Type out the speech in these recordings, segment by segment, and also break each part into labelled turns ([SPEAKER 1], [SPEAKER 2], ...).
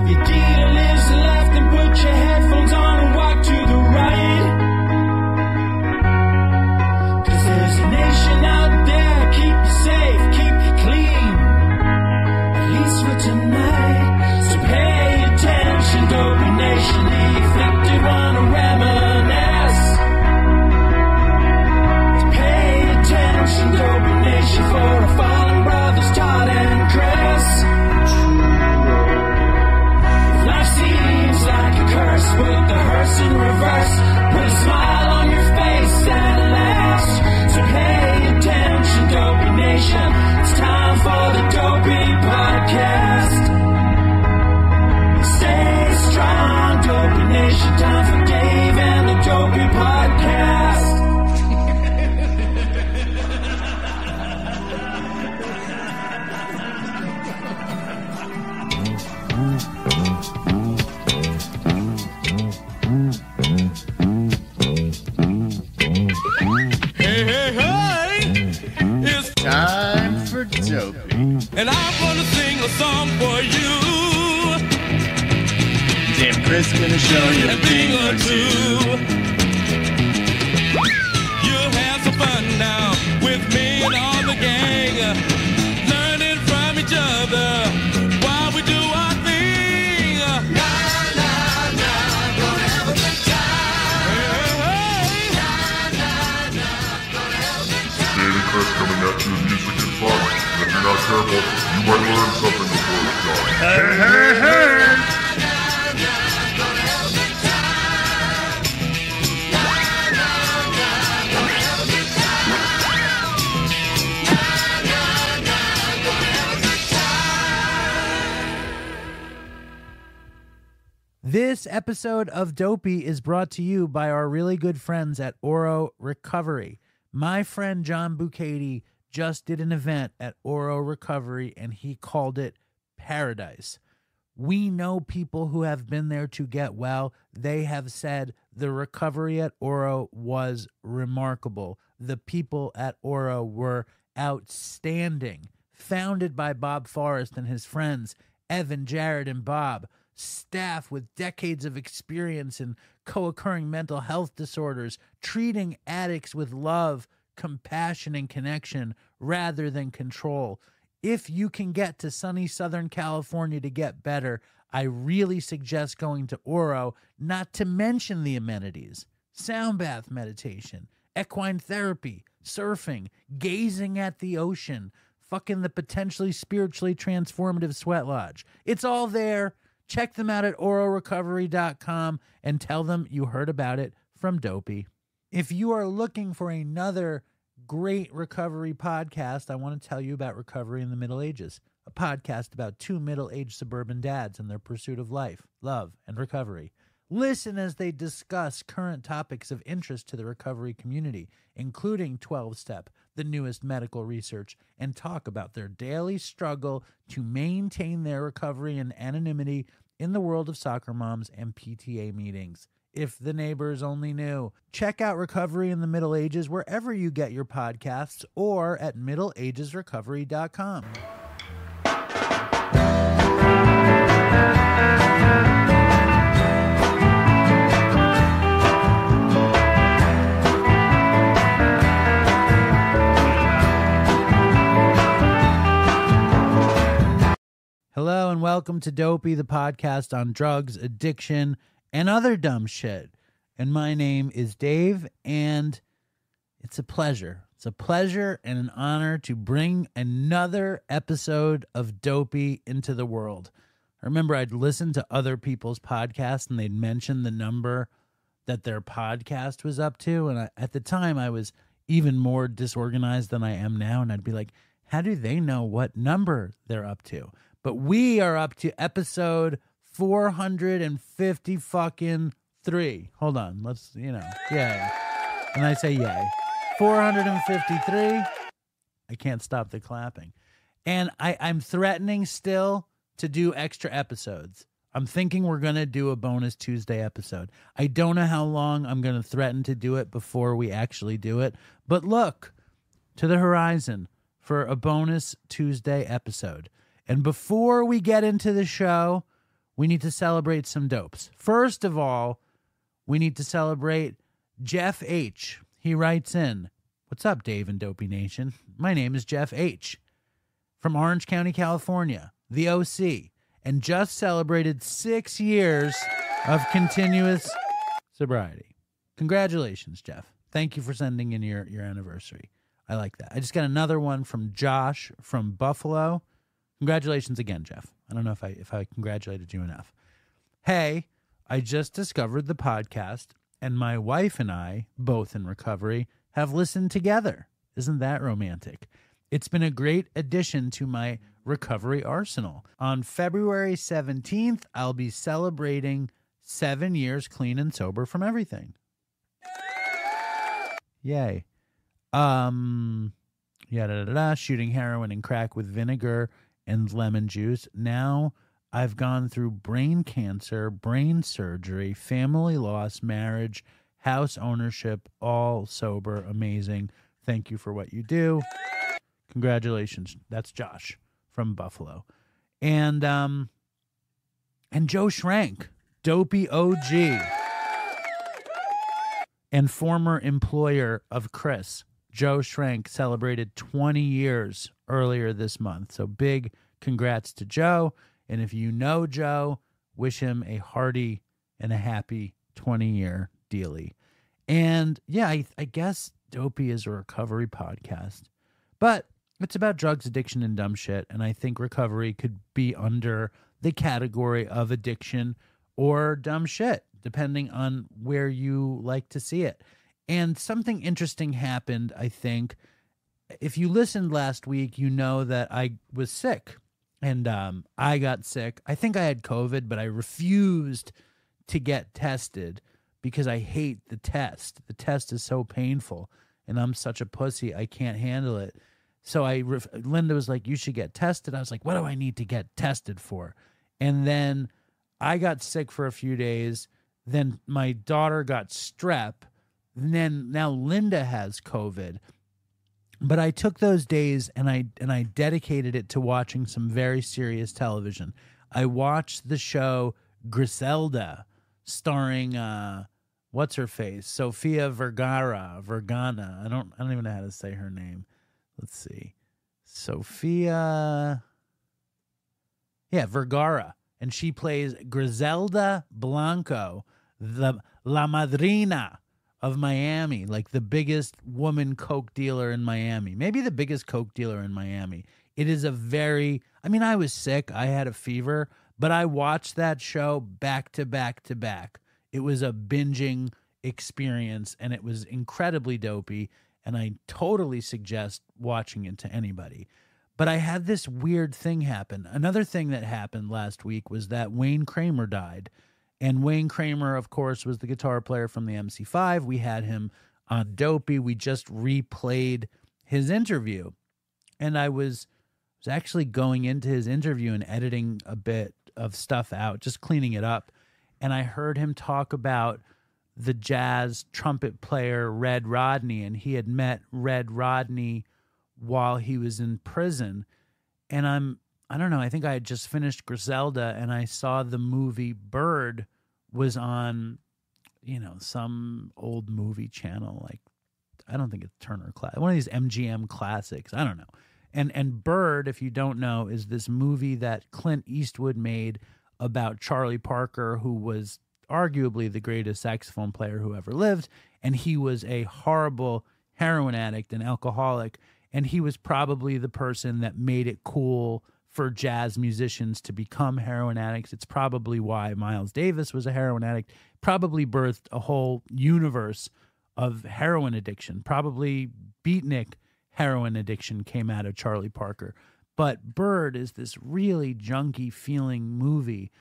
[SPEAKER 1] Your dealer lives to the left and put your headphones on and walk to the right. 'Cause there's a nation out there, keep you safe, keep you clean, at least for tonight. So pay attention, Dopey Nation, the afflicted wanna reminisce. So pay attention, Dopey Nation, for our fallen brothers Todd and Chris. Life seems like a curse, put the hearse in reverse, put a smile on your face at last. So pay attention, Dopey Nation, it's time for the Dopey Podcast. Stay strong, Dopey Nation, time for Dave and the Dopey Podcast.
[SPEAKER 2] Time for Dopey.
[SPEAKER 3] And I'm gonna sing a song for you.
[SPEAKER 2] Damn, Chris gonna show you a
[SPEAKER 3] And
[SPEAKER 2] thing
[SPEAKER 3] thing
[SPEAKER 2] or
[SPEAKER 3] or
[SPEAKER 2] two.
[SPEAKER 3] two. You'll have some fun now with me and all the gang, learning from each other while we do our thing. Na, na, na, gonna have a good time. Hey,
[SPEAKER 4] Dave and Chris coming at you with music and fun. And if you're not careful, you might learn something before it's done.
[SPEAKER 2] Hey, hey, hey!
[SPEAKER 5] This episode of Dopey is brought to you by our really good friends at Oro Recovery. My friend John Bucati just did an event at Oro Recovery and he called it Paradise. We know people who have been there to get well. They have said the recovery at Oro was remarkable. The people at Oro were outstanding. Founded by Bob Forrest and his friends, Evan, Jared, and Bob. Staff with decades of experience in co-occurring mental health disorders, treating addicts with love, compassion, and connection rather than control. If you can get to sunny Southern California to get better, I really suggest going to Oro, not to mention the amenities. Sound bath meditation, equine therapy, surfing, gazing at the ocean, fucking the potentially spiritually transformative sweat lodge. It's all there. Check them out at ororecovery.com and tell them you heard about it from Dopey. If you are looking for another great recovery podcast, I want to tell you about Recovery in the Middle Ages, a podcast about two middle-aged suburban dads and their pursuit of life, love, and recovery. Listen as they discuss current topics of interest to the recovery community, including 12-step, the newest medical research, and talk about their daily struggle to maintain their recovery and anonymity in the world of soccer moms and PTA meetings. If the neighbors only knew. Check out Recovery in the Middle Ages wherever you get your podcasts or at middleagesrecovery.com. Hello and welcome to Dopey, the podcast on drugs, addiction, and other dumb shit. And my name is Dave, and it's a pleasure. It's a pleasure and an honor to bring another episode of Dopey into the world. I remember I'd listen to other people's podcasts, and they'd mention the number that their podcast was up to. And at the time, I was even more disorganized than I am now. And I'd be like, how do they know what number they're up to? But we are up to episode 450 fucking 3. Hold on. Let's, yay. And I say yay. 453. I can't stop the clapping. And I'm threatening still to do extra episodes. I'm thinking we're going to do a bonus Tuesday episode. I don't know how long I'm going to threaten to do it before we actually do it. But look to the horizon for a bonus Tuesday episode. And before we get into the show, we need to celebrate some dopes. First of all, we need to celebrate Jeff H. He writes in, "What's up, Dave and Dopey Nation? My name is Jeff H. from Orange County, California, the OC, and just celebrated 6 years of continuous sobriety. Congratulations, Jeff. Thank you for sending in your anniversary. I like that. I just got another one from Josh from Buffalo. Congratulations again, Jeff. I don't know if I congratulated you enough. Hey, I just discovered the podcast, and my wife and I, both in recovery, have listened together. Isn't that romantic? It's been a great addition to my recovery arsenal. On February 17th, I'll be celebrating 7 years clean and sober from everything. Yay. Shooting heroin and crack with vinegar and lemon juice. Now I've gone through brain cancer, brain surgery, family loss, marriage, house ownership, all sober. Amazing. Thank you for what you do. Congratulations. That's Josh from Buffalo. And Joe Schrank, Dopey OG, and former employer of Chris. Joe Schrank celebrated 20 years earlier this month. So big congrats to Joe. And if you know Joe, wish him a hearty and a happy 20-year dealie. And yeah, I guess Dopey is a recovery podcast. But it's about drugs, addiction, and dumb shit. And I think recovery could be under the category of addiction or dumb shit, depending on where you like to see it. And something interesting happened, I think. If you listened last week, you know that I was sick. And I got sick. I think I had COVID, but I refused to get tested because I hate the test. The test is so painful, and I'm such a pussy, I can't handle it. So Linda was like, you should get tested. I was like, what do I need to get tested for? And then I got sick for a few days. Then my daughter got strep. And then now Linda has COVID. But I took those days and I dedicated it to watching some very serious television. I watched the show Griselda, starring what's her face, Sofia Vergara. I don't even know how to say her name. Let's see, Sofia, Vergara, and she plays Griselda Blanco, the La Madrina of Miami, like the biggest woman coke dealer in Miami, maybe the biggest coke dealer in Miami. It is I was sick, I had a fever, but I watched that show back to back to back. It was a binging experience, and it was incredibly dopey, and I totally suggest watching it to anybody. But I had this weird thing happen. Another thing that happened last week was that Wayne Kramer died. And Wayne Kramer, of course, was the guitar player from the MC5. We had him on Dopey. We just replayed his interview. And I was actually going into his interview and editing a bit of stuff out, just cleaning it up. And I heard him talk about the jazz trumpet player Red Rodney. And he had met Red Rodney while he was in prison. And I don't know, I think I had just finished Griselda and I saw the movie Bird was on, some old movie channel. Like, I don't think it's Turner Classic, one of these MGM classics. I don't know. And Bird, if you don't know, is this movie that Clint Eastwood made about Charlie Parker, who was arguably the greatest saxophone player who ever lived. And he was a horrible heroin addict and alcoholic. And he was probably the person that made it cool for jazz musicians to become heroin addicts. It's probably why Miles Davis was a heroin addict, probably birthed a whole universe of heroin addiction. Probably beatnik heroin addiction came out of Charlie Parker. But Bird is this really junky feeling movie.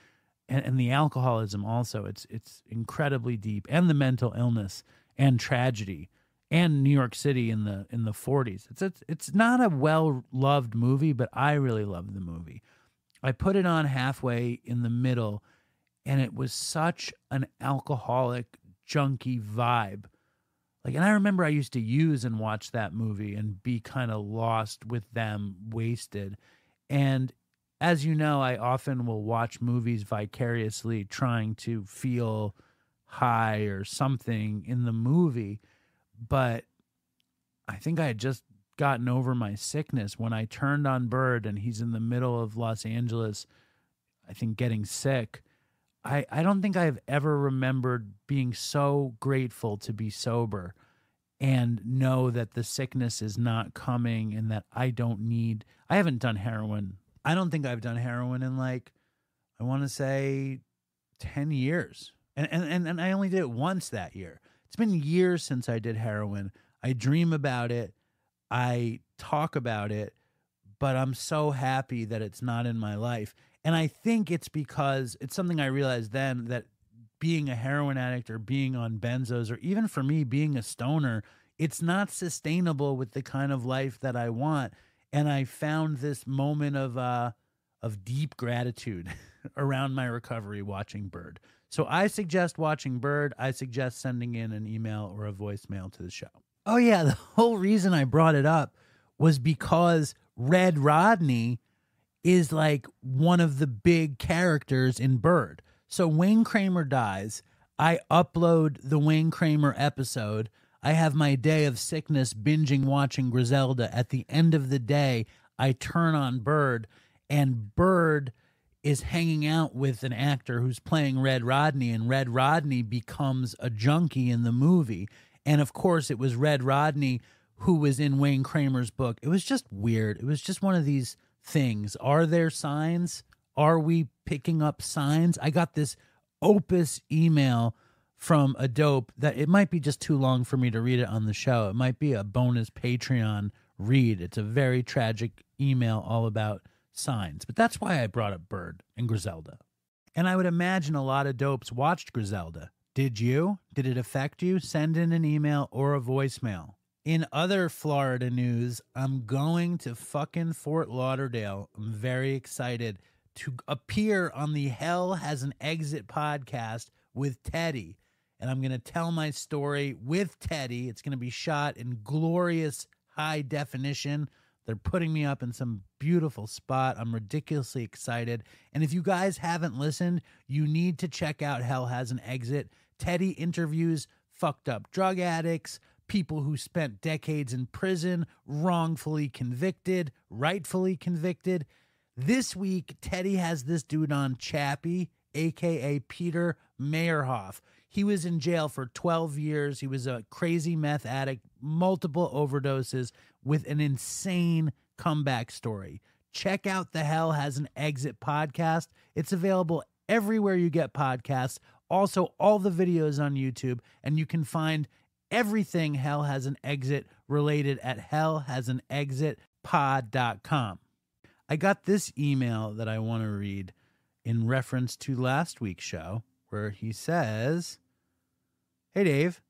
[SPEAKER 5] And the alcoholism also, it's incredibly deep. And the mental illness and tragedy. And New York City in the 40s. It's not a well-loved movie, but I really love the movie. I put it on halfway in the middle, and it was such an alcoholic, junky vibe. And I remember I used to use and watch that movie and be kind of lost with them, wasted. And as you know, I often will watch movies vicariously trying to feel high or something in the movie. But I think I had just gotten over my sickness when I turned on Bird and he's in the middle of Los Angeles, I think getting sick. I don't think I've ever remembered being so grateful to be sober and know that the sickness is not coming and that I haven't done heroin. I don't think I've done heroin in I want to say 10 years. And I only did it once that year. It's been years since I did heroin. I dream about it. I talk about it, but I'm so happy that it's not in my life. And I think it's because it's something I realized then, that being a heroin addict or being on benzos, or even for me being a stoner, it's not sustainable with the kind of life that I want. And I found this moment of deep gratitude around my recovery watching Bird. So I suggest watching Bird. I suggest sending in an email or a voicemail to the show. Oh yeah, the whole reason I brought it up was because Red Rodney is one of the big characters in Bird. So Wayne Kramer dies. I upload the Wayne Kramer episode. I have my day of sickness binging watching Griselda. At the end of the day, I turn on Bird, and Bird is hanging out with an actor who's playing Red Rodney, and Red Rodney becomes a junkie in the movie. And of course, it was Red Rodney who was in Wayne Kramer's book. It was just weird. It was just one of these things. Are there signs? Are we picking up signs? I got this opus email from a dope that it might be just too long for me to read it on the show. It might be a bonus Patreon read. It's a very tragic email all about signs. But that's why I brought up Bird and Griselda. And I would imagine a lot of dopes watched Griselda. Did you? Did it affect you? Send in an email or a voicemail. In other Florida news, I'm going to fucking Fort Lauderdale. I'm very excited to appear on the Hell Has an Exit podcast with Teddy. And I'm going to tell my story with Teddy. It's going to be shot in glorious high definition. They're putting me up in some beautiful spot. I'm ridiculously excited. And if you guys haven't listened, you need to check out Hell Has an Exit. Teddy interviews fucked up drug addicts, people who spent decades in prison, wrongfully convicted, rightfully convicted. This week, Teddy has this dude on, Chappie, a.k.a. Peter Meyerhoff. He was in jail for 12 years. He was a crazy meth addict, multiple overdoses, with an insane comeback story. Check out the Hell Has an Exit podcast. It's available everywhere you get podcasts. Also, all the videos on YouTube, and you can find everything Hell Has an Exit related at hellhasanexitpod.com. I got this email that I want to read in reference to last week's show, where he says, "Hey Dave,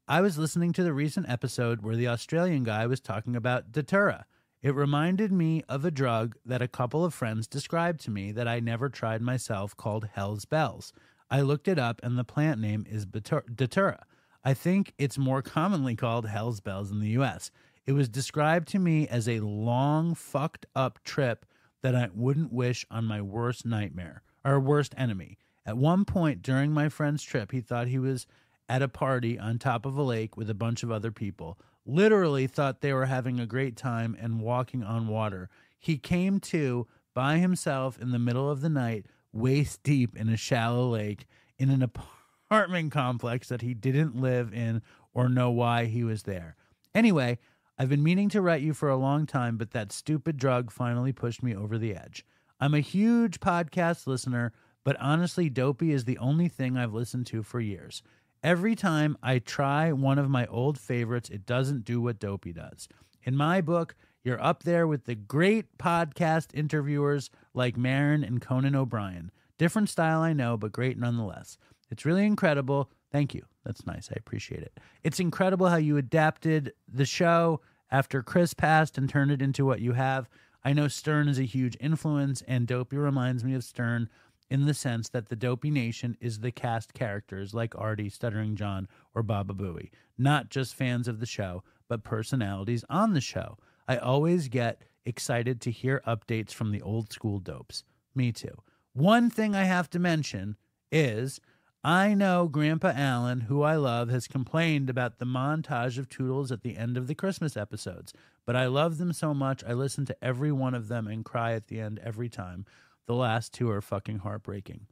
[SPEAKER 5] I was listening to the recent episode where the Australian guy was talking about Datura. It reminded me of a drug that a couple of friends described to me that I never tried myself, called Hell's Bells. I looked it up and the plant name is Datura. I think it's more commonly called Hell's Bells in the US. It was described to me as a long, fucked up trip that I wouldn't wish on my worst nightmare, or worst enemy. At one point during my friend's trip, he thought he was at a party on top of a lake with a bunch of other people. Literally thought they were having a great time and walking on water. He came to by himself in the middle of the night, waist deep in a shallow lake, in an apartment complex that he didn't live in or know why he was there. Anyway, I've been meaning to write you for a long time, but that stupid drug finally pushed me over the edge. I'm a huge podcast listener, but honestly, Dopey is the only thing I've listened to for years. Every time I try one of my old favorites, it doesn't do what Dopey does. In my book, you're up there with the great podcast interviewers like Marin and Conan O'Brien. Different style, I know, but great nonetheless. It's really incredible. Thank you. That's nice. I appreciate it. It's incredible how you adapted the show after Chris passed and turned it into what you have. I know Stern is a huge influence, and Dopey reminds me of Stern in the sense that the Dopey Nation is the cast characters like Artie, Stuttering John, or Baba Booey. Not just fans of the show, but personalities on the show. I always get excited to hear updates from the old school dopes. Me too. One thing I have to mention is I know Grandpa Allen, who I love, has complained about the montage of Toodles at the end of the Christmas episodes, but I love them so much I listen to every one of them and cry at the end every time. The last two are fucking heartbreaking.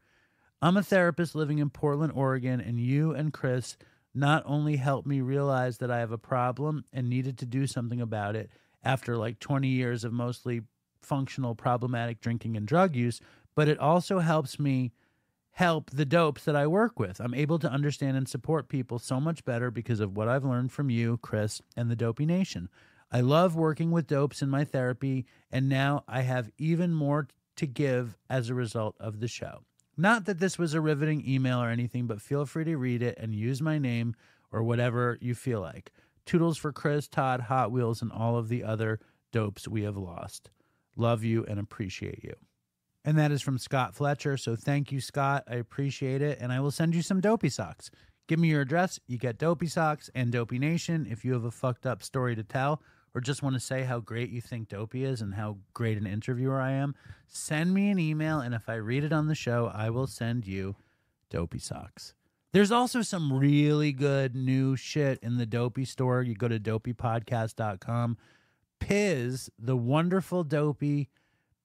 [SPEAKER 5] I'm a therapist living in Portland, Oregon, and you and Chris not only helped me realize that I have a problem and needed to do something about it after like 20 years of mostly functional problematic drinking and drug use, but it also helps me help the dopes that I work with. I'm able to understand and support people so much better because of what I've learned from you, Chris, and the Dopey Nation. I love working with dopes in my therapy, and now I have even more to give as a result of the show. Not that this was a riveting email or anything, but feel free to read it and use my name or whatever you feel like. Toodles for Chris, Todd, Hot Wheels, and all of the other dopes we have lost. Love you and appreciate you. And that is from Scott Fletcher. So thank you, Scott. I appreciate it. And I will send you some Dopey socks. Give me your address. You get Dopey socks and Dopey Nation. If you have a fucked up story to tell or just want to say how great you think Dopey is and how great an interviewer I am, send me an email. And if I read it on the show, I will send you Dopey socks. There's also some really good new shit in the Dopey store. You go to dopeypodcast.com. Piz, the wonderful Dopey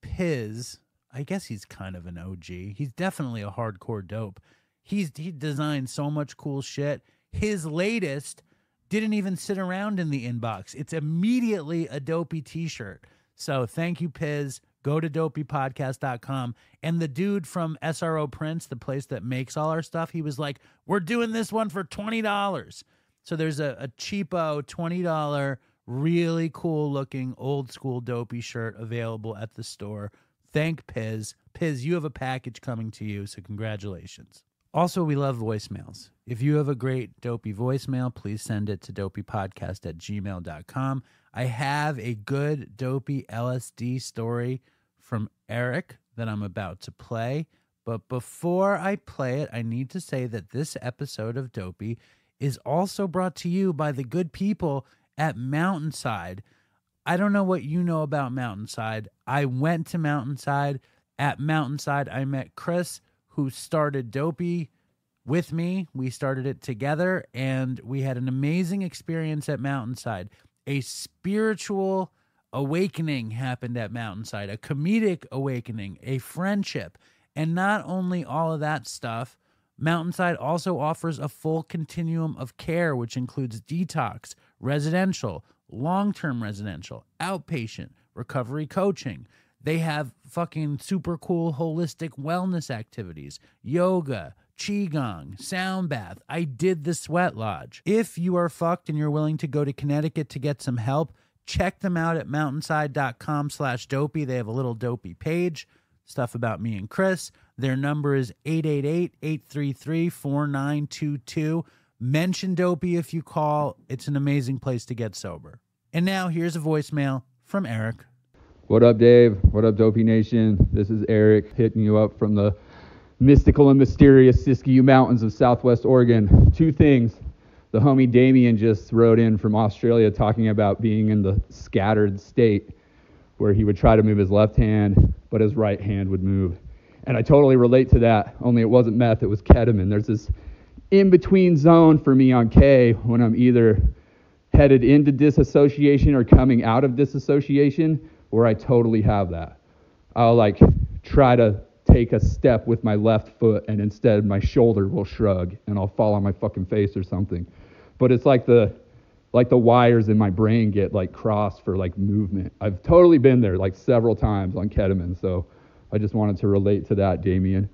[SPEAKER 5] Piz, I guess he's kind of an OG. He's definitely a hardcore dope. He designed so much cool shit. His latest didn't even sit around in the inbox. It's immediately a Dopey t-shirt. So thank you, Piz. Go to dopeypodcast.com. And the dude from SRO Prints, the place that makes all our stuff, he was like, we're doing this one for $20. So there's a cheapo $20, really cool looking old school Dopey shirt available at the store. Thank Piz. Piz, you have a package coming to you, so congratulations. Also, we love voicemails. If you have a great Dopey voicemail, please send it to dopeypodcast@gmail.com. I have a good Dopey LSD story from Eric that I'm about to play. But before I play it, I need to say that this episode of Dopey is also brought to you by the good people at Mountainside. I don't know what you know about Mountainside. I went to Mountainside. At Mountainside, I met Chris, who started Dopey with me. We started it together, and we had an amazing experience at Mountainside. A spiritual awakening happened at Mountainside, a comedic awakening, a friendship. And not only all of that stuff, Mountainside also offers a full continuum of care, which includes detox, residential, long-term residential, outpatient, recovery coaching. They have fucking super cool holistic wellness activities, yoga, qigong, sound bath. I did the sweat lodge. If you are fucked and you're willing to go to Connecticut to get some help, check them out at mountainside.com/dopey. They have a little Dopey page, stuff about me and Chris. Their number is 888-833-4922. Mention Dopey if you call. It's an amazing place to get sober. And now here's a voicemail from Eric.
[SPEAKER 6] What up, Dave? What up, Dopey Nation? This is Eric hitting you up from the mystical and mysterious Siskiyou Mountains of Southwest Oregon. Two things. The homie Damien just wrote in from Australia talking about being in the scattered state where he would try to move his left hand, but his right hand would move. And I totally relate to that, only it wasn't meth, it was ketamine. There's this in-between zone for me on K when I'm either headed into disassociation or coming out of disassociation where I totally have that. I'll like try to take a step with my left foot and instead my shoulder will shrug and I'll fall on my fucking face or something. But it's like the wires in my brain get like crossed for like movement. I've totally been there like several times on ketamine, so I just wanted to relate to that, Damien.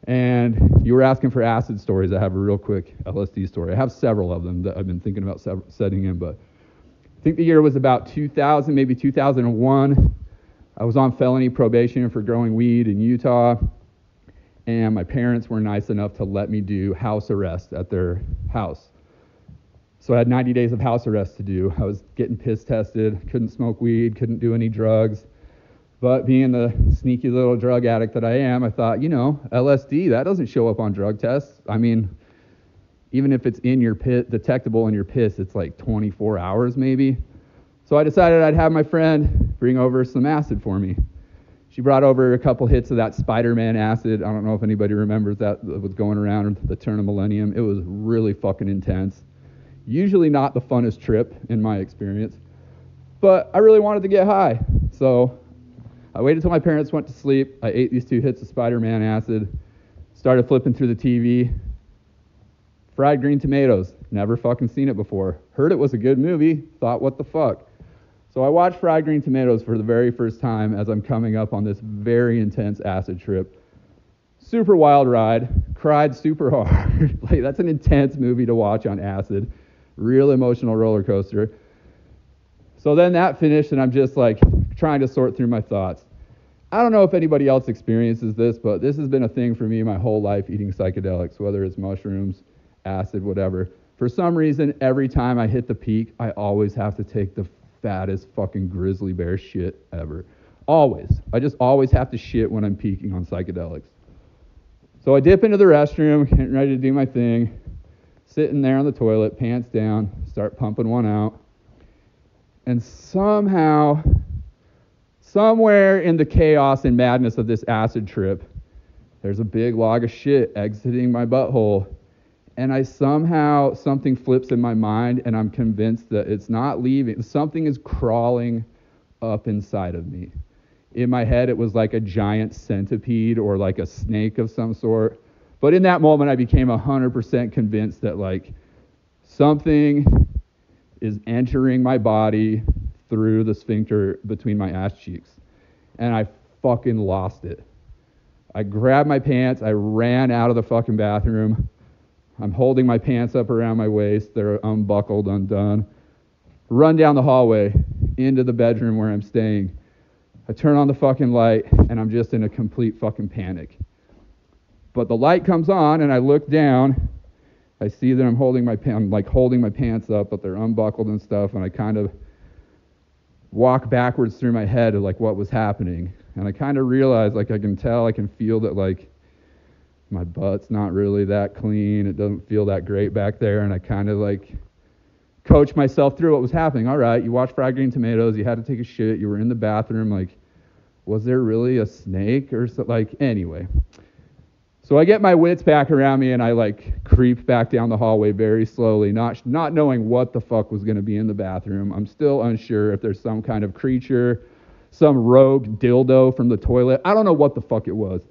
[SPEAKER 6] And you were asking for acid stories. I have a real quick LSD story. I have several of them that I've been thinking about setting in, but I think the year was about 2000, maybe 2001. I was on felony probation for growing weed in Utah, and my parents were nice enough to let me do house arrest at their house. So I had 90 days of house arrest to do. I was getting piss tested, couldn't smoke weed, couldn't do any drugs. But being the sneaky little drug addict that I am, I thought, LSD, that doesn't show up on drug tests. I mean, even if it's in your detectable in your piss, it's like 24 hours maybe. So I decided I'd have my friend bring over some acid for me. She brought over a couple hits of that Spider-Man acid. I don't know if anybody remembers that was going around at the turn of millennium. It was really fucking intense. Usually not the funnest trip in my experience, but I really wanted to get high. So I waited till my parents went to sleep. I ate these 2 hits of Spider-Man acid, started flipping through the TV. Fried green tomatoes. Never fucking seen it before. Heard it was a good movie. Thought, what the fuck? So I watched Fried Green Tomatoes for the very first time as I'm coming up on this very intense acid trip. Super wild ride. Cried super hard. Like, that's an intense movie to watch on acid. Real emotional roller coaster. So then that finished, and I'm just like trying to sort through my thoughts. I don't know if anybody else experiences this, but this has been a thing for me my whole life, eating psychedelics, whether it's mushrooms, acid, whatever. For some reason, every time I hit the peak, I always have to take the fattest fucking grizzly bear shit ever. Always. I just always have to shit when I'm peaking on psychedelics. So I dip into the restroom, getting ready to do my thing, sitting there on the toilet, pants down, start pumping one out. And somehow, somewhere in the chaos and madness of this acid trip, there's a big log of shit exiting my butthole. And something flips in my mind, and I'm convinced that it's not leaving. Something is crawling up inside of me. In my head, it was like a giant centipede or like a snake of some sort. But in that moment, I became 100% convinced that like something is entering my body through the sphincter between my ass cheeks. And I fucking lost it. I grabbed my pants. I ran out of the fucking bathroom. I'm holding my pants up around my waist. They're unbuckled, undone. Run down the hallway into the bedroom where I'm staying. I turn on the fucking light, and I'm just in a complete fucking panic. But the light comes on, and I look down. I see that I'm holding my pants up, but they're unbuckled and stuff, and I kind of walk backwards through my head of like what was happening. And I kind of realize, like, I can feel that, like, my butt's not really that clean. It doesn't feel that great back there. And I kind of like coach myself through what was happening. All right, you watched Fried Green Tomatoes. You had to take a shit. You were in the bathroom. Like, was there really a snake or so? Like, anyway. So I get my wits back around me, and I like creep back down the hallway very slowly, not knowing what the fuck was going to be in the bathroom. I'm still unsure if there's some kind of creature, some rogue dildo from the toilet. I don't know what the fuck it was.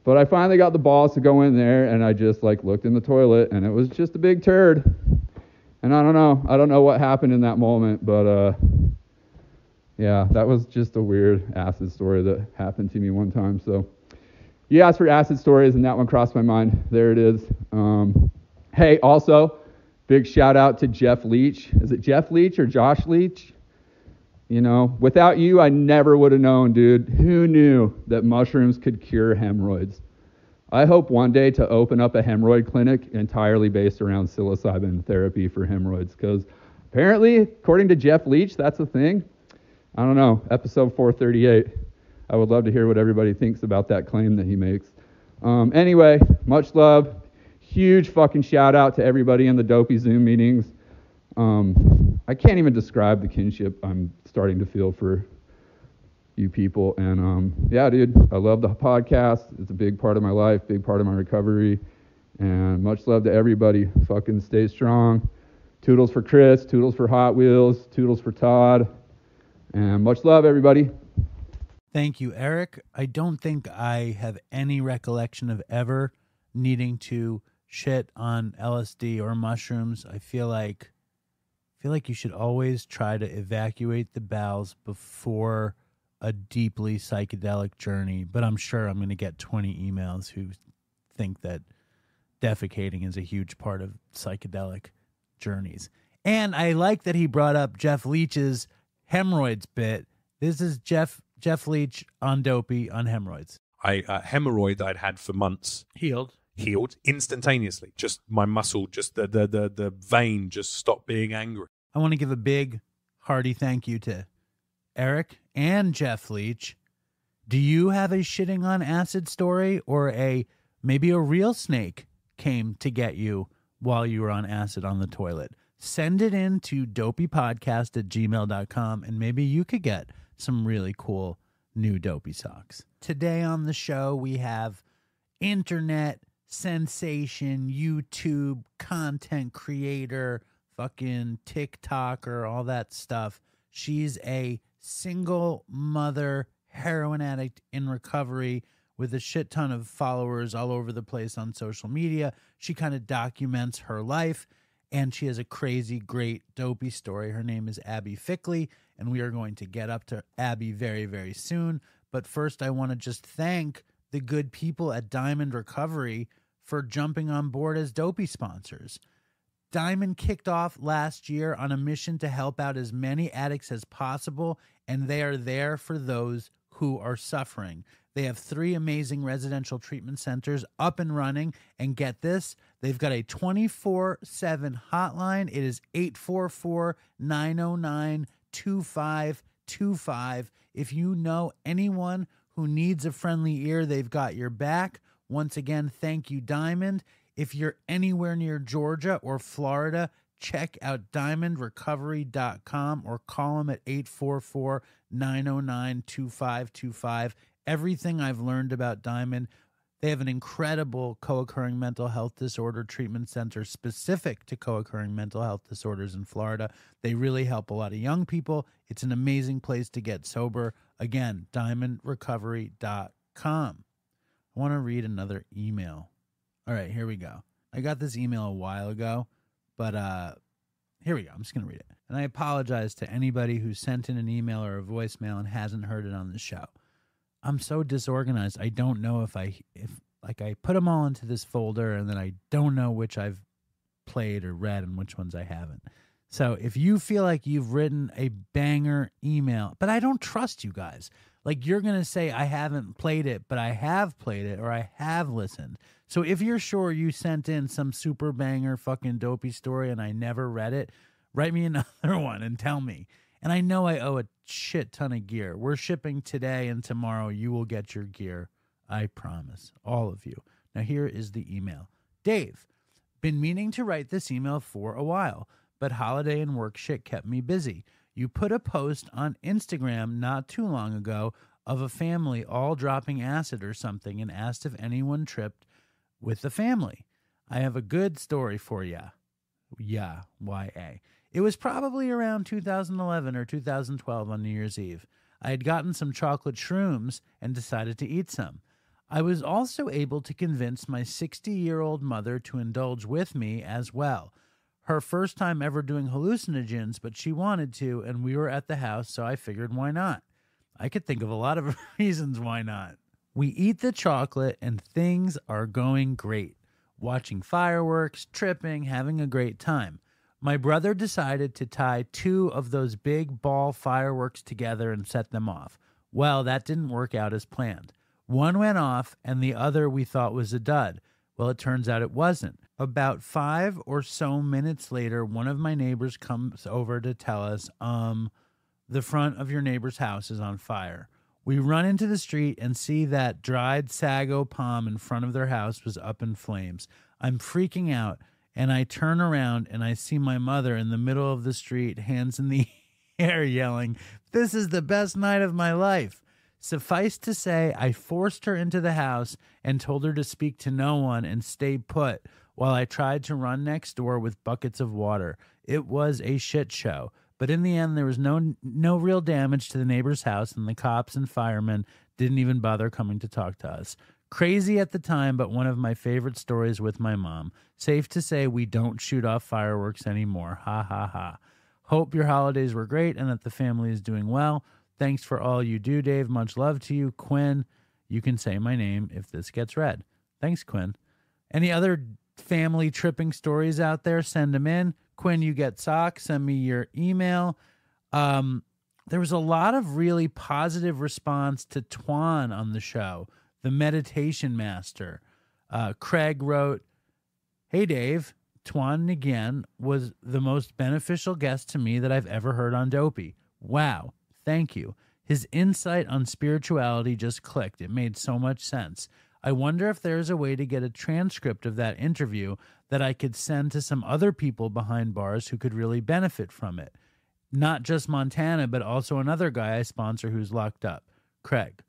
[SPEAKER 6] But I finally got the balls to go in there, and I just like looked in the toilet, and it was just a big turd. And I don't know what happened in that moment, but yeah, that was just a weird acid story that happened to me one time. So you asked for acid stories, and that one crossed my mind. There it is. Hey, also, big shout out to Jeff Leach. Is it Jeff Leach or Josh Leach? You know, without you, I never would have known, dude. Who knew that mushrooms could cure hemorrhoids? I hope one day to open up a hemorrhoid clinic entirely based around psilocybin therapy for hemorrhoids, because apparently, according to Jeff Leach, that's a thing. I don't know, episode 438. I would love to hear what everybody thinks about that claim that he makes. Anyway, much love. Huge fucking shout out to everybody in the Dopey Zoom meetings. I can't even describe the kinship I'm starting to feel for you people. And yeah, dude, I love the podcast. It's a big part of my life, big part of my recovery. And much love to everybody. Fucking stay strong. Toodles for Chris, toodles for Hot Wheels, toodles for Todd. And much love, everybody.
[SPEAKER 5] Thank you, Eric. I don't think I have any recollection of ever needing to shit on LSD or mushrooms. I feel like you should always try to evacuate the bowels before a deeply psychedelic journey. But I'm sure I'm going to get 20 emails who think that defecating is a huge part of psychedelic journeys. And I like that he brought up Jeff Leach's hemorrhoids bit. This is Jeff Leach on Dopey on hemorrhoids.
[SPEAKER 7] Hemorrhoid I'd had for months.
[SPEAKER 5] Healed
[SPEAKER 7] Instantaneously. Just my muscle, just the vein just stopped being angry.
[SPEAKER 5] I want to give a big, hearty thank you to Eric and Jeff Leach. Do you have a shitting on acid story, or maybe a real snake came to get you while you were on acid on the toilet? Send it in to dopeypodcast@gmail.com, and maybe you could get some really cool new Dopey socks. Today on the show, we have internet sensation, YouTube content creator, fucking TikToker, all that stuff. She's a single mother heroin addict in recovery with a shit ton of followers all over the place on social media. She kind of documents her life, and she has a crazy, great Dopey story. Her name is Abbey Fickley, and we are going to get up to Abbey very, very soon. But first, I want to just thank the good people at Diamond Recovery for jumping on board as Dopey sponsors. Diamond kicked off last year on a mission to help out as many addicts as possible, and they are there for those who are suffering. They have 3 amazing residential treatment centers up and running, and get this, they've got a 24/7 hotline. It is 844-909-2525. If you know anyone who needs a friendly ear, they've got your back. Once again, thank you, Diamond. If you're anywhere near Georgia or Florida, check out diamondrecovery.com or call them at 844-909-2525. Everything I've learned about Diamond, they have an incredible co-occurring mental health disorder treatment center specific to co-occurring mental health disorders in Florida. They really help a lot of young people. It's an amazing place to get sober. Again, diamondrecovery.com. I want to read another email. All right, here we go. I got this email a while ago, but here we go. I'm just going to read it. And I apologize to anybody who sent in an email or a voicemail and hasn't heard it on the show. I'm so disorganized. I don't know if I put them all into this folder and then I don't know which I've played or read and which ones I haven't. So if you feel like you've written a banger email, but I don't trust you guys. Like, you're going to say I haven't played it, but I have played it or I have listened. So if you're sure you sent in some super banger fucking Dopey story and I never read it, write me another one and tell me. And I know I owe a shit ton of gear. We're shipping today, and tomorrow you will get your gear. I promise. All of you. Now here is the email. Dave, been meaning to write this email for a while, but holiday and work shit kept me busy. You put a post on Instagram not too long ago of a family all dropping acid or something and asked if anyone tripped with the family. I have a good story for ya. Yeah, Y-A. It was probably around 2011 or 2012 on New Year's Eve. I had gotten some chocolate shrooms and decided to eat some. I was also able to convince my 60-year-old mother to indulge with me as well. Her first time ever doing hallucinogens, but she wanted to, and we were at the house, so I figured why not? I could think of a lot of reasons why not. We eat the chocolate, and things are going great. Watching fireworks, tripping, having a great time. My brother decided to tie 2 of those big ball fireworks together and set them off. Well, that didn't work out as planned. One went off, and the other we thought was a dud. Well, it turns out it wasn't. About 5 or so minutes later, one of my neighbors comes over to tell us, the front of your neighbor's house is on fire. We run into the street and see that dried sago palm in front of their house was up in flames. I'm freaking out, and I turn around and I see my mother in the middle of the street, hands in the air, yelling, "This is the best night of my life." Suffice to say, I forced her into the house and told her to speak to no one and stay put while I tried to run next door with buckets of water. It was a shit show, but in the end, there was no real damage to the neighbor's house, and the cops and firemen didn't even bother coming to talk to us. Crazy at the time, but one of my favorite stories with my mom. Safe to say we don't shoot off fireworks anymore. Ha ha ha. Hope your holidays were great and that the family is doing well. Thanks for all you do, Dave. Much love to you, Quinn. You can say my name if this gets read. Thanks, Quinn. Any other family tripping stories out there? Send them in. Quinn, you get socks. Send me your email. There was a lot of really positive response to Twan on the show, the meditation master. Craig wrote, "Hey, Dave, Twan again was the most beneficial guest to me that I've ever heard on Dopey. Wow. Thank you. His insight on spirituality just clicked. It made so much sense. I wonder if there's a way to get a transcript of that interview that I could send to some other people behind bars who could really benefit from it. Not just Montana, but also another guy I sponsor who's locked up. Craig?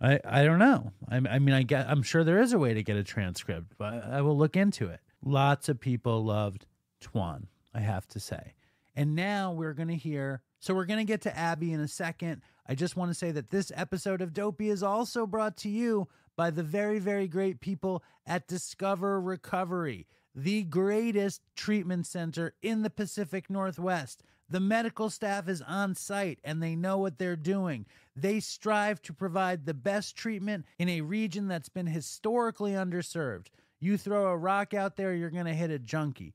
[SPEAKER 5] I don't know. I'm sure there is a way to get a transcript, but I will look into it. Lots of people loved Twan, I have to say. And now we're going to hear, so we're going to get to Abbey in a second. I just want to say that this episode of Dopey is also brought to you by the very, very great people at Discover Recovery, the greatest treatment center in the Pacific Northwest. The medical staff is on site and they know what they're doing. They strive to provide the best treatment in a region that's been historically underserved. You throw a rock out there, you're going to hit a junkie.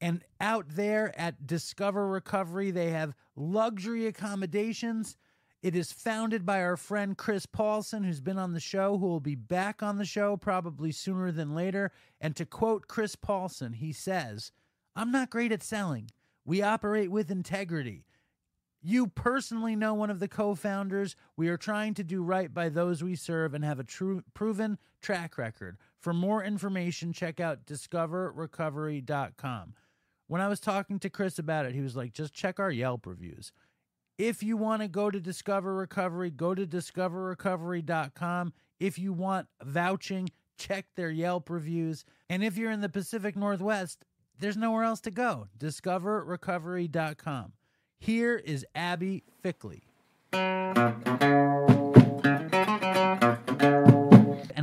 [SPEAKER 5] And out there at Discover Recovery, they have luxury accommodations. It is founded by our friend Chris Paulson, who's been on the show, who will be back on the show probably sooner than later. And to quote Chris Paulson, he says, "I'm not great at selling. We operate with integrity. You personally know one of the co-founders. We are trying to do right by those we serve and have a true proven track record. For more information, check out discoverrecovery.com. When I was talking to Chris about it, he was like, just check our Yelp reviews. If you want to go to Discover Recovery, go to discoverrecovery.com. If you want vouching, check their Yelp reviews. And if you're in the Pacific Northwest, there's nowhere else to go. Discoverrecovery.com. Here is Abbey Fickley. And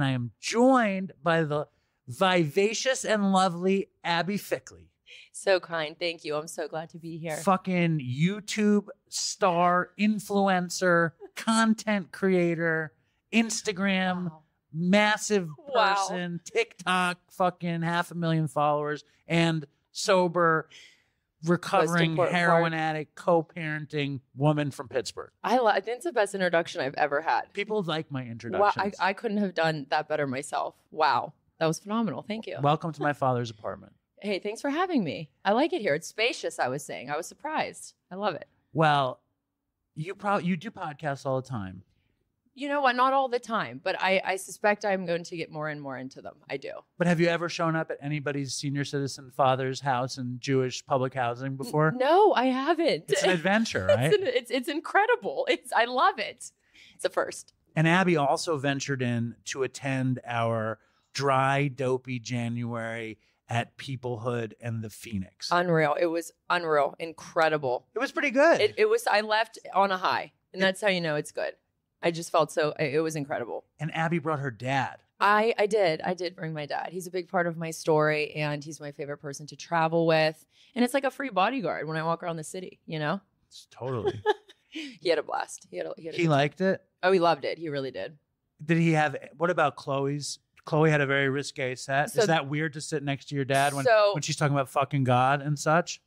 [SPEAKER 5] I am joined by the vivacious and lovely Abbey Fickley.
[SPEAKER 8] So kind. Thank you. I'm so glad to be here.
[SPEAKER 5] Fucking YouTube star, influencer, content creator, Instagram, massive person, TikTok, fucking 500,000 followers, and sober, recovering heroin addict, co-parenting woman from Pittsburgh.
[SPEAKER 8] I think it's the best introduction I've ever had.
[SPEAKER 5] People like my introductions.
[SPEAKER 8] Wow, I couldn't have done that better myself. Wow. That was phenomenal. Thank you.
[SPEAKER 5] Welcome to my father's apartment.
[SPEAKER 8] Hey, thanks for having me. I like it here. It's spacious, I was saying. I was surprised. I love it.
[SPEAKER 5] Well, you do podcasts all the time.
[SPEAKER 8] You know what? Not all the time, but I suspect I'm going to get more and more into them. I do.
[SPEAKER 5] But have you ever shown up at anybody's senior citizen father's house in Jewish public housing before?
[SPEAKER 8] No, I haven't.
[SPEAKER 5] It's an adventure, right?
[SPEAKER 8] It's incredible. I love it. It's a first.
[SPEAKER 5] And Abbey also ventured in to attend our dry, dopey January at Peoplehood and the Phoenix.
[SPEAKER 8] Unreal. It was unreal. Incredible.
[SPEAKER 5] It was pretty good.
[SPEAKER 8] It was. I left on a high, and that's how you know it's good. I just felt it was incredible.
[SPEAKER 5] And Abbey brought her dad.
[SPEAKER 8] I did bring my dad. He's a big part of my story, and he's my favorite person to travel with. And it's like a free bodyguard when I walk around the city, you know?
[SPEAKER 5] It's totally.
[SPEAKER 8] He had a blast.
[SPEAKER 5] He liked it?
[SPEAKER 8] Oh, he loved it. He really did.
[SPEAKER 5] Did he have, what about Chloe's? Chloe had a very risque set. Is that weird to sit next to your dad when she's talking about fucking God and such?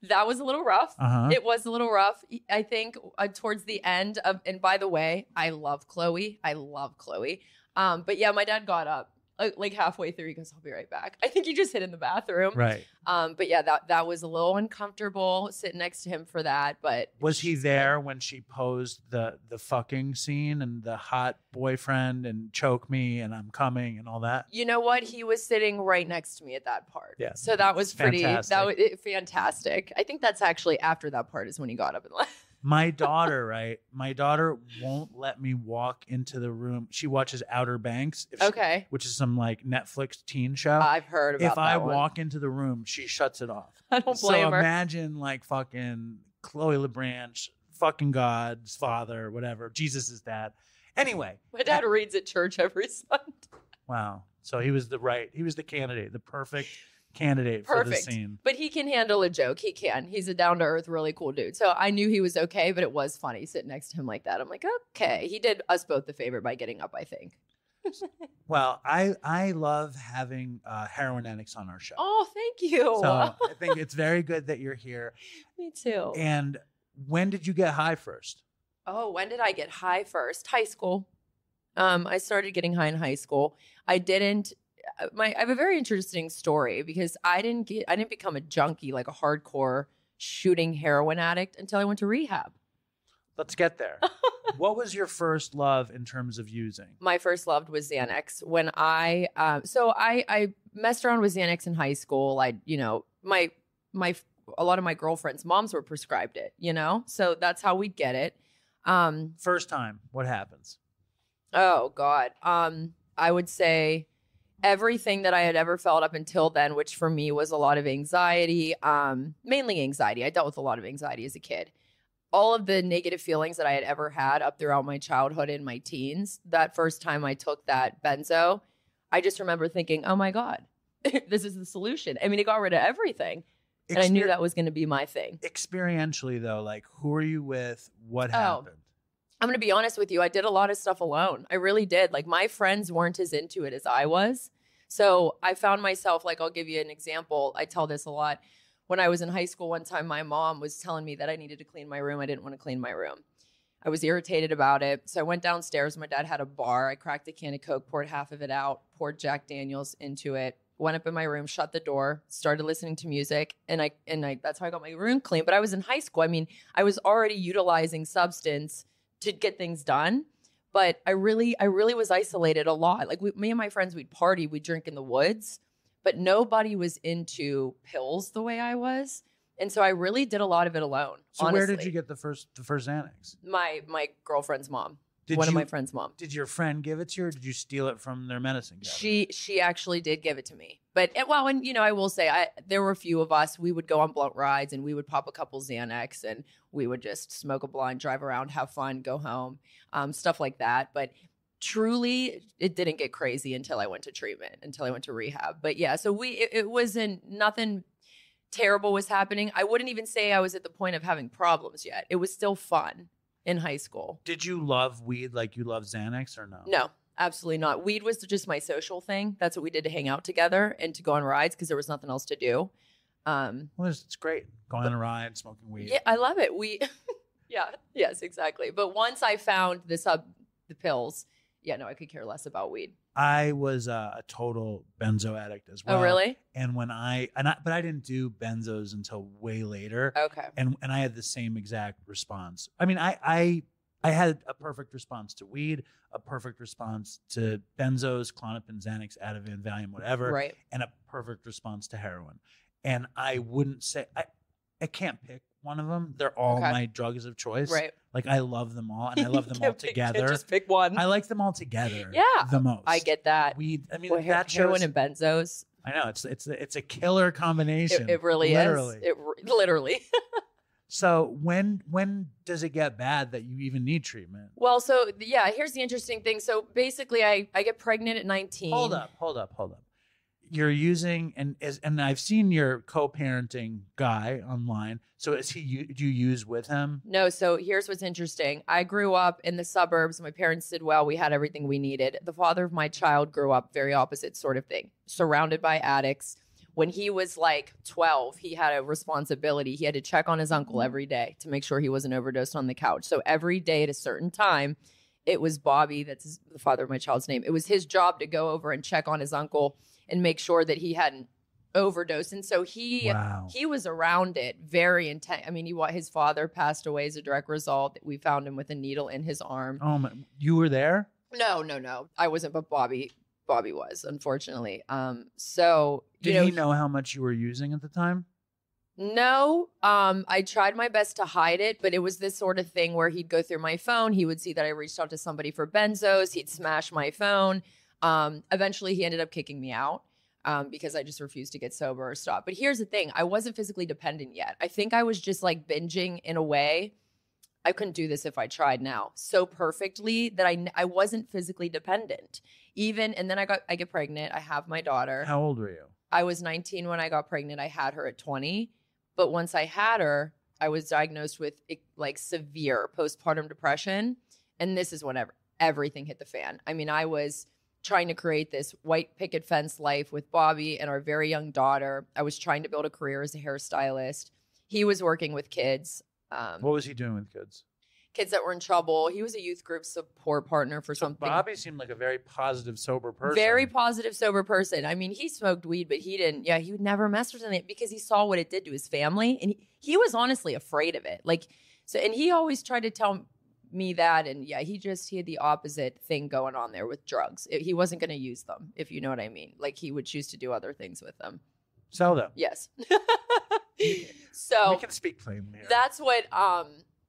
[SPEAKER 8] That was a little rough.
[SPEAKER 5] Uh-huh.
[SPEAKER 8] It was a little rough. I think towards the end of, and by the way, I love Chloe. But yeah, my dad got up like halfway through. He goes, "I'll be right back." I think he just hid in the bathroom.
[SPEAKER 5] Right.
[SPEAKER 8] But yeah, that was a little uncomfortable sitting next to him for that. But
[SPEAKER 5] was he there when she posed the fucking scene and the hot boyfriend and choke me and I'm coming and all that?
[SPEAKER 8] You know what? He was sitting right next to me at that part.
[SPEAKER 5] Yeah.
[SPEAKER 8] So that was
[SPEAKER 5] fantastic.
[SPEAKER 8] Fantastic. I think that's actually after that part is when he got up and left.
[SPEAKER 5] My daughter, right? My daughter won't let me walk into the room. She watches Outer Banks, which is some like Netflix teen show.
[SPEAKER 8] I've heard about that.
[SPEAKER 5] If I walk into the room, she shuts it off.
[SPEAKER 8] I don't blame her.
[SPEAKER 5] So imagine like fucking Chloe LeBranch, fucking God's father, whatever, Jesus' dad. Anyway,
[SPEAKER 8] my dad reads at church every Sunday.
[SPEAKER 5] Wow. So he was the candidate, the perfect candidate for the scene.
[SPEAKER 8] But he can handle a joke. He can. He's a down-to-earth, really cool dude. So I knew he was okay, but it was funny sitting next to him like that. I'm like, okay. He did us both the favor by getting up, I think.
[SPEAKER 5] Well, I love having heroin addicts on our show.
[SPEAKER 8] Oh, thank you.
[SPEAKER 5] So I think it's very good that you're here.
[SPEAKER 8] Me too.
[SPEAKER 5] And when did you get high first?
[SPEAKER 8] Oh, when did I get high first? High school. I started getting high in high school. I have a very interesting story because I didn't become a junkie, like a hardcore shooting heroin addict, until I went to rehab.
[SPEAKER 5] Let's get there. What was your first love in terms of using?
[SPEAKER 8] My first love was Xanax. When I messed around with Xanax in high school. A lot of my girlfriends' moms were prescribed it, so that's how we'd get it.
[SPEAKER 5] First time, what happens?
[SPEAKER 8] Oh God. I would say everything that I had ever felt up until then, which for me was a lot of anxiety, mainly anxiety. I dealt with a lot of anxiety as a kid. All of the negative feelings that I had ever had up throughout my childhood and my teens, that first time I took that benzo, I just remember thinking, oh my God, this is the solution. I mean, it got rid of everything. And I knew that was going to be my thing.
[SPEAKER 5] Experientially, though, like, who are you with? What happened?
[SPEAKER 8] I'm going to be honest with you. I did a lot of stuff alone. I really did. Like, my friends weren't as into it as I was. So I found myself, like, I'll give you an example. I tell this a lot. When I was in high school, one time my mom was telling me that I needed to clean my room. I didn't want to clean my room. I was irritated about it. So I went downstairs. My dad had a bar. I cracked a can of Coke, poured half of it out, poured Jack Daniels into it, went up in my room, shut the door, started listening to music, and I that's how I got my room clean. But I was in high school. I mean, I was already utilizing substance to get things done, but I really was isolated a lot. Like me and my friends, we'd party, we'd drink in the woods, but nobody was into pills the way I was. And so I really did a lot of it alone.
[SPEAKER 5] So
[SPEAKER 8] honestly.
[SPEAKER 5] where did you get the first Xanax?
[SPEAKER 8] My girlfriend's mom. One of my friend's mom.
[SPEAKER 5] Did your friend give it to you, or did you steal it from their medicine cabinet?
[SPEAKER 8] She actually did give it to me. But, well, and, you know, I will say, there were a few of us. We would go on blunt rides, and we would pop a couple Xanax, and we would just smoke a blunt, drive around, have fun, go home, stuff like that. But truly, it didn't get crazy until I went to treatment, until I went to rehab. But, yeah, so it wasn't, nothing terrible was happening. I wouldn't even say I was at the point of having problems yet. It was still fun. In high school.
[SPEAKER 5] Did you love weed like you love Xanax or no?
[SPEAKER 8] No, absolutely not. Weed was just my social thing. That's what we did to hang out together and to go on rides because there was nothing else to do.
[SPEAKER 5] Well, it's great. Going on a ride, smoking weed.
[SPEAKER 8] Yeah, I love it. Yes, exactly. But once I found the pills, yeah, no, I could care less about weed.
[SPEAKER 5] I was a total benzo addict as well.
[SPEAKER 8] Oh, really?
[SPEAKER 5] And but I didn't do benzos until way later.
[SPEAKER 8] Okay.
[SPEAKER 5] And I had the same exact response. I mean, I had a perfect response to weed, a perfect response to benzos, Klonopin, Xanax, Ativan, Valium, whatever,
[SPEAKER 8] right,
[SPEAKER 5] and a perfect response to heroin. And I wouldn't say I can't pick one of them. They're all my drugs of choice.
[SPEAKER 8] Right.
[SPEAKER 5] Like I love them all, and I love them all together.
[SPEAKER 8] Can't just pick one.
[SPEAKER 5] I like them all together.
[SPEAKER 8] Yeah,
[SPEAKER 5] the most.
[SPEAKER 8] I get that.
[SPEAKER 5] Weed. I mean,
[SPEAKER 8] well,
[SPEAKER 5] that
[SPEAKER 8] heroin
[SPEAKER 5] shows,
[SPEAKER 8] and benzos.
[SPEAKER 5] I know it's a killer combination.
[SPEAKER 8] It really
[SPEAKER 5] literally.
[SPEAKER 8] is. It literally.
[SPEAKER 5] So when does it get bad that you even need treatment?
[SPEAKER 8] Well, so yeah, here's the interesting thing. So basically, I get pregnant at 19.
[SPEAKER 5] Hold up. You're using and I've seen your co-parenting guy online. So do you use with him?
[SPEAKER 8] No. So here's what's interesting. I grew up in the suburbs. My parents did well. We had everything we needed. The father of my child grew up very opposite sort of thing, surrounded by addicts. When he was like 12, he had a responsibility. He had to check on his uncle every day to make sure he wasn't overdosed on the couch. So every day at a certain time, it was Bobby, that's the father of my child's name. It was his job to go over and check on his uncle and make sure that he hadn't overdosed. And so he was around it very intense. I mean, his father passed away as a direct result. We found him with a needle in his arm.
[SPEAKER 5] Oh, you were there?
[SPEAKER 8] No. I wasn't, but Bobby was, unfortunately. So
[SPEAKER 5] did he know how much you were using at the time?
[SPEAKER 8] No. I tried my best to hide it, but it was this sort of thing where he'd go through my phone. He would see that I reached out to somebody for benzos. He'd smash my phone. Eventually, he ended up kicking me out because I just refused to get sober or stop. But here's the thing. I wasn't physically dependent yet. I think I was just like binging in a way. I couldn't do this if I tried now so perfectly that I wasn't physically dependent. And then I get pregnant. I have my daughter.
[SPEAKER 5] How old were you?
[SPEAKER 8] I was 19 when I got pregnant. I had her at 20. But once I had her, I was diagnosed with like severe postpartum depression. And this is when everything hit the fan. I mean, I was trying to create this white picket fence life with Bobby and our very young daughter. I was trying to build a career as a hairstylist. He was working with kids.
[SPEAKER 5] What was he doing with kids?
[SPEAKER 8] Kids that were in trouble. He was a youth group support partner for something.
[SPEAKER 5] Bobby seemed like a very positive, sober person.
[SPEAKER 8] Very positive, sober person. I mean, he smoked weed, but he didn't. Yeah, he would never mess with anything because he saw what it did to his family. And he was honestly afraid of it. And he always tried to tell me that. And yeah, he had the opposite thing going on there with drugs. He wasn't going to use them, if you know what I mean. Like he would choose to do other things with them.
[SPEAKER 5] Sell them.
[SPEAKER 8] Yes. So
[SPEAKER 5] we can speak plainly here.
[SPEAKER 8] That's what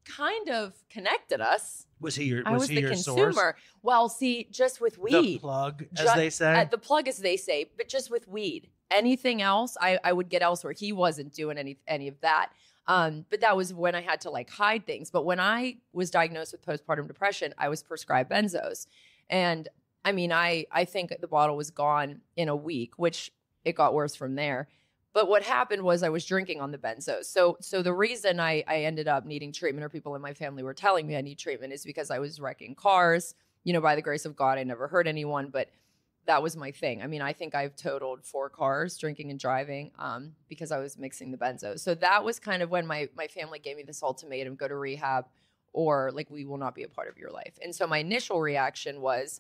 [SPEAKER 8] kind of connected us.
[SPEAKER 5] Was he your?
[SPEAKER 8] I was
[SPEAKER 5] he
[SPEAKER 8] the
[SPEAKER 5] your
[SPEAKER 8] consumer.
[SPEAKER 5] source?
[SPEAKER 8] Well, see, just with weed.
[SPEAKER 5] The plug, as they say.
[SPEAKER 8] The plug, as they say, but just with weed. Anything else, I would get elsewhere. He wasn't doing any of that. But that was when I had to like hide things. But when I was diagnosed with postpartum depression, I was prescribed benzos. And I mean, I think the bottle was gone in a week, which it got worse from there. But what happened was I was drinking on the benzos. So the reason I ended up needing treatment, or people in my family were telling me I need treatment, is because I was wrecking cars. You know, by the grace of God, I never hurt anyone, but that was my thing. I mean, I think I've totaled 4 cars drinking and driving because I was mixing the benzos. So that was kind of when my family gave me this ultimatum: go to rehab, or like, we will not be a part of your life. And so my initial reaction was,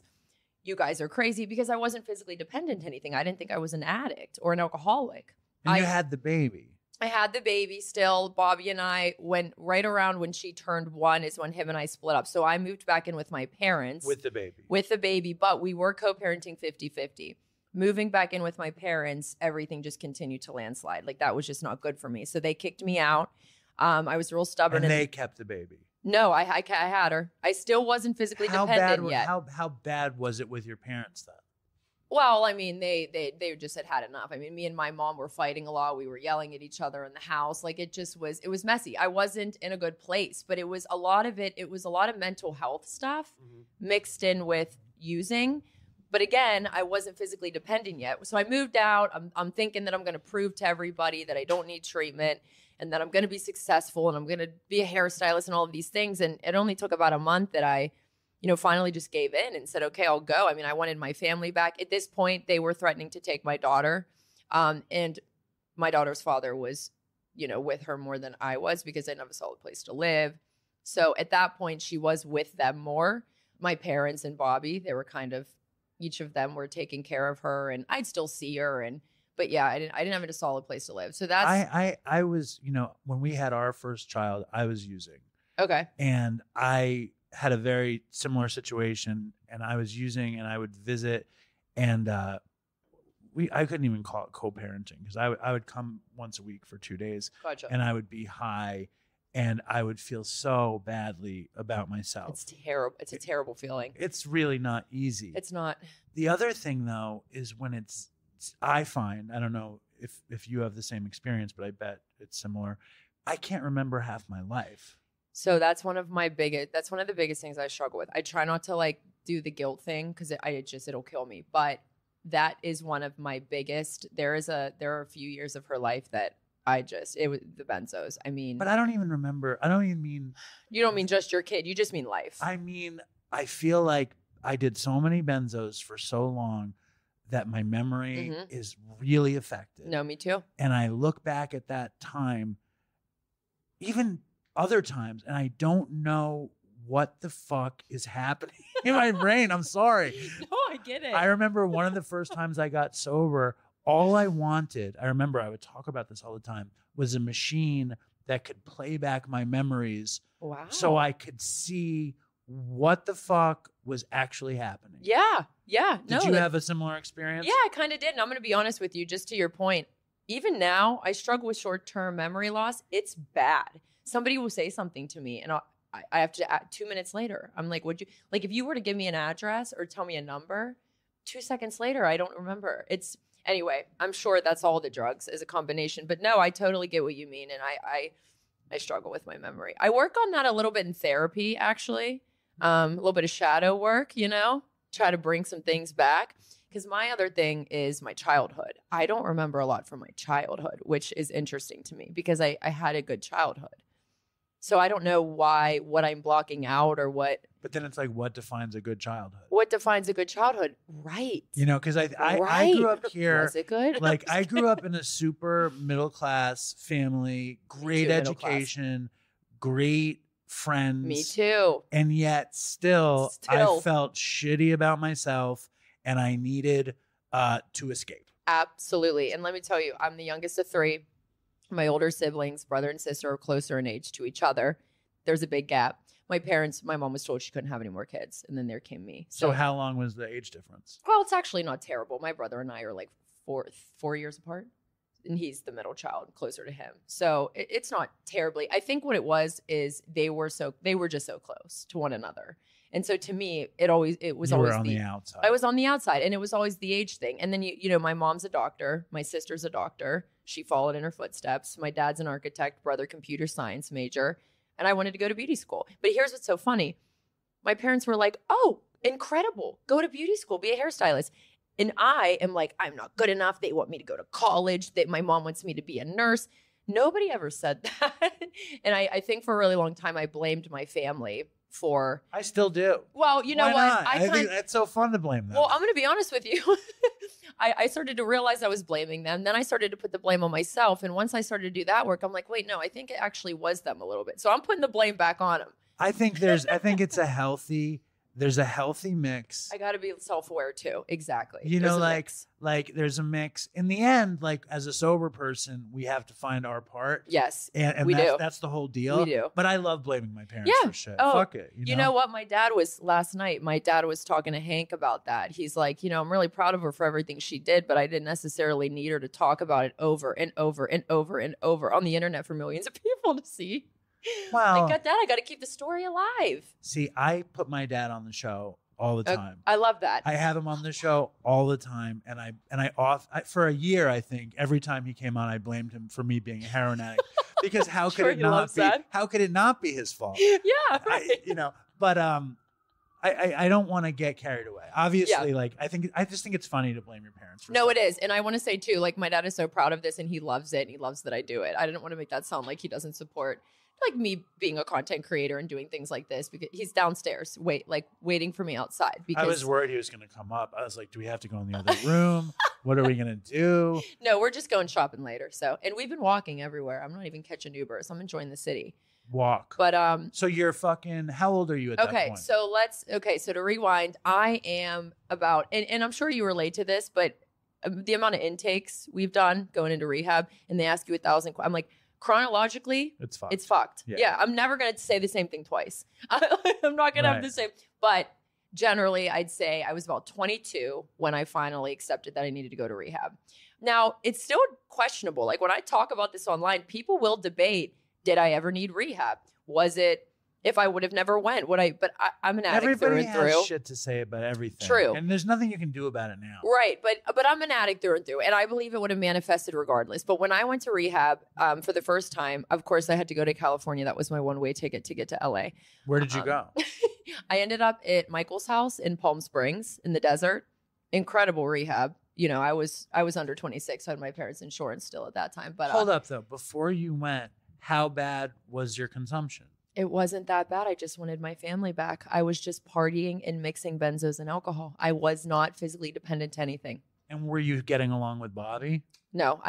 [SPEAKER 8] you guys are crazy, because I wasn't physically dependent to anything. I didn't think I was an addict or an alcoholic.
[SPEAKER 5] And you had the baby.
[SPEAKER 8] I had the baby still. Bobby and I, right around when she turned 1 is when him and I split up. So I moved back in with my parents.
[SPEAKER 5] With the baby.
[SPEAKER 8] With the baby, but we were co-parenting 50-50. Moving back in with my parents, everything just continued to landslide. Like, that was just not good for me. So they kicked me out. I was real stubborn.
[SPEAKER 5] And they kept the baby.
[SPEAKER 8] No, I had her. I still wasn't physically dependent yet.
[SPEAKER 5] How bad was it with your parents then?
[SPEAKER 8] Well, I mean, they just had enough. I mean, me and my mom were fighting a lot. We were yelling at each other in the house. Like, it was messy. I wasn't in a good place, but it was a lot of mental health stuff mixed in with using. But again, I wasn't physically dependent yet. So I moved out. I'm thinking that I'm going to prove to everybody that I don't need treatment, and that I'm going to be successful, and I'm going to be a hairstylist and all of these things. And it only took about a month that I, finally just gave in and said, okay, I'll go. I mean, I wanted my family back. At this point, they were threatening to take my daughter. And my daughter's father was, with her more than I was, because I never saw a place to live. So at that point, she was with them more. My parents and Bobby, they were kind of, each of them were taking care of her, and I'd still see her. But yeah, I didn't have a solid place to live. So that's
[SPEAKER 5] I was, when we had our first child, I was using.
[SPEAKER 8] Okay.
[SPEAKER 5] And I had a very similar situation, and I was using, and I would visit, and I couldn't even call it co-parenting, because I would come once a week for 2 days.
[SPEAKER 8] Gotcha.
[SPEAKER 5] And I would be high, and I would feel so badly about myself.
[SPEAKER 8] It's terrible. It's a terrible feeling.
[SPEAKER 5] It's really not easy.
[SPEAKER 8] It's not.
[SPEAKER 5] The other thing, though, is when I find, I don't know if you have the same experience, but I bet it's similar. I can't remember half my life.
[SPEAKER 8] So that's one of the biggest things I struggle with. I try not to like do the guilt thing, because it'll kill me. But that is one of my biggest. There are a few years of her life that it was the benzos. I mean,
[SPEAKER 5] but I don't even remember. I don't even mean.
[SPEAKER 8] You don't mean just your kid. You just mean life.
[SPEAKER 5] I mean, I feel like I did so many benzos for so long that my memory is really affected.
[SPEAKER 8] No, me too.
[SPEAKER 5] And I look back at that time, even other times, and I don't know what the fuck is happening in my brain. I'm sorry.
[SPEAKER 8] No, I get it.
[SPEAKER 5] I remember one of the first times I got sober, all I wanted, I remember I would talk about this all the time, was a machine that could play back my memories.
[SPEAKER 8] Wow.
[SPEAKER 5] So I could see what the fuck was actually happening.
[SPEAKER 8] Yeah.
[SPEAKER 5] Did you have a similar experience?
[SPEAKER 8] Yeah, I kind of did. And I'm going to be honest with you, just to your point. Even now, I struggle with short-term memory loss. It's bad. Somebody will say something to me, and I have to, 2 minutes later, I'm like, if you were to give me an address or tell me a number, 2 seconds later, I don't remember. Anyway, I'm sure that's all the drugs as a combination. But no, I totally get what you mean. And I struggle with my memory. I work on that a little bit in therapy, actually. A little bit of shadow work, try to bring some things back. Because my other thing is my childhood. I don't remember a lot from my childhood, which is interesting to me, because I had a good childhood. So I don't know what I'm blocking out or what.
[SPEAKER 5] But then it's like, what defines a good childhood?
[SPEAKER 8] What defines a good childhood? Right.
[SPEAKER 5] Because I grew up here.
[SPEAKER 8] Was it good?
[SPEAKER 5] Like, I grew up in a super middle class family, great education, great friends.
[SPEAKER 8] Me too.
[SPEAKER 5] And yet still, I felt shitty about myself, and I needed to escape.
[SPEAKER 8] Absolutely. And let me tell you, I'm the youngest of 3. My older siblings, brother and sister, are closer in age to each other. There's a big gap. My mom was told she couldn't have any more kids, and then there came me.
[SPEAKER 5] So how long was the age difference?
[SPEAKER 8] Well, it's actually not terrible. My brother and I are like 4 years apart. and he's the middle child, closer to him. So it's not terribly. I think what it was is they were just so close to one another. And so to me, it was
[SPEAKER 5] You
[SPEAKER 8] always
[SPEAKER 5] were on the outside.
[SPEAKER 8] I was on the outside, and it was always the age thing. And then you know, my mom's a doctor, my sister's a doctor. She followed in her footsteps. My dad's an architect, brother computer science major, and I wanted to go to beauty school. But here's what's so funny. My parents were like, "Oh, incredible. Go to beauty school, be a hairstylist." And I am like, I'm not good enough. They want me to go to college. That my mom wants me to be a nurse. Nobody ever said that. And I think for a really long time, I blamed my family for.
[SPEAKER 5] I still do.
[SPEAKER 8] Well, you know
[SPEAKER 5] Why
[SPEAKER 8] what?
[SPEAKER 5] not? I think that's so fun to blame them.
[SPEAKER 8] Well, I'm going to be honest with you. I started to realize I was blaming them. Then I started to put the blame on myself. And once I started to do that work, I'm like, wait, no, I think it actually was them a little bit. So I'm putting the blame back on them.
[SPEAKER 5] I think it's a healthy. There's a healthy mix.
[SPEAKER 8] I got to be self-aware too. Exactly.
[SPEAKER 5] You know, like there's a mix. In the end, like as a sober person, we have to find our part.
[SPEAKER 8] Yes,
[SPEAKER 5] and
[SPEAKER 8] we do.
[SPEAKER 5] That's the whole deal.
[SPEAKER 8] We do.
[SPEAKER 5] But I love blaming my parents for shit.
[SPEAKER 8] Oh,
[SPEAKER 5] fuck it.
[SPEAKER 8] You know what? Last night, my dad was talking to Hank about that. He's like, you know, I'm really proud of her for everything she did, but I didn't necessarily need her to talk about it over and over and over and over on the internet for millions of people to see.
[SPEAKER 5] Wow.
[SPEAKER 8] Like, Dad, I got to keep the story alive.
[SPEAKER 5] See, I put my dad on the show all the time.
[SPEAKER 8] I love that.
[SPEAKER 5] I have him on the show all the time, and for a year, I think every time he came on, I blamed him for me being a heroin addict because how could it not be?
[SPEAKER 8] That.
[SPEAKER 5] How could it not be his fault?
[SPEAKER 8] Yeah, right.
[SPEAKER 5] But I don't want to get carried away. Obviously, I just think it's funny to blame your parents.
[SPEAKER 8] No, it is, and I want to say too, like my dad is so proud of this, and he loves it, and he loves that I do it. I didn't want to make that sound like he doesn't support. Like me being a content creator and doing things like this because he's downstairs, waiting for me outside. Because
[SPEAKER 5] I was worried he was going to come up. I was like, do we have to go in the other room? What are we going to do?
[SPEAKER 8] No, we're just going shopping later. So, and we've been walking everywhere. I'm not even catching Ubers. I'm enjoying the city.
[SPEAKER 5] Walk.
[SPEAKER 8] But,
[SPEAKER 5] so you're fucking, how old are you at that point?
[SPEAKER 8] So to rewind, I am about, and I'm sure you relate to this, but the amount of intakes we've done going into rehab and they ask you 1,000, I'm like, chronologically,
[SPEAKER 5] it's fucked.
[SPEAKER 8] It's fucked. Yeah, I'm never going to say the same thing twice. I'm not going to have the same. But generally, I'd say I was about 22 when I finally accepted that I needed to go to rehab. Now, it's still questionable. Like when I talk about this online, people will debate, did I ever need rehab? Was it, if I would have never went, would I? But I'm an addict through and through.
[SPEAKER 5] Everybody has shit to say about everything.
[SPEAKER 8] True.
[SPEAKER 5] And there's nothing you can do about it now.
[SPEAKER 8] Right. But I'm an addict through and through. And I believe it would have manifested regardless. But when I went to rehab for the first time, of course, I had to go to California. That was my one-way ticket to get to LA.
[SPEAKER 5] Where did you go?
[SPEAKER 8] I ended up at Michael's house in Palm Springs in the desert. Incredible rehab. You know, I was under 26. I had my parents' insurance still at that time. But
[SPEAKER 5] hold up, though. Before you went, how bad was your consumption?
[SPEAKER 8] It wasn't that bad. I just wanted my family back. I was just partying and mixing benzos and alcohol. I was not physically dependent to anything.
[SPEAKER 5] And were you getting along with Bobby?
[SPEAKER 8] No,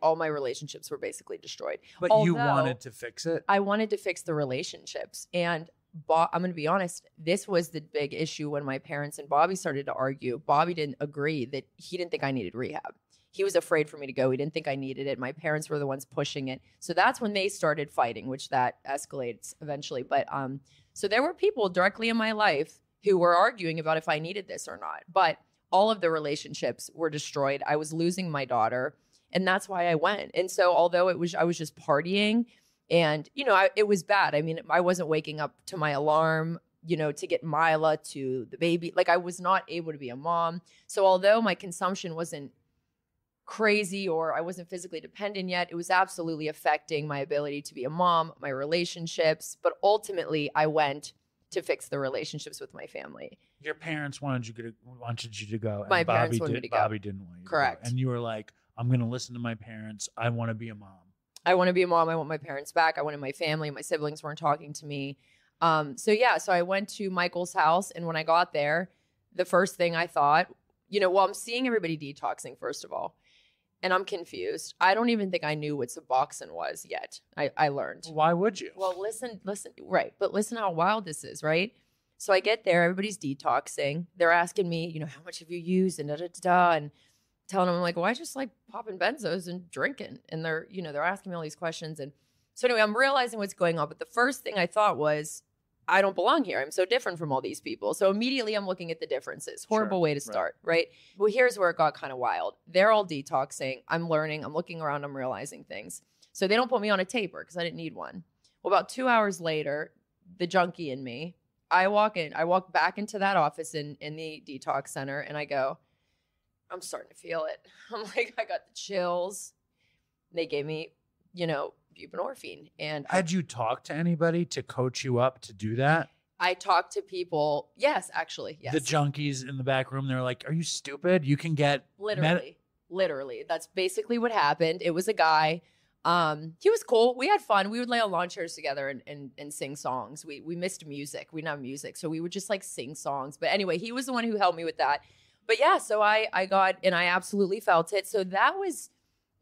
[SPEAKER 8] all my relationships were basically destroyed.
[SPEAKER 5] But you wanted to fix it?
[SPEAKER 8] I wanted to fix the relationships. And I'm going to be honest, this was the big issue when my parents and Bobby started to argue. Bobby didn't agree that he didn't think I needed rehab. He was afraid for me to go. He didn't think I needed it. My parents were the ones pushing it. So that's when they started fighting, which that escalates eventually. But so there were people directly in my life who were arguing about if I needed this or not. But all of the relationships were destroyed. I was losing my daughter, and that's why I went. And so although I was just partying and, you know, it was bad. I mean, I wasn't waking up to my alarm, you know, to get Mila to the baby. Like I was not able to be a mom. So although my consumption wasn't crazy or I wasn't physically dependent yet, it was absolutely affecting my ability to be a mom, my relationships. But ultimately, I went to fix the relationships with my family.
[SPEAKER 5] Your parents wanted you to go. And
[SPEAKER 8] My parents wanted me to go.
[SPEAKER 5] Bobby didn't want you
[SPEAKER 8] Correct.
[SPEAKER 5] to go. And you were like, I'm going to listen to my parents. I want to be a mom.
[SPEAKER 8] I want to be a mom. I want my parents back. I wanted my family. My siblings weren't talking to me. So I went to Michael's house. And when I got there, the first thing I thought, I'm seeing everybody detoxing, first of all. And I'm confused. I don't even think I knew what Suboxone was yet. I learned.
[SPEAKER 5] Why would you?
[SPEAKER 8] Well, listen, right. But listen how wild this is, right? So I get there, everybody's detoxing. They're asking me, how much have you used and and telling them, I'm like, well, I just like popping benzos and drinking. And they're asking me all these questions. And so anyway, I'm realizing what's going on. But the first thing I thought was, I don't belong here. I'm so different from all these people. So immediately I'm looking at the differences. Horrible way to start, right? Well, here's where it got kind of wild. They're all detoxing. I'm learning. I'm looking around. I'm realizing things. So they don't put me on a taper because I didn't need one. Well, about 2 hours later, the junkie in me, I walk back into that office in the detox center, and I go, I'm starting to feel it. I'm like, I got the chills. They gave me, buprenorphine. And
[SPEAKER 5] had you talked to anybody to coach you up to do that?
[SPEAKER 8] I talked to people. Yes, actually. Yes.
[SPEAKER 5] The junkies in the back room, they're like, are you stupid? You can get
[SPEAKER 8] literally. That's basically what happened. It was a guy. He was cool. We had fun. We would lay on lawn chairs together and sing songs. We missed music. We didn't have music. So we would just like sing songs. But anyway, he was the one who helped me with that. But yeah, so I got, and I absolutely felt it. So that was,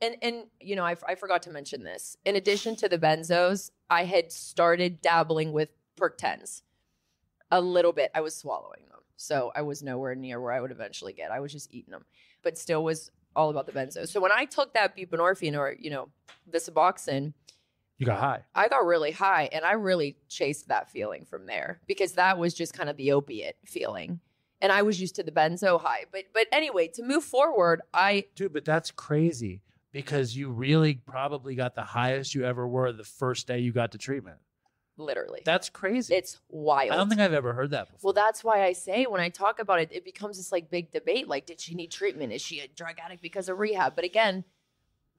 [SPEAKER 8] and I forgot to mention this. In addition to the benzos, I had started dabbling with Perc-10s a little bit. I was swallowing them. So I was nowhere near where I would eventually get. I was just eating them, but still was all about the benzos. So when I took that buprenorphine or, the Suboxone,
[SPEAKER 5] you got high.
[SPEAKER 8] I got really high, and I really chased that feeling from there because that was just kind of the opiate feeling. And I was used to the benzo high. But anyway, to move forward,
[SPEAKER 5] Dude, but that's crazy because you really probably got the highest you ever were the first day you got to treatment.
[SPEAKER 8] Literally.
[SPEAKER 5] That's crazy.
[SPEAKER 8] It's wild.
[SPEAKER 5] I don't think I've ever heard that before.
[SPEAKER 8] Well, that's why I say when I talk about it, it becomes this like big debate. Like, did she need treatment? Is she a drug addict because of rehab? But again,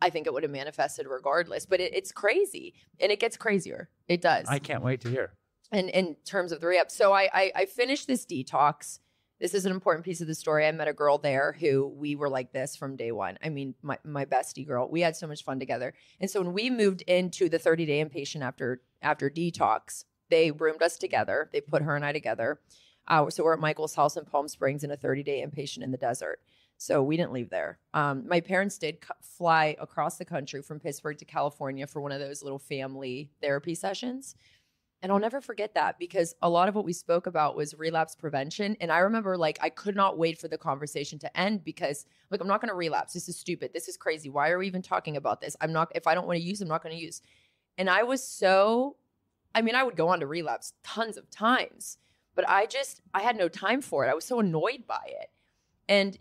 [SPEAKER 8] I think it would have manifested regardless. But it's crazy. And it gets crazier. It does.
[SPEAKER 5] I can't wait to hear.
[SPEAKER 8] And in terms of the rehab. So I finished this detox. This is an important piece of the story. I met a girl there who we were like this from day one. I mean, my bestie girl. We had so much fun together. And so when we moved into the 30-day inpatient after detox, they roomed us together. They put her and I together. So we're at Michael's house in Palm Springs in a 30-day inpatient in the desert. So we didn't leave there. My parents did fly across the country from Pittsburgh to California for one of those little family therapy sessions. And I'll never forget that because a lot of what we spoke about was relapse prevention. And I remember like I could not wait for the conversation to end because like I'm not going to relapse. This is stupid. This is crazy. Why are we even talking about this? If I don't want to use, I'm not going to use. And I would go on to relapse tons of times, but I had no time for it. I was so annoyed by it. And,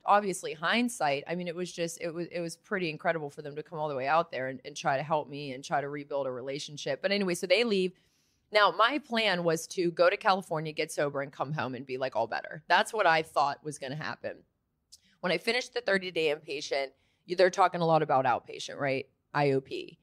[SPEAKER 8] obviously hindsight, it was pretty incredible for them to come all the way out there and try to help me and try to rebuild a relationship. But anyway, so they leave. Now, my plan was to go to California, get sober, and come home and be like all better. That's what I thought was going to happen. When I finished the 30-day inpatient, they're talking a lot about outpatient, right? IOP.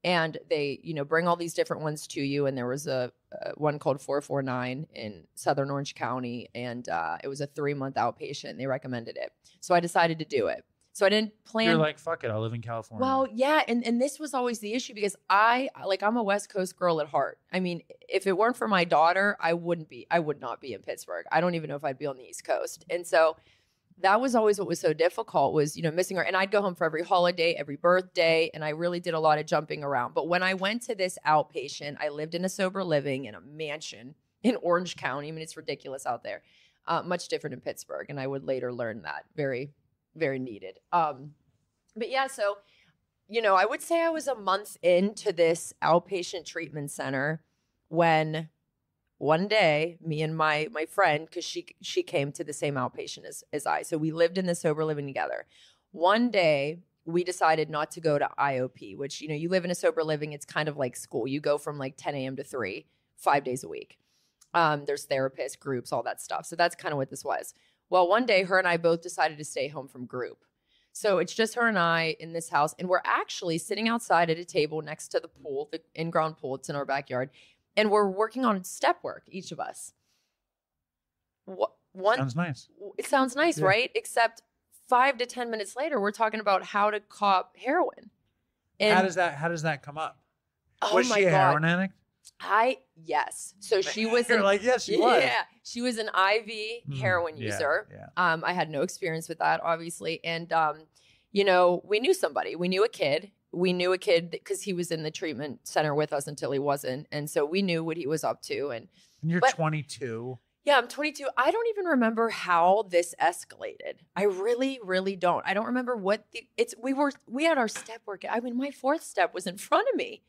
[SPEAKER 8] And they, bring all these different ones to you. And there was a one called 449 in Southern Orange County. And it was a 3-month outpatient. And they recommended it. So I decided to do it. So I didn't plan.
[SPEAKER 5] You're like, fuck it, I'll live in California.
[SPEAKER 8] Well, yeah. And this was always the issue because I'm a West Coast girl at heart. If it weren't for my daughter, I would not be in Pittsburgh. I don't even know if I'd be on the East Coast. And so that was always what was so difficult was, missing her. And I'd go home for every holiday, every birthday. And I really did a lot of jumping around. But when I went to this outpatient, I lived in a sober living in a mansion in Orange County. It's ridiculous out there. Much different in Pittsburgh. And I would later learn that. Very, very needed. But yeah, so, I would say I was a month into this outpatient treatment center when one day, me and my friend, because she came to the same outpatient as I. So we lived in the sober living together. One day, we decided not to go to IOP, which, you live in a sober living. It's kind of like school. You go from like 10 a.m. to 3, 5 days a week. There's therapists, groups, all that stuff. So that's kind of what this was. Well, one day, her and I both decided to stay home from group. So it's just her and I in this house. And we're actually sitting outside at a table next to the pool, the in-ground pool. It's in our backyard. And we're working on step work, each of us.
[SPEAKER 5] Sounds nice.
[SPEAKER 8] It sounds nice, yeah. Right? Except 5 to 10 minutes later, we're talking about how to cop heroin. And
[SPEAKER 5] how does that come up?
[SPEAKER 8] Oh
[SPEAKER 5] was she a heroin addict?
[SPEAKER 8] Yes. So she was
[SPEAKER 5] yes, she was.
[SPEAKER 8] Yeah. She was an IV heroin user.
[SPEAKER 5] Yeah.
[SPEAKER 8] I had no experience with that, obviously. And, we knew somebody. We knew a kid. We knew a kid because he was in the treatment center with us until he wasn't. And so we knew what he was up to. And
[SPEAKER 5] you're 22.
[SPEAKER 8] Yeah, I'm 22. I don't even remember how this escalated. I really, really don't. I don't remember what we had our step work. My 4th step was in front of me,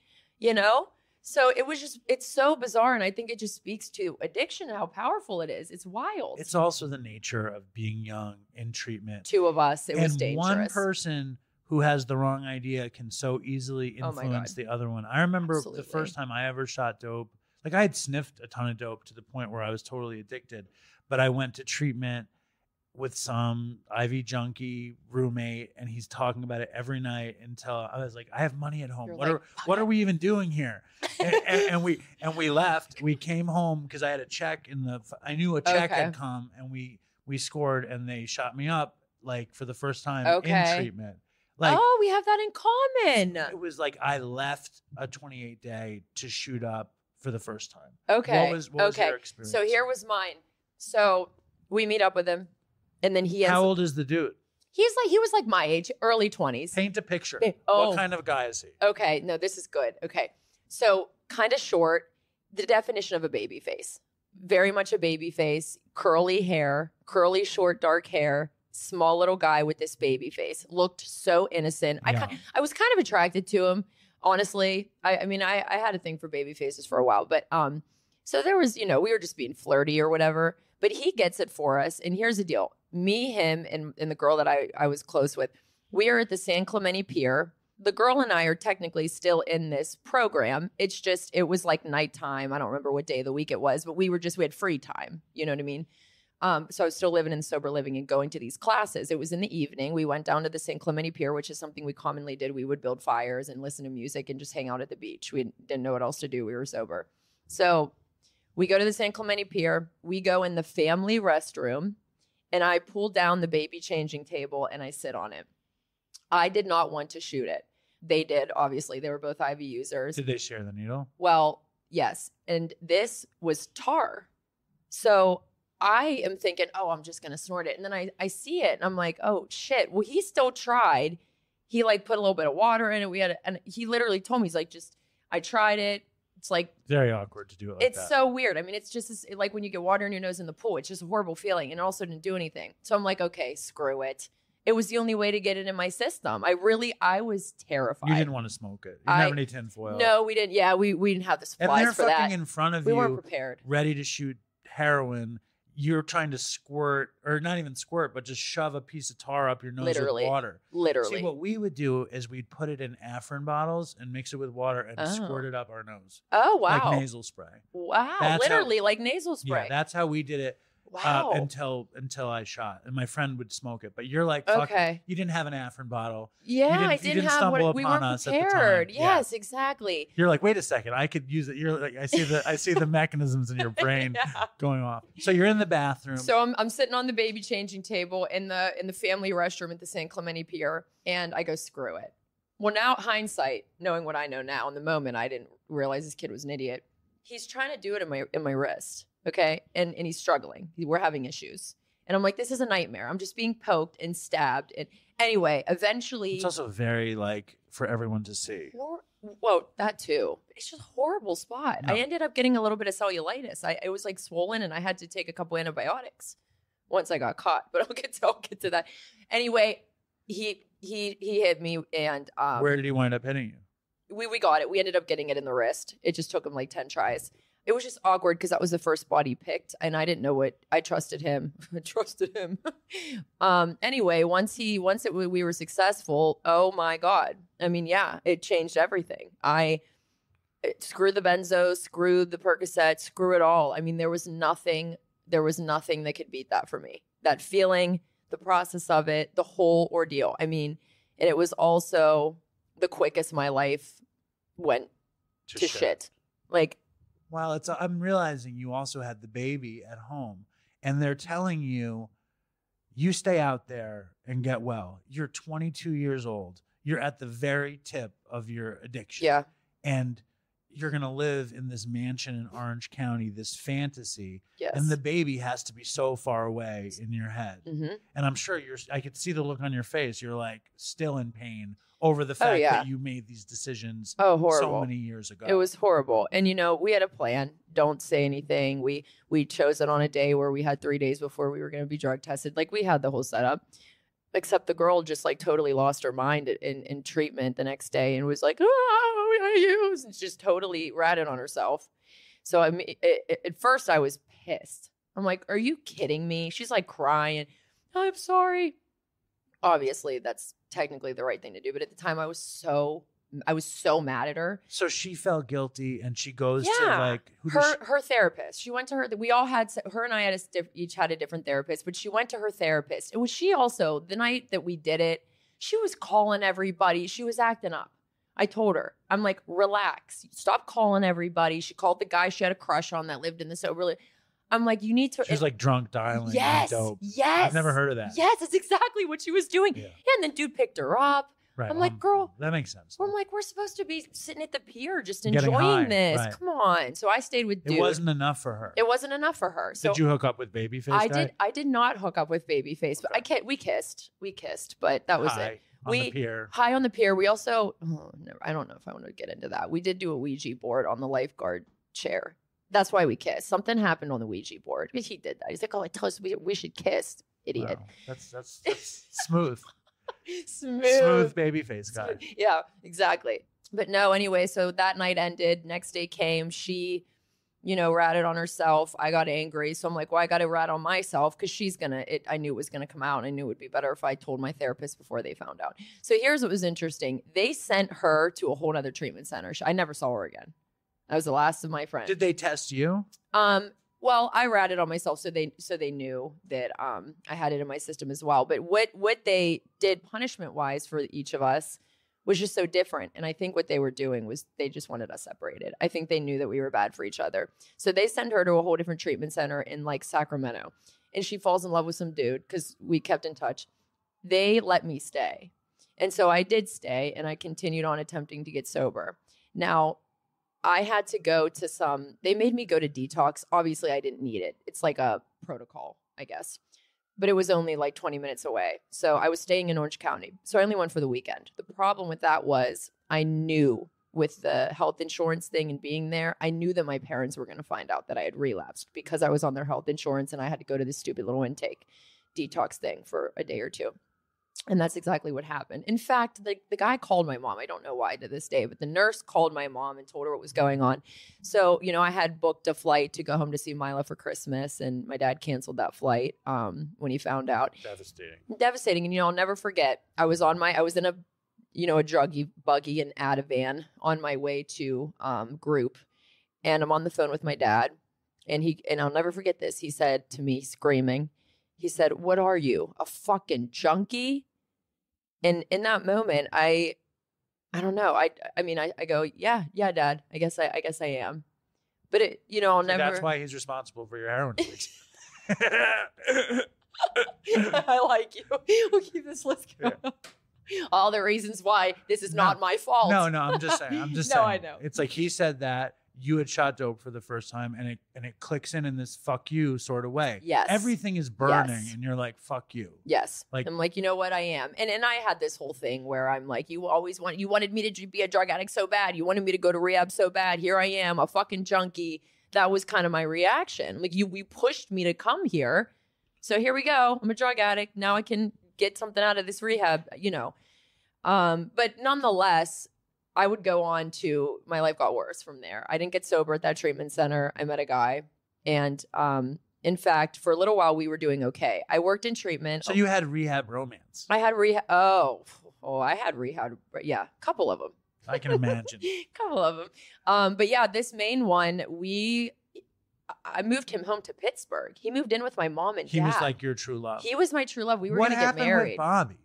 [SPEAKER 8] So it's so bizarre. And I think it just speaks to addiction, how powerful it is. It's wild.
[SPEAKER 5] It's also the nature of being young in treatment.
[SPEAKER 8] Two of us, it was dangerous.
[SPEAKER 5] One person who has the wrong idea can so easily influence the other one. I remember the first time I ever shot dope. Like I had sniffed a ton of dope to the point where I was totally addicted, but I went to treatment with some IV junkie roommate, and he's talking about it every night until I was like, I have money at home. What are we even doing here? and we left. We came home because I had a check I knew a check had come, and we scored, and they shot me up like for the first time in treatment. Like,
[SPEAKER 8] oh, we have that in common.
[SPEAKER 5] It was like I left a 28-day to shoot up for the first time.
[SPEAKER 8] Okay.
[SPEAKER 5] What was your experience?
[SPEAKER 8] So here was mine. So we meet up with him, and then he ends.
[SPEAKER 5] How old is the dude?
[SPEAKER 8] He was like my age, early 20s.
[SPEAKER 5] Paint a picture.
[SPEAKER 8] Oh.
[SPEAKER 5] What kind of guy is he?
[SPEAKER 8] Okay, no, this is good. Okay, so kind of short. The definition of a baby face. Very much a baby face. Curly hair, curly short dark hair. Small little guy with this baby face. Looked so innocent.
[SPEAKER 5] Yeah.
[SPEAKER 8] I was kind of attracted to him, honestly. I mean, I had a thing for baby faces for a while, but so there was, we were just being flirty or whatever, but he gets it for us. And here's the deal. Me, him, and the girl that I was close with, we are at the San Clemente Pier. The girl and I are technically still in this program. It's just, it was like nighttime. I don't remember what day of the week it was, but we had free time. You know what I mean? So I was still living in sober living and going to these classes. It was in the evening. We went down to the San Clemente Pier, which is something we commonly did. We would build fires and listen to music and just hang out at the beach. We didn't know what else to do. We were sober. So we go to the San Clemente Pier. We go in the family restroom, and I pull down the baby changing table and I sit on it. I did not want to shoot it. They did, obviously. They were both IV users.
[SPEAKER 5] Did they share the needle?
[SPEAKER 8] Well, yes. And this was tar. So I am thinking, oh, I'm just going to snort it. And then I see it and I'm like, oh, shit. Well, he still tried. He like put a little bit of water in it. And he literally told me, he's like, I tried it. It's like
[SPEAKER 5] very awkward to do it like
[SPEAKER 8] it's so weird. I mean, it's just like when you get water in your nose in the pool. It's just a horrible feeling. And it also didn't do anything. So I'm like, okay, screw it. It was the only way to get it in my system. I was terrified.
[SPEAKER 5] You didn't want to smoke it. You didn't have any tinfoil.
[SPEAKER 8] No, we didn't. Yeah, we didn't have the supplies for that.
[SPEAKER 5] And they're fucking in front of you.
[SPEAKER 8] We weren't prepared.
[SPEAKER 5] Ready to shoot heroin. You're trying to squirt, or not even squirt, but just shove a piece of tar up your nose with water.
[SPEAKER 8] Literally.
[SPEAKER 5] See, what we would do is we'd put it in Afrin bottles and mix it with water and squirt it up our nose.
[SPEAKER 8] Oh, wow.
[SPEAKER 5] Like nasal spray.
[SPEAKER 8] Wow.
[SPEAKER 5] That's
[SPEAKER 8] literally like nasal spray.
[SPEAKER 5] Yeah, that's how we did it.
[SPEAKER 8] Wow.
[SPEAKER 5] Until I shot, and my friend would smoke it. But you're like, fuck,
[SPEAKER 8] okay.
[SPEAKER 5] You didn't have an Afrin bottle.
[SPEAKER 8] Yeah,
[SPEAKER 5] I
[SPEAKER 8] didn't have what we weren't prepared. Yes,
[SPEAKER 5] yeah.
[SPEAKER 8] Exactly.
[SPEAKER 5] You're like, wait a second, I could use it. You're like, I see the mechanisms in your brain going off. So you're in the bathroom.
[SPEAKER 8] So I'm sitting on the baby changing table in the family restroom at the San Clemente Pier, and I go, screw it. Well, now hindsight, knowing what I know now, in the moment I didn't realize this kid was an idiot. He's trying to do it in my wrist. Okay. And he's struggling. We're having issues. And I'm like, this is a nightmare. I'm just being poked and stabbed. And anyway, eventually.
[SPEAKER 5] It's also very for everyone to see.
[SPEAKER 8] Well, that too. It's just a horrible spot.
[SPEAKER 5] No.
[SPEAKER 8] I ended up getting a little bit of cellulitis. It was like swollen and I had to take a couple antibiotics once I got caught, but I'll get to that. Anyway, he hit me and.
[SPEAKER 5] Where did he wind up hitting you?
[SPEAKER 8] We got it. We ended up getting it in the wrist. It just took him like 10 tries. It was just awkward because that was the first spot he picked, and I didn't know what. I trusted him. Anyway, once we were successful. Oh my God! I mean, yeah, it changed everything. Screw the benzo, screw the Percocet, screw it all. I mean, there was nothing that could beat that for me. That feeling, the process of it, the whole ordeal. I mean, and it was also the quickest my life went to shit. Like.
[SPEAKER 5] Well, I'm realizing you also had the baby at home, and they're telling you, you stay out there and get well. You're 22 years old. You're at the very tip of your addiction.
[SPEAKER 8] Yeah.
[SPEAKER 5] And you're going to live in this mansion in Orange County, this fantasy.
[SPEAKER 8] Yes.
[SPEAKER 5] And the baby has to be so far away in your head.
[SPEAKER 8] Mm-hmm.
[SPEAKER 5] And I'm sure I could see the look on your face. You're like still in pain over the fact that you made these decisions so many years ago.
[SPEAKER 8] It was horrible. And, we had a plan. Don't say anything. We chose it on a day where we had 3 days before we were going to be drug tested. Like, we had the whole setup. Except the girl just, like, totally lost her mind in treatment the next day and was like, oh, I use? And just totally ratted on herself. So I mean, at first I was pissed. I'm like, are you kidding me? She's like crying. I'm sorry. Obviously, that's technically the right thing to do. But at the time, I was so mad at her.
[SPEAKER 5] So she felt guilty, and she goes to like
[SPEAKER 8] her therapist. She went to her. We all had her and I each had a different therapist, but she went to her therapist. It was she also the night that we did it. She was calling everybody. She was acting up. I told her, I'm like, relax. Stop calling everybody. She called the guy she had a crush on that lived in the sober. I'm like, you need to.
[SPEAKER 5] She was like drunk dialing.
[SPEAKER 8] Yes.
[SPEAKER 5] Dope.
[SPEAKER 8] Yes.
[SPEAKER 5] I've never heard of that.
[SPEAKER 8] Yes. That's exactly what she was doing.
[SPEAKER 5] Yeah.
[SPEAKER 8] And then dude picked her up.
[SPEAKER 5] Right.
[SPEAKER 8] I'm like, girl.
[SPEAKER 5] That makes sense.
[SPEAKER 8] I'm like, we're supposed to be sitting at the pier just
[SPEAKER 5] Getting
[SPEAKER 8] enjoying
[SPEAKER 5] high.
[SPEAKER 8] this.
[SPEAKER 5] Right.
[SPEAKER 8] Come on. So I stayed with dude.
[SPEAKER 5] It wasn't enough for her.
[SPEAKER 8] It wasn't enough for her. So
[SPEAKER 5] did you hook up with Babyface guy?
[SPEAKER 8] I did not hook up with Babyface, but we kissed, but that was it.
[SPEAKER 5] On the pier.
[SPEAKER 8] High on the pier. We also, I don't know if I want to get into that. We did do a Ouija board on the lifeguard chair. That's why we kissed. Something happened on the Ouija board. He did that. He's like, oh, I told us we should kiss. Idiot.
[SPEAKER 5] Wow. That's smooth.
[SPEAKER 8] Smooth
[SPEAKER 5] Babyface guy.
[SPEAKER 8] Yeah, exactly. But no, anyway, so that night ended. Next day came. She, ratted on herself. I got angry. So I'm like, well, I got to rat on myself because I knew it was going to come out. And I knew it would be better if I told my therapist before they found out. So here's what was interesting. They sent her to a whole other treatment center. I never saw her again. That was the last of my friends.
[SPEAKER 5] Did they test you?
[SPEAKER 8] Well, I ratted on myself, so they knew that I had it in my system as well. But what they did punishment wise for each of us was just so different. And I think what they were doing was they just wanted us separated. I think they knew that we were bad for each other. So they send her to a whole different treatment center in like Sacramento, and she falls in love with some dude because we kept in touch. They let me stay, and so I did stay, and I continued on attempting to get sober. Now, I had to go to they made me go to detox. Obviously, I didn't need it. It's like a protocol, I guess. But it was only like 20 minutes away. So I was staying in Orange County. So I only went for the weekend. The problem with that was I knew with the health insurance thing and being there, I knew that my parents were going to find out that I had relapsed because I was on their health insurance and I had to go to this stupid little intake detox thing for a day or two. And that's exactly what happened. In fact, the guy called my mom. I don't know why to this day, but the nurse called my mom and told her what was going on. So, I had booked a flight to go home to see Mila for Christmas, and my dad canceled that flight when he found out. Devastating. And, I'll never forget, I was in a, a druggy buggy and Ativan on my way to group. And I'm on the phone with my dad. And I'll never forget this. He said to me, screaming, he said, "What are you, a fucking junkie?" And in that moment, I don't know. I go, yeah, Dad. I guess I am. But I'll never.
[SPEAKER 5] That's why he's responsible for your heroin addiction.
[SPEAKER 8] I like you. We'll keep this list going. Yeah. All the reasons why this is not my fault.
[SPEAKER 5] No, I'm just saying.
[SPEAKER 8] No,
[SPEAKER 5] saying.
[SPEAKER 8] I know.
[SPEAKER 5] It's like he said that you had shot dope for the first time, and it clicks in this fuck you sort of way.
[SPEAKER 8] Yes.
[SPEAKER 5] Everything is burning, and you're like, fuck you.
[SPEAKER 8] Yes. I'm like, you know what, I am. And I had this whole thing where I'm like, you wanted me to be a drug addict so bad. You wanted me to go to rehab so bad. Here I am, a fucking junkie. That was kind of my reaction. Like, we pushed me to come here. So here we go. I'm a drug addict. Now I can get something out of this rehab, But nonetheless, I would go on to, my life got worse from there. I didn't get sober at that treatment center. I met a guy. And in fact, for a little while, we were doing okay. I worked in treatment.
[SPEAKER 5] So you had rehab romance.
[SPEAKER 8] I had rehab. Oh, I had rehab. Yeah, a couple of them.
[SPEAKER 5] I can imagine.
[SPEAKER 8] Couple of them. But yeah, this main one, I moved him home to Pittsburgh. He moved in with my mom and dad.
[SPEAKER 5] He was like your true love.
[SPEAKER 8] He was my true love. We were going to get married.
[SPEAKER 5] What happened with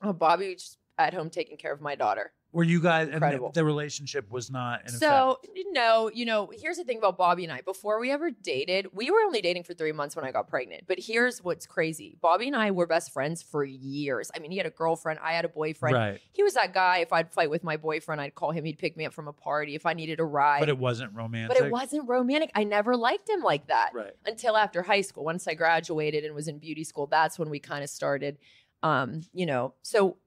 [SPEAKER 5] Bobby?
[SPEAKER 8] Oh, Bobby was just at home taking care of my daughter.
[SPEAKER 5] Were you guys,
[SPEAKER 8] incredible.
[SPEAKER 5] And the relationship was not in effect?
[SPEAKER 8] So, no, here's the thing about Bobby and I. Before we ever dated, we were only dating for 3 months when I got pregnant. But here's what's crazy. Bobby and I were best friends for years. I mean, he had a girlfriend. I had a boyfriend.
[SPEAKER 5] Right.
[SPEAKER 8] He was that guy. If I'd fight with my boyfriend, I'd call him. He'd pick me up from a party if I needed a ride.
[SPEAKER 5] But it wasn't romantic.
[SPEAKER 8] I never liked him like that.
[SPEAKER 5] Right.
[SPEAKER 8] Until after high school. Once I graduated and was in beauty school, that's when we kind of started, So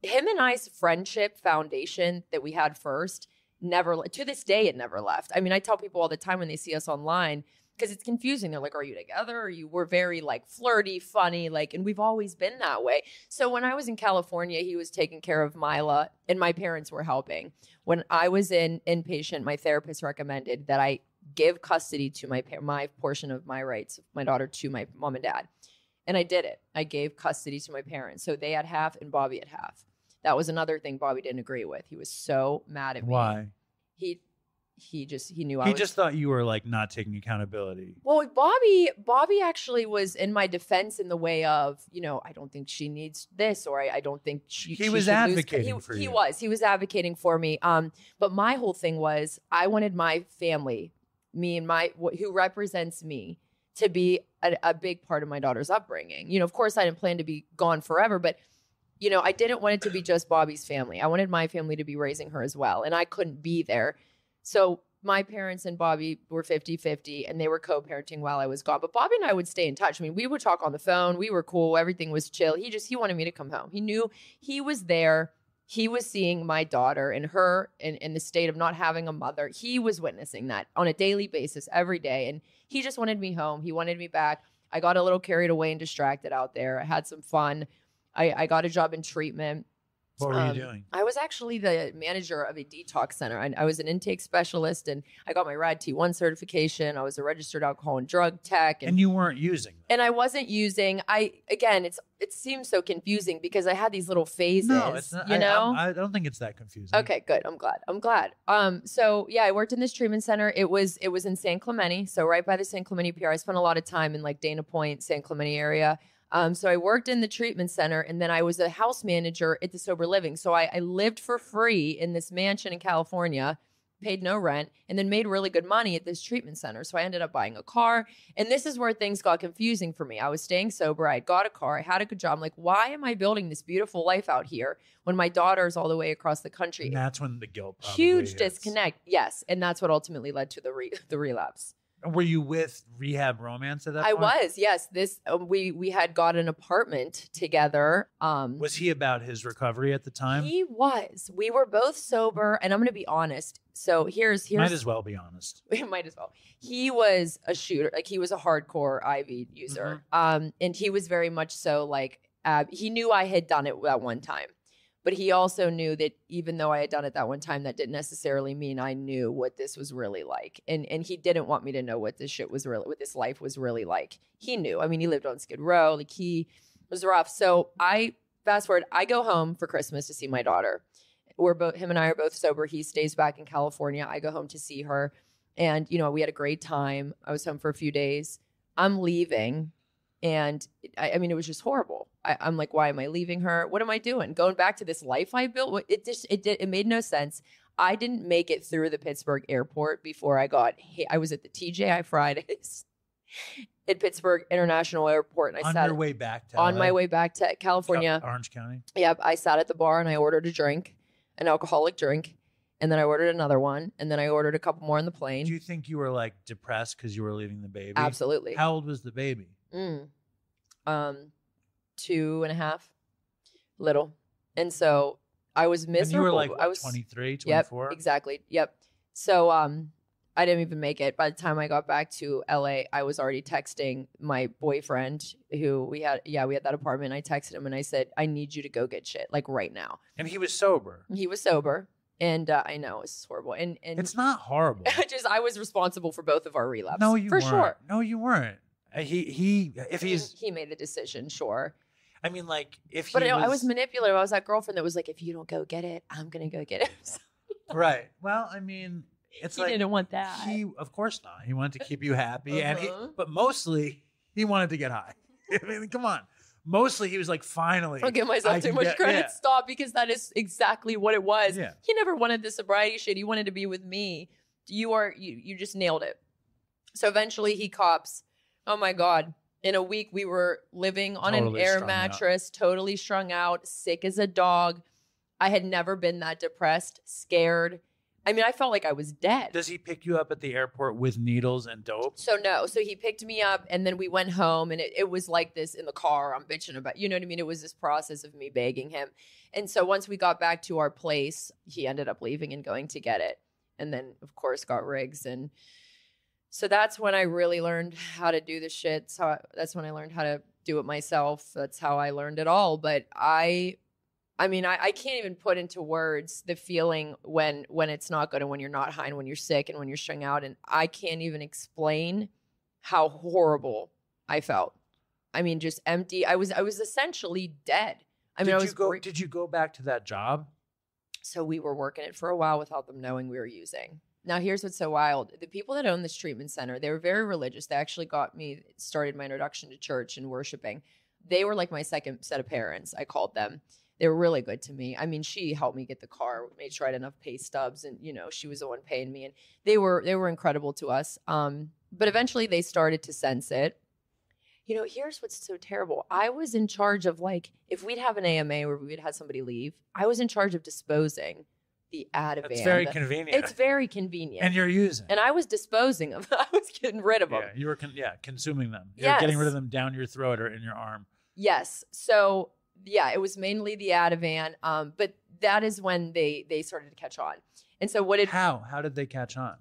[SPEAKER 8] him and I's friendship foundation that we had first, to this day, it never left. I mean, I tell people all the time when they see us online, because it's confusing. They're like, are you together? Or you were very like flirty, funny, like, and we've always been that way. So when I was in California, he was taking care of Mila and my parents were helping. When I was in inpatient, my therapist recommended that I give custody to my portion of my rights, my daughter, to my mom and dad. And I did it. I gave custody to my parents. So they had half and Bobby had half. That was another thing Bobby didn't agree with. He was so mad at me.
[SPEAKER 5] Why?
[SPEAKER 8] He knew
[SPEAKER 5] He just thought you were like not taking accountability.
[SPEAKER 8] Well, Bobby actually was in my defense in the way of, I don't think she needs this, or I don't think she
[SPEAKER 5] was advocating for you.
[SPEAKER 8] He was advocating for me. But my whole thing was I wanted my family, me and who represents me, to be a big part of my daughter's upbringing. Of course I didn't plan to be gone forever, but I didn't want it to be just Bobby's family. I wanted my family to be raising her as well. And I couldn't be there. So my parents and Bobby were 50-50 and they were co-parenting while I was gone. But Bobby and I would stay in touch. I mean, we would talk on the phone. We were cool. Everything was chill. He wanted me to come home. He knew he was there. He was seeing my daughter and her in the state of not having a mother. He was witnessing that on a daily basis every day. And he just wanted me home. He wanted me back. I got a little carried away and distracted out there. I had some fun. I got a job in treatment.
[SPEAKER 5] What were you doing?
[SPEAKER 8] I was actually the manager of a detox center. I was an intake specialist, and I got my RAD T1 certification. I was a registered alcohol and drug tech.
[SPEAKER 5] And you weren't using them.
[SPEAKER 8] And I wasn't using. It seems so confusing because I had these little phases.
[SPEAKER 5] No, it's not. I don't think it's that confusing.
[SPEAKER 8] Okay, good. I'm glad. So yeah, I worked in this treatment center. It was in San Clemente, so right by the San Clemente Pier. I spent a lot of time in like Dana Point, San Clemente area. So I worked in the treatment center, and then I was a house manager at the sober living. So I lived for free in this mansion in California, paid no rent, and then made really good money at this treatment center. So I ended up buying a car, and this is where things got confusing for me. I was staying sober. I got a car. I had a good job. I'm like, why am I building this beautiful life out here when my daughter's all the way across the country?
[SPEAKER 5] And that's when the guilt probably
[SPEAKER 8] huge
[SPEAKER 5] hits.
[SPEAKER 8] Disconnect. Yes, and that's what ultimately led to the relapse.
[SPEAKER 5] Were you with Rehab Romance at that
[SPEAKER 8] I
[SPEAKER 5] point?
[SPEAKER 8] was, yes. This we had got an apartment together.
[SPEAKER 5] Was he about his recovery at the time?
[SPEAKER 8] He was. We were both sober, and I'm going to be honest. So here's
[SPEAKER 5] might as well be honest.
[SPEAKER 8] Might as well. He was a shooter, like he was a hardcore IV user, and he was very much so like he knew I had done it that one time. But he also knew that even though I had done it that one time, that didn't necessarily mean I knew what this was really like. And he didn't want me to know what this what this life was really like. He knew. I mean, he lived on Skid Row. Like, he was rough. So fast forward, I go home for Christmas to see my daughter. Him and I are both sober. He stays back in California. I go home to see her. And, we had a great time. I was home for a few days. I'm leaving. And I mean, it was just horrible. I'm like, why am I leaving her? What am I doing? Going back to this life I built? It made no sense. I didn't make it through the Pittsburgh airport before I got hit. I was at the TGI Fridays at Pittsburgh International Airport. And I sat
[SPEAKER 5] your way back to
[SPEAKER 8] on
[SPEAKER 5] LA?
[SPEAKER 8] My way back to California.
[SPEAKER 5] Orange County?
[SPEAKER 8] Yep. I sat at the bar and I ordered a drink, an alcoholic drink. And then I ordered another one. And then I ordered a couple more on the plane.
[SPEAKER 5] Do you think you were like depressed because you were leaving the baby?
[SPEAKER 8] Absolutely.
[SPEAKER 5] How old was the baby?
[SPEAKER 8] 2.5, little. And so I was miserable.
[SPEAKER 5] And you were like, what,
[SPEAKER 8] I was
[SPEAKER 5] 23, 24?
[SPEAKER 8] Yep, exactly. Yep. So I didn't even make it. By the time I got back to LA, I was already texting my boyfriend who we had that apartment. I texted him and I said, I need you to go get shit, like right now.
[SPEAKER 5] And he was sober.
[SPEAKER 8] He was sober. And I know it's horrible. And
[SPEAKER 5] it's not horrible.
[SPEAKER 8] I was responsible for both of our relapses.
[SPEAKER 5] No, you
[SPEAKER 8] for
[SPEAKER 5] weren't.
[SPEAKER 8] Sure.
[SPEAKER 5] No, you weren't. He
[SPEAKER 8] made the decision, sure.
[SPEAKER 5] I mean, like,
[SPEAKER 8] I was manipulative. I was that girlfriend that was like, if you don't go get it, I'm gonna go get it.
[SPEAKER 5] Right. Well, I mean, it's
[SPEAKER 8] he didn't want that.
[SPEAKER 5] Of course not. He wanted to keep you happy, but mostly he wanted to get high. I mean, come on. Mostly he was like, finally.
[SPEAKER 8] I'll give myself too much credit. Yeah. Stop, because that is exactly what it was.
[SPEAKER 5] Yeah.
[SPEAKER 8] He never wanted the sobriety shit. He wanted to be with me. You just nailed it. So eventually he cops. Oh my God. In a week, we were living on an air mattress, totally strung out, sick as a dog. I had never been that depressed, scared. I mean, I felt like I was dead.
[SPEAKER 5] Does he pick you up at the airport with needles and dope?
[SPEAKER 8] So no. So he picked me up and then we went home, and it was like this in the car. I'm bitching about, you know what I mean? It was this process of me begging him. And so once we got back to our place, he ended up leaving and going to get it. And then, of course, got rigs. And So that's when I really learned how to do the shit. So that's when I learned how to do it myself. That's how I learned it all. But I can't even put into words the feeling when it's not good and when you're not high and when you're sick and when you're strung out. And I can't even explain how horrible I felt. I mean, just empty. I was essentially dead.
[SPEAKER 5] Did you go back to that job?
[SPEAKER 8] So we were working it for a while without them knowing we were using. Now, here's what's so wild. The people that own this treatment center, they were very religious. They actually started my introduction to church and worshiping. They were like my second set of parents, I called them. They were really good to me. I mean, she helped me get the car, made sure I had enough pay stubs, and, she was the one paying me. And they were incredible to us. But eventually they started to sense it. Here's what's so terrible. I was in charge of, like, if we'd have an AMA where we'd had somebody leave, I was in charge of disposing the Ativan.
[SPEAKER 5] It's very convenient.
[SPEAKER 8] It's very convenient.
[SPEAKER 5] And you're using.
[SPEAKER 8] And I was disposing of them. I was getting rid of them.
[SPEAKER 5] Yeah, you were consuming them. You're
[SPEAKER 8] Yes.
[SPEAKER 5] getting rid of them down your throat or in your arm.
[SPEAKER 8] Yes. So, yeah, it was mainly the Ativan. But that is when they started to catch on. And so
[SPEAKER 5] How did they catch on?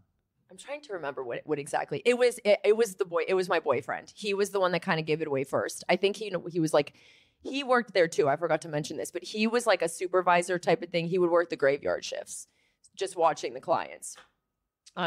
[SPEAKER 8] I'm trying to remember what exactly. It was my boyfriend. He was the one that kind of gave it away first. I think he was like, he worked there too. I forgot to mention this, but he was like a supervisor type of thing. He would work the graveyard shifts, just watching the clients.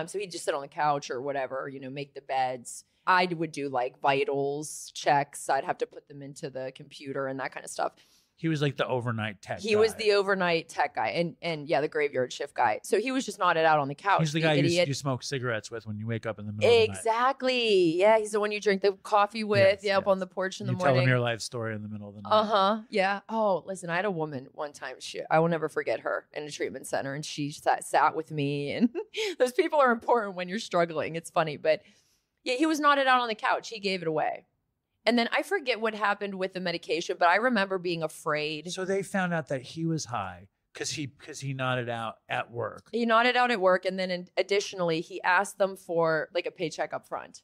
[SPEAKER 8] So he'd just sit on the couch or whatever, make the beds. I would do like vitals checks. I'd have to put them into the computer and that kind of stuff.
[SPEAKER 5] He was like the overnight tech guy.
[SPEAKER 8] He was the overnight tech guy and the graveyard shift guy. So he was just nodded out on the couch.
[SPEAKER 5] He's the guy you smoke cigarettes with when you wake up in the middle of the night.
[SPEAKER 8] Exactly. Yeah, he's the one you drink the coffee with. Up on the porch in the morning.
[SPEAKER 5] You tell him your life story in the middle of the night.
[SPEAKER 8] Uh-huh. Yeah. Oh, listen, I had a woman one time. I will never forget her in a treatment center. And she sat with me. And those people are important when you're struggling. It's funny. But yeah, he was nodded out on the couch. He gave it away. And then I forget what happened with the medication, but I remember being afraid.
[SPEAKER 5] So they found out that he was high because he nodded out at work.
[SPEAKER 8] He nodded out at work, and then additionally, he asked them for like a paycheck up front.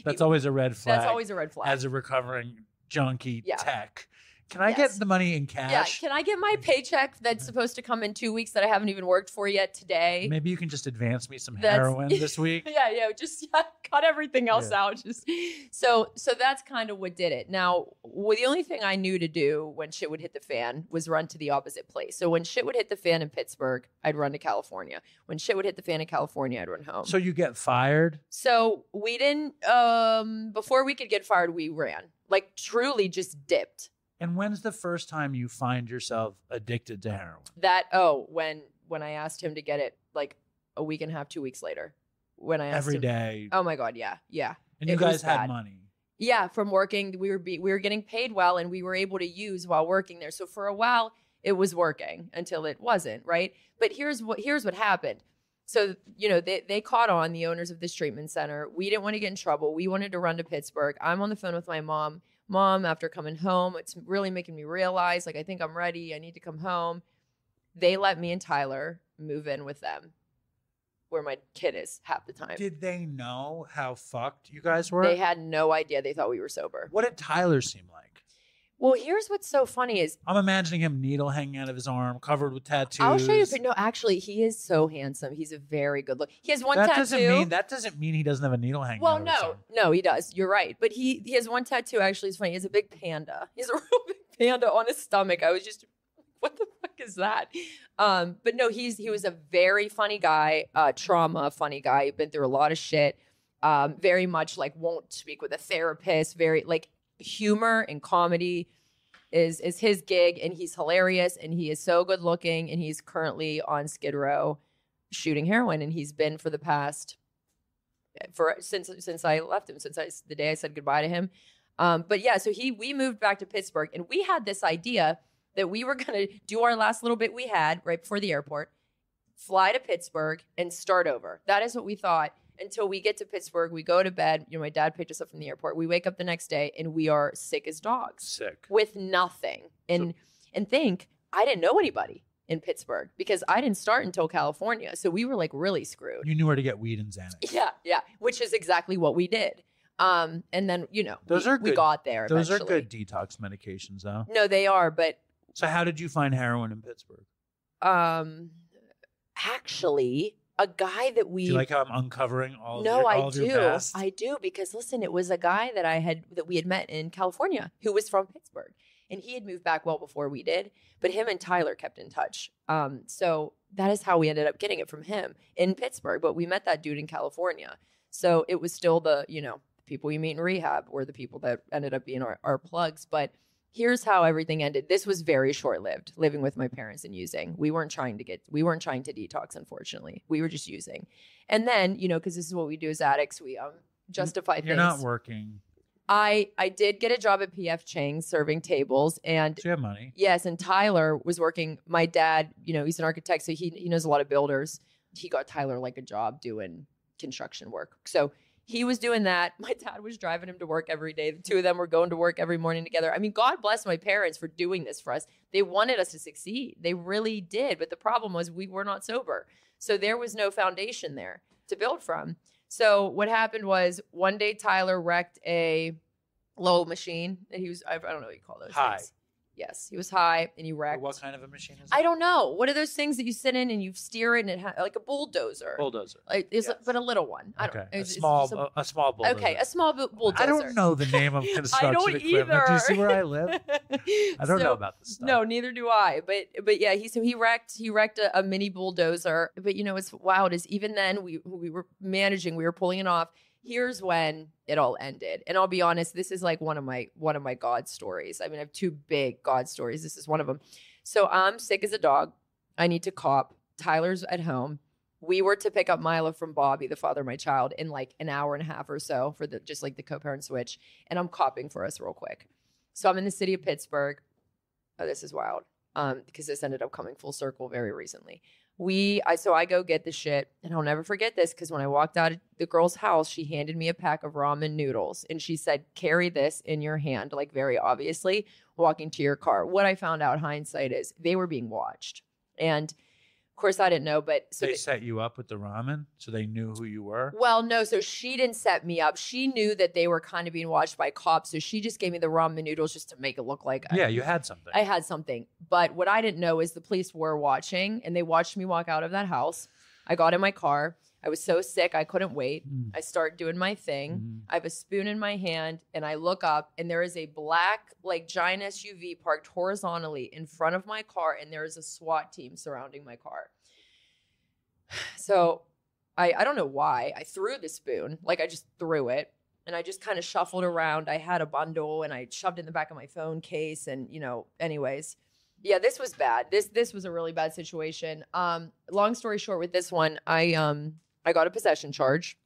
[SPEAKER 5] That's always a red flag.
[SPEAKER 8] That's always a red flag.
[SPEAKER 5] As a recovering junkie tech. Can I
[SPEAKER 8] Yes.
[SPEAKER 5] get the money in cash?
[SPEAKER 8] Yeah, can I get my paycheck that's supposed to come in 2 weeks that I haven't even worked for yet today?
[SPEAKER 5] Maybe you can just advance me some
[SPEAKER 8] That's-
[SPEAKER 5] heroin this week.
[SPEAKER 8] Just cut everything else out. So that's kind of what did it. Now, the only thing I knew to do when shit would hit the fan was run to the opposite place. So when shit would hit the fan in Pittsburgh, I'd run to California. When shit would hit the fan in California, I'd run home.
[SPEAKER 5] So you get fired?
[SPEAKER 8] So we didn't, before we could get fired, we ran. Like truly just dipped.
[SPEAKER 5] And when's the first time you find yourself addicted to heroin?
[SPEAKER 8] When I asked him to get it like a week and a half, 2 weeks later. When I asked
[SPEAKER 5] every
[SPEAKER 8] him,
[SPEAKER 5] day.
[SPEAKER 8] Oh my God, yeah.
[SPEAKER 5] And you guys had money.
[SPEAKER 8] Yeah, from working, we were getting paid well, and we were able to use while working there. So for a while, it was working until it wasn't, right? But here's what happened. So they caught on, the owners of this treatment center. We didn't want to get in trouble. We wanted to run to Pittsburgh. I'm on the phone with my mom. Mom, after coming home, it's really making me realize, like, I think I'm ready. I need to come home. They let me and Tyler move in with them, where my kid is half the time.
[SPEAKER 5] Did they know how fucked you guys were?
[SPEAKER 8] They had no idea. They thought we were sober.
[SPEAKER 5] What did Tyler seem like?
[SPEAKER 8] Well, here's what's so funny is
[SPEAKER 5] I'm imagining him needle hanging out of his arm, covered with tattoos.
[SPEAKER 8] I'll show you. No, actually, he is so handsome. He's a very good look. He has one tattoo.
[SPEAKER 5] That doesn't mean he doesn't have a needle hanging out of his arm.
[SPEAKER 8] No, he does. You're right. But he has one tattoo. Actually, it's funny. He has a big panda. He has a real big panda on his stomach. I was just, what the fuck is that? But no, he was a very funny guy, trauma funny guy. He'd been through a lot of shit. Very much like won't speak with a therapist. Very like humor and comedy is his gig, and he's hilarious, and he is so good looking, and he's currently on Skid Row shooting heroin, and he's been for the past since I left him, the day I said goodbye to him. But yeah, so we moved back to Pittsburgh, and we had this idea that we were gonna do our last little bit we had right before the airport, fly to Pittsburgh and start over. That is what we thought. Until we get to Pittsburgh, we go to bed. My dad picked us up from the airport. We wake up the next day and we are sick as dogs.
[SPEAKER 5] Sick.
[SPEAKER 8] With nothing. And think I didn't know anybody in Pittsburgh because I didn't start until California. So we were like really screwed.
[SPEAKER 5] You knew where to get weed and Xanax.
[SPEAKER 8] Yeah. Which is exactly what we did. And then, we got there.
[SPEAKER 5] Those
[SPEAKER 8] eventually.
[SPEAKER 5] are good detox medications though.
[SPEAKER 8] No, they are. But
[SPEAKER 5] so how did you find heroin in Pittsburgh?
[SPEAKER 8] Actually, a guy that we
[SPEAKER 7] Do you like how I'm uncovering all
[SPEAKER 8] no,
[SPEAKER 7] of your past?
[SPEAKER 8] I do, because listen, it was a guy that we had met in California who was from Pittsburgh, and he had moved back well before we did, but him and Tyler kept in touch. So that is how we ended up getting it from him in Pittsburgh, but we met that dude in California. So it was still the people you meet in rehab were the people that ended up being our plugs. But here's how everything ended. This was very short-lived, living with my parents and using. We weren't trying to detox, unfortunately. We were just using. And then, because this is what we do as addicts, we justify things.
[SPEAKER 5] You're not working.
[SPEAKER 8] I did get a job at PF Chang's serving tables, and
[SPEAKER 5] So you have money.
[SPEAKER 8] yes, and Tyler was working. My dad, he's an architect, so he knows a lot of builders. He got Tyler like a job doing construction work. So he was doing that. My dad was driving him to work every day. The two of them were going to work every morning together. I mean, God bless my parents for doing this for us. They wanted us to succeed. They really did. But the problem was we were not sober. So there was no foundation there to build from. So what happened was one day Tyler wrecked a low machine that he was, I don't know what you call those
[SPEAKER 5] High.
[SPEAKER 8] things. Yes, he was high and he wrecked.
[SPEAKER 5] What kind of a machine is it?
[SPEAKER 8] I don't know. What are those things that you sit in and you steer it and it like a bulldozer?
[SPEAKER 5] Bulldozer.
[SPEAKER 8] Like, but a little one. I don't
[SPEAKER 5] Okay.
[SPEAKER 8] know.
[SPEAKER 5] A small bulldozer.
[SPEAKER 8] Okay, a small bulldozer.
[SPEAKER 5] I don't know the name of construction
[SPEAKER 8] don't
[SPEAKER 5] equipment.
[SPEAKER 8] either.
[SPEAKER 5] Do you see where I live? I don't know about this stuff.
[SPEAKER 8] No, neither do I. But yeah, he wrecked a mini bulldozer. But what's wild is even then we were managing, we were pulling it off. Here's when it all ended. And I'll be honest, this is like one of my God stories. I mean, I have two big God stories. This is one of them. So I'm sick as a dog. I need to cop. Tyler's at home. We were to pick up Mila from Bobby, the father of my child, in like an hour and a half or so for the co-parent switch. And I'm copping for us real quick. So I'm in the city of Pittsburgh. Oh, this is wild. Because this ended up coming full circle very recently. So I go get the shit, and I'll never forget this because when I walked out of the girl's house, she handed me a pack of ramen noodles, and she said, "Carry this in your hand," like very obviously, walking to your car. What I found out, hindsight, is they were being watched, and of course I didn't know, but so
[SPEAKER 5] they set you up with the ramen, so they knew who you were.
[SPEAKER 8] Well, no, so she didn't set me up. She knew that they were kind of being watched by cops, so she just gave me the ramen noodles just to make it look like
[SPEAKER 5] You had something.
[SPEAKER 8] I had something. But what I didn't know is the police were watching, and they watched me walk out of that house. I got in my car. I was so sick, I couldn't wait. I start doing my thing. I have a spoon in my hand, and I look up, and there is a black, like, giant SUV parked horizontally in front of my car, and there is a SWAT team surrounding my car. So I don't know why. I threw the spoon. Like, I just threw it. And I just kind of shuffled around. I had a bundle and I shoved it in the back of my phone case. And, anyways, yeah, this was bad. This was a really bad situation. Long story short with this one, I got a possession charge.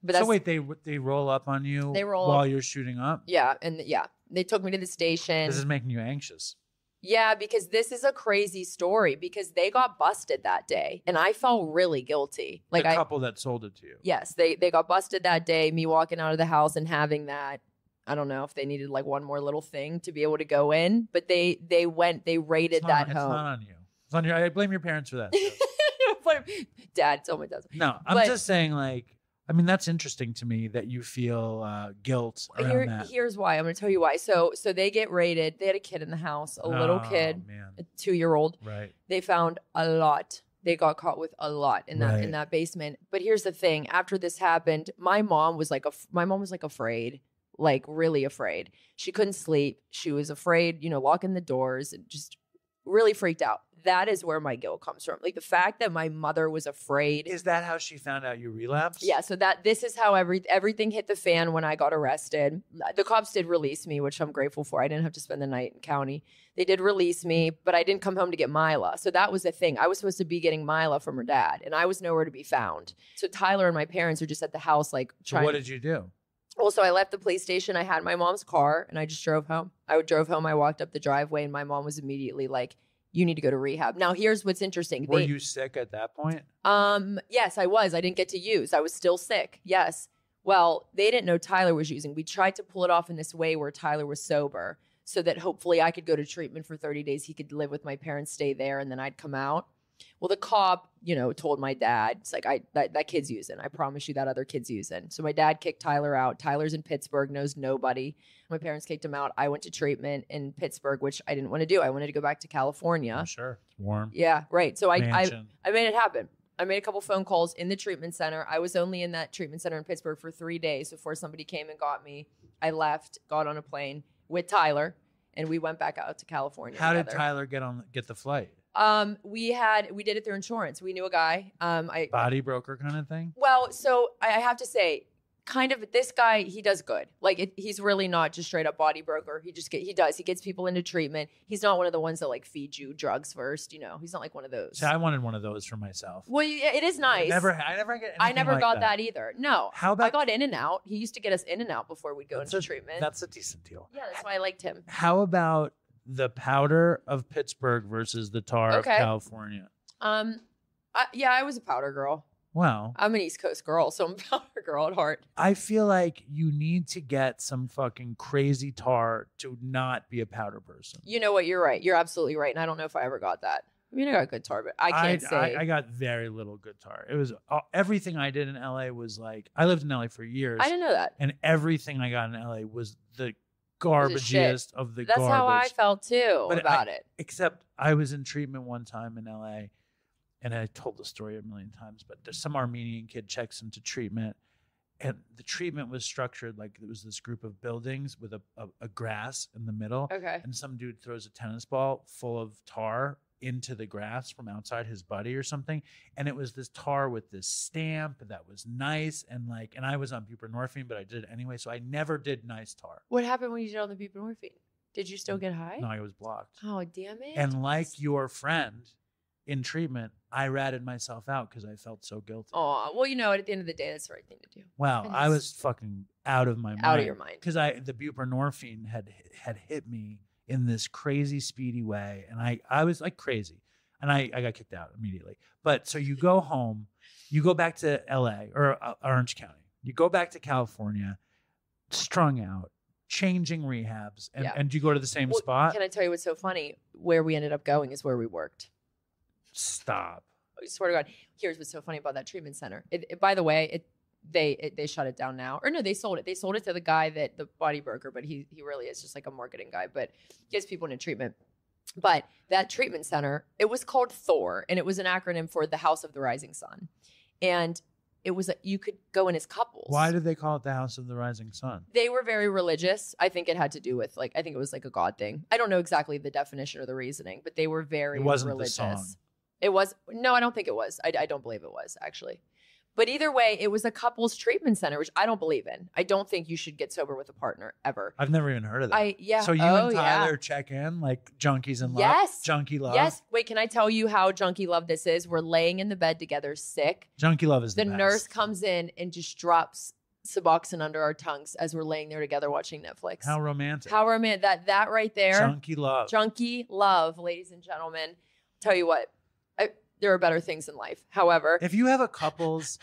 [SPEAKER 8] But
[SPEAKER 5] so wait, they roll up on you while you're shooting up?
[SPEAKER 8] Yeah. And they took me to the station.
[SPEAKER 5] This is making you anxious.
[SPEAKER 8] Yeah, because this is a crazy story because they got busted that day and I felt really guilty. Like
[SPEAKER 5] the couple that sold it to you.
[SPEAKER 8] Yes, they got busted that day, me walking out of the house and having that. I don't know if they needed like one more little thing to be able to go in, but they raided that home. It's
[SPEAKER 5] not on you. It's on your. I blame your parents for that.
[SPEAKER 8] Dad told me that.
[SPEAKER 5] No, I'm just saying that's interesting to me that you feel guilt around that.
[SPEAKER 8] Here's why. I'm going to tell you why. So they get raided. They had a kid in the house, a little kid, a 2-year-old.
[SPEAKER 5] Right.
[SPEAKER 8] They found a lot. They got caught with a lot in that basement. But here's the thing. After this happened, my mom was afraid, like really afraid. She couldn't sleep. She was afraid, locking the doors and just really freaked out. That is where my guilt comes from. Like the fact that my mother was afraid.
[SPEAKER 5] Is that how she found out you relapsed?
[SPEAKER 8] Yeah. So this is how everything hit the fan when I got arrested. The cops did release me, which I'm grateful for. I didn't have to spend the night in county. They did release me, but I didn't come home to get Mila. So that was the thing. I was supposed to be getting Mila from her dad, and I was nowhere to be found. So Tyler and my parents are just at the house, like trying.
[SPEAKER 5] So what did you do?
[SPEAKER 8] Well, so I left the police station. I had my mom's car, and I just drove home. I drove home. I walked up the driveway, and my mom was immediately like, "You need to go to rehab." Now, here's what's interesting.
[SPEAKER 5] Were you sick at that point?
[SPEAKER 8] Yes, I was. I didn't get to use. I was still sick. Yes. Well, they didn't know Tyler was using. We tried to pull it off in this way where Tyler was sober so that hopefully I could go to treatment for 30 days. He could live with my parents, stay there, and then I'd come out. Well, the cop, told my dad, it's like, that kid's using. I promise you that other kid's using. So my dad kicked Tyler out. Tyler's in Pittsburgh, knows nobody. My parents kicked him out. I went to treatment in Pittsburgh, which I didn't want to do. I wanted to go back to California.
[SPEAKER 5] Oh, sure. Warm.
[SPEAKER 8] Yeah, right. So I made it happen. I made a couple phone calls in the treatment center. I was only in that treatment center in Pittsburgh for 3 days before somebody came and got me. I left, got on a plane with Tyler, and we went back out to California.
[SPEAKER 5] How
[SPEAKER 8] together.
[SPEAKER 5] did Tyler get the flight?
[SPEAKER 8] We did it through insurance. We knew a guy.
[SPEAKER 5] Body broker kind of thing?
[SPEAKER 8] Well, so I have to say, kind of this guy, he does good. Like he's really not just straight up body broker. He gets people into treatment. He's not one of the ones that like feed you drugs first. You know, he's not like one of those.
[SPEAKER 5] See, I wanted one of those for myself.
[SPEAKER 8] Well, it is nice.
[SPEAKER 5] I never
[SPEAKER 8] got that either. No.
[SPEAKER 5] How about
[SPEAKER 8] I got In and Out. He used to get us In and Out before we'd go into treatment.
[SPEAKER 5] That's a decent deal.
[SPEAKER 8] Yeah, that's why I liked him.
[SPEAKER 5] How about the powder of Pittsburgh versus the tar of California?
[SPEAKER 8] I was a powder girl.
[SPEAKER 5] Wow.
[SPEAKER 8] I'm an East Coast girl, so I'm a powder girl at heart.
[SPEAKER 5] I feel like you need to get some fucking crazy tar to not be a powder person.
[SPEAKER 8] You know what? You're right. You're absolutely right. And I don't know if I ever got that. I mean, I got good tar, but I can't say.
[SPEAKER 5] I got very little good tar. It was everything I did in LA was like, I lived in LA for years.
[SPEAKER 8] I didn't know that.
[SPEAKER 5] And everything I got in LA was the garbagiest of the
[SPEAKER 8] That's
[SPEAKER 5] garbage.
[SPEAKER 8] how I felt too about it.
[SPEAKER 5] Except I was in treatment one time in LA, and I told the story a million times, but there's some Armenian kid checks into treatment, and the treatment was structured like it was this group of buildings with a grass in the middle.
[SPEAKER 8] Okay.
[SPEAKER 5] And some dude throws a tennis ball full of tar into the grass from outside his buddy or something. And it was this tar with this stamp that was nice. And I was on buprenorphine, but I did it anyway. So I never did nice tar.
[SPEAKER 8] What happened when you did all the buprenorphine? Did you still get high?
[SPEAKER 5] No, I was blocked.
[SPEAKER 8] Oh, damn it.
[SPEAKER 5] And like your friend in treatment, I ratted myself out because I felt so guilty.
[SPEAKER 8] Oh, well, you know, at the end of the day, that's the right thing to do.
[SPEAKER 5] Wow, I was fucking out of my mind.
[SPEAKER 8] Out of your mind.
[SPEAKER 5] Because the buprenorphine had hit me in this crazy speedy way, and I was like crazy, and I got kicked out immediately. But so you go home, you go back to LA or Orange County, you go back to California, strung out, changing rehabs, and you go to the same spot.
[SPEAKER 8] Can I tell you what's so funny? Where we ended up going is where we worked.
[SPEAKER 5] Stop.
[SPEAKER 8] I swear to God. Here's what's so funny about that treatment center. By the way, they shut it down now. Or no, they sold it. They sold it to the guy the body broker, but he really is just like a marketing guy, but gets people into treatment. But that treatment center, it was called Thor, and it was an acronym for the House of the Rising Sun. And it was you could go in as couples.
[SPEAKER 5] Why did they call it the House of the Rising Sun?
[SPEAKER 8] They were very religious. I think it had to do with I think it was like a God thing. I don't know exactly the definition or the reasoning, but they were very religious.
[SPEAKER 5] The song.
[SPEAKER 8] It was. No, I don't think it was. I don't believe it was, actually. But either way, it was a couples treatment center, which I don't believe in. I don't think you should get sober with a partner ever.
[SPEAKER 5] I've never even heard of that.
[SPEAKER 8] Yeah.
[SPEAKER 5] So you and Tyler check in like junkies in love?
[SPEAKER 8] Yes.
[SPEAKER 5] Junkie love?
[SPEAKER 8] Yes. Wait, can I tell you how junkie love this is? We're laying in the bed together sick.
[SPEAKER 5] Junkie love is the best.
[SPEAKER 8] nurse comes in and just drops Suboxone under our tongues as we're laying there together watching Netflix.
[SPEAKER 5] How romantic.
[SPEAKER 8] How romantic. That right there.
[SPEAKER 5] Junkie love.
[SPEAKER 8] Junkie love, ladies and gentlemen. Tell you what. There are better things in life. However,
[SPEAKER 5] if you have a couples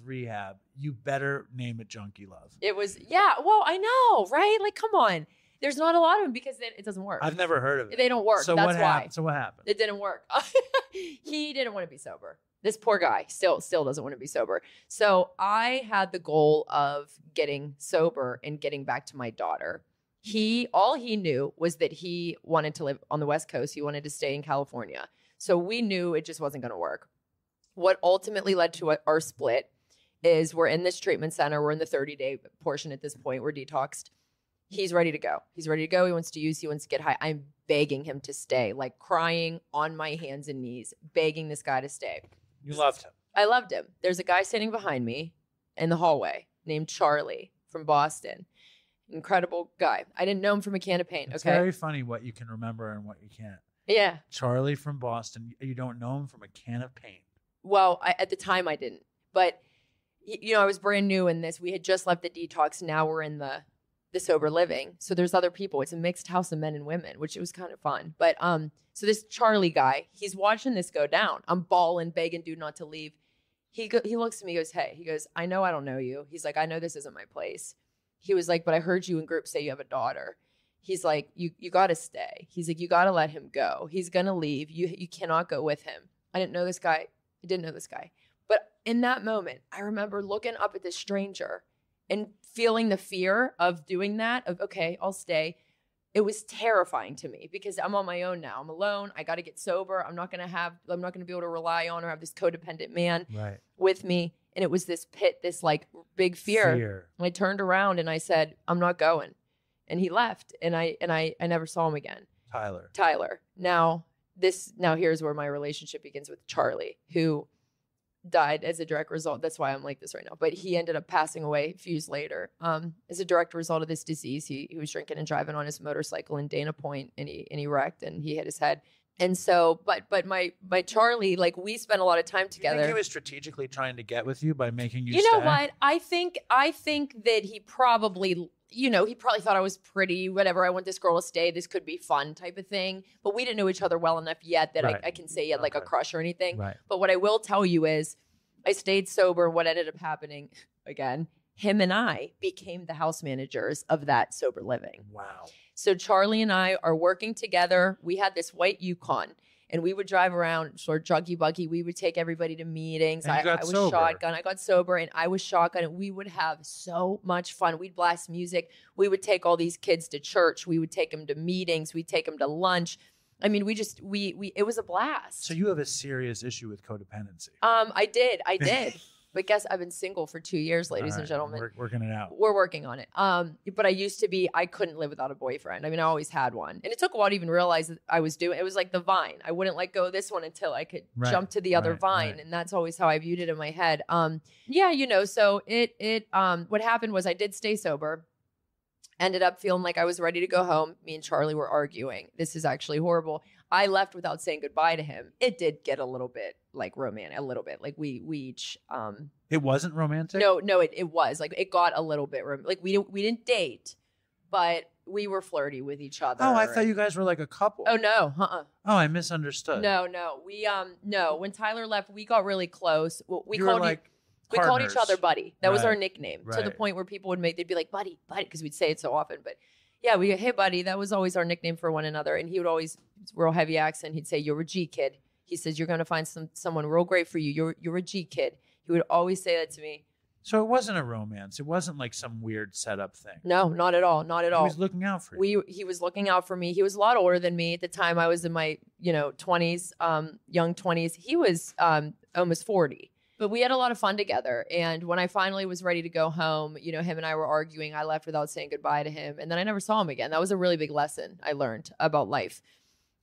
[SPEAKER 5] rehab, you better name it Junkie Love.
[SPEAKER 8] It was, well, I know, right? Like, come on. There's not a lot of them because it doesn't work.
[SPEAKER 5] I've never heard of it.
[SPEAKER 8] They don't work.
[SPEAKER 5] So
[SPEAKER 8] That's why.
[SPEAKER 5] So what happened?
[SPEAKER 8] It didn't work. He didn't want to be sober. This poor guy still doesn't want to be sober. So I had the goal of getting sober and getting back to my daughter. All he knew was that he wanted to live on the West Coast. He wanted to stay in California. So we knew it just wasn't going to work. What ultimately led to our split is we're in this treatment center. We're in the 30-day portion at this point. We're detoxed. He's ready to go. He wants to use. He wants to get high. I'm begging him to stay, like crying on my hands and knees, begging this guy to stay.
[SPEAKER 5] You loved him.
[SPEAKER 8] I loved him. There's a guy standing behind me in the hallway named Charlie from Boston. Incredible guy. I didn't know him from a can of paint.
[SPEAKER 5] It's
[SPEAKER 8] okay.
[SPEAKER 5] very funny what you can remember and what you can't.
[SPEAKER 8] Yeah.
[SPEAKER 5] Charlie from Boston. You don't know him from a can of paint.
[SPEAKER 8] Well, at the time I didn't. But, I was brand new in this. We had just left the detox. Now we're in the sober living. So there's other people. It's a mixed house of men and women, which it was kind of fun. But so this Charlie guy, he's watching this go down. I'm bawling, begging dude not to leave. He looks at me, he goes, hey. He goes, I know I don't know you. He's like, I know this isn't my place. He was like, but I heard you in group say you have a daughter. He's like, you got to stay. He's like, you got to let him go. He's going to leave. You cannot go with him. I didn't know this guy. I didn't know this guy. But in that moment, I remember looking up at this stranger and feeling the fear of doing that, of, okay, I'll stay. it was terrifying to me because I'm on my own now. I'm alone. I got to get sober. I'm not going to be able to rely on or have this codependent man with me. And it was this pit, this like big fear. And I turned around and I said, I'm not going. And he left. And I never saw him again. Tyler. Now here's where my relationship begins with Charlie, who died as a direct result. That's why I'm like this right now. But he ended up passing away a few years later as a direct result of this disease. He was drinking and driving on his motorcycle in Dana Point, and he wrecked and he hit his head. And so, but my Charlie, like we spent a lot of time together.
[SPEAKER 5] You think he was strategically trying to get with you by making you stay?
[SPEAKER 8] You know what? I think that he probably, he probably thought I was pretty, whatever. I want this girl to stay. This could be fun type of thing. But we didn't know each other well enough yet that I can say he had like a crush or anything.
[SPEAKER 5] Right.
[SPEAKER 8] But what I will tell you is I stayed sober. What ended up happening, again, him and I became the house managers of that sober living.
[SPEAKER 5] Wow.
[SPEAKER 8] So Charlie and I are working together. We had this white Yukon, and we would drive around sort of druggy buggy. We would take everybody to meetings. I was
[SPEAKER 5] sober.
[SPEAKER 8] shotgun. I got sober, and I was shotgun, and we would have so much fun. We'd blast music. We would take all these kids to church. We would take them to meetings. We'd take them to lunch. I mean, we it was a blast.
[SPEAKER 5] So you have a serious issue with codependency.
[SPEAKER 8] I did. But guess I've been single for 2 years, ladies and gentlemen.
[SPEAKER 5] We're working it out.
[SPEAKER 8] We're working on it. But I couldn't live without a boyfriend. I mean, I always had one. And it took a while to even realize that I was doing it. It was like the vine. I wouldn't let go of this one until I could jump to the other vine. And that's always how I viewed it in my head. So what happened was I did stay sober. Ended up feeling like I was ready to go home. Me and Charlie were arguing. This is actually horrible. I left without saying goodbye to him. It did get a little bit like romantic, a little bit. Like we each
[SPEAKER 5] It wasn't romantic?
[SPEAKER 8] No, it was. Like it got a little bit like we didn't date, but we were flirty with each other.
[SPEAKER 5] Oh, I thought you guys were like a couple.
[SPEAKER 8] Oh no,
[SPEAKER 5] Oh, I misunderstood.
[SPEAKER 8] No. We no. When Tyler left, we got really close. We
[SPEAKER 5] You
[SPEAKER 8] called each other buddy. That was our nickname, to the
[SPEAKER 5] Right.
[SPEAKER 8] point where people they'd be like, buddy, because we'd say it so often. But yeah, hey buddy, that was always our nickname for one another. And he would always, real heavy accent, he'd say, you're a G kid. He says, you're going to find someone real great for you. You're a G kid. He would always say that to me.
[SPEAKER 5] So it wasn't a romance. It wasn't like some weird setup thing.
[SPEAKER 8] No, not at all. Not at all.
[SPEAKER 5] He was looking out for you.
[SPEAKER 8] He was looking out for me. He was a lot older than me at the time. I was in my, 20s, young 20s. He was almost 40. But we had a lot of fun together. And when I finally was ready to go home, him and I were arguing. I left without saying goodbye to him. And then I never saw him again. That was a really big lesson I learned about life.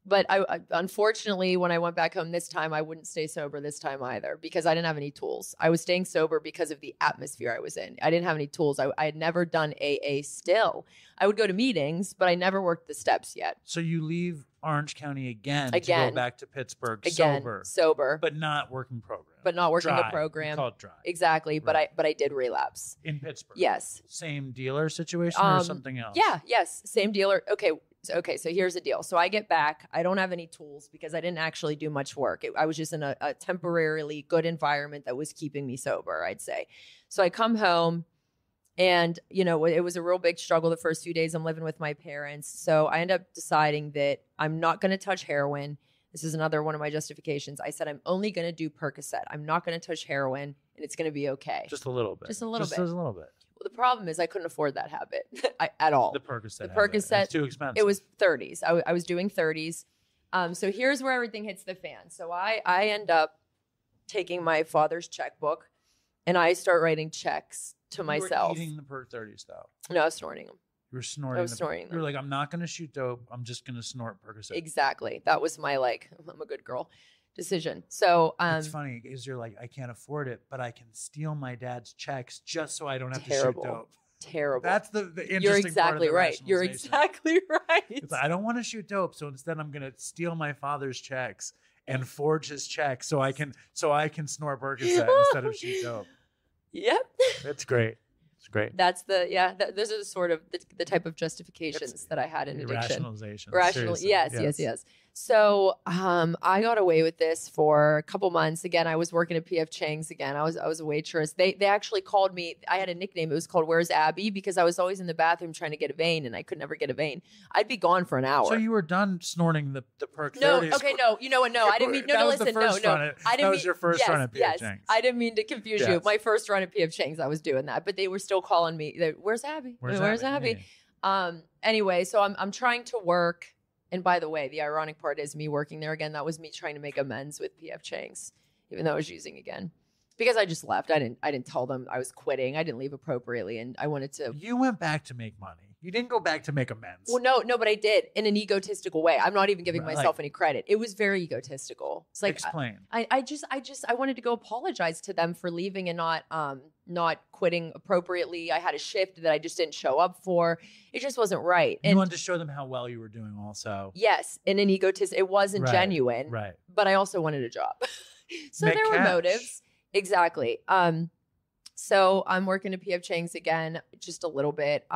[SPEAKER 8] But I unfortunately, when I went back home this time, I wouldn't stay sober this time either because I didn't have any tools. I was staying sober because of the atmosphere I was in. I didn't have any tools. I had never done AA still. I would go to meetings, but I never worked the steps yet.
[SPEAKER 5] So you leave Orange County again to go back to Pittsburgh
[SPEAKER 8] sober.
[SPEAKER 5] But not working program.
[SPEAKER 8] But not working
[SPEAKER 5] dry.
[SPEAKER 8] the program.
[SPEAKER 5] You call it dry.
[SPEAKER 8] Exactly.
[SPEAKER 5] Right.
[SPEAKER 8] But I did relapse.
[SPEAKER 5] In Pittsburgh?
[SPEAKER 8] Yes.
[SPEAKER 5] Same dealer situation or something else?
[SPEAKER 8] Yes. Same dealer. Okay, so here's the deal. So I get back. I don't have any tools because I didn't actually do much work. I was just in a temporarily good environment that was keeping me sober, I'd say. So I come home and, it was a real big struggle the first few days. I'm living with my parents. So I end up deciding that I'm not going to touch heroin. This is another one of my justifications. I said, I'm only going to do Percocet. I'm not going to touch heroin and it's going to be okay.
[SPEAKER 5] Just a little bit.
[SPEAKER 8] Just a little bit.
[SPEAKER 5] Well,
[SPEAKER 8] the problem is I couldn't afford that habit at all.
[SPEAKER 5] The Percocet.
[SPEAKER 8] It's
[SPEAKER 5] too expensive.
[SPEAKER 8] It was 30s. I was doing 30s. So here's where everything hits the fan. So I end up taking my father's checkbook and I start writing checks to myself.
[SPEAKER 5] You were eating the Perc 30s though.
[SPEAKER 8] No, I was snorting them.
[SPEAKER 5] You were snorting.
[SPEAKER 8] I was snorting them.
[SPEAKER 5] You were like, I'm not going to shoot dope. I'm just going to snort Percocet.
[SPEAKER 8] Exactly. That was my I'm a good girl decision. So
[SPEAKER 5] it's funny because you're like, I can't afford it, but I can steal my dad's checks just so I don't have to shoot dope.
[SPEAKER 8] Terrible.
[SPEAKER 5] That's the interesting
[SPEAKER 8] You're exactly
[SPEAKER 5] part of the
[SPEAKER 8] right. You're exactly right.
[SPEAKER 5] It's like, I don't want to shoot dope, so instead I'm going to steal my father's checks and forge his checks so I can snort Percocet instead of shoot dope.
[SPEAKER 8] Yep.
[SPEAKER 5] That's great. It's great.
[SPEAKER 8] That's those are the sort of the type of justifications that I had in addiction.
[SPEAKER 5] Rational.
[SPEAKER 8] Yes. So I got away with this for a couple months. Again, I was working at P.F. Chang's again. I was a waitress. They actually called me. I had a nickname. It was called Where's Abbey? Because I was always in the bathroom trying to get a vein and I could never get a vein. I'd be gone for an hour.
[SPEAKER 5] So you were done snorting the Perc 30s.
[SPEAKER 8] No, okay, no. You know what? No, I didn't mean. No, listen, no. I didn't.
[SPEAKER 5] That was your first run at P.F. Chang's.
[SPEAKER 8] I didn't mean to confuse you. My first run at P.F. Chang's, I was doing that, but they were still calling me. Where's Abbey? Where's Abbey? Anyway, so I'm trying to work. And by the way, the ironic part is me working there again. That was me trying to make amends with PF Chang's, even though I was using again. Because I just left. I didn't tell them I was quitting. I didn't leave appropriately, and I wanted to.
[SPEAKER 5] You went back to make money. You didn't go back to make amends.
[SPEAKER 8] Well, no, but I did in an egotistical way. I'm not even giving myself any credit. It was very egotistical. It's like
[SPEAKER 5] explain.
[SPEAKER 8] I wanted to go apologize to them for leaving and not quitting appropriately. I had a shift that I just didn't show up for. It just wasn't right.
[SPEAKER 5] You wanted to show them how well you were doing also.
[SPEAKER 8] Yes, in an egotist. It wasn't genuine.
[SPEAKER 5] Right.
[SPEAKER 8] But I also wanted a job. So
[SPEAKER 5] Make
[SPEAKER 8] there were
[SPEAKER 5] cash.
[SPEAKER 8] motives. Exactly. So I'm working at PF Chang's again, just a little bit.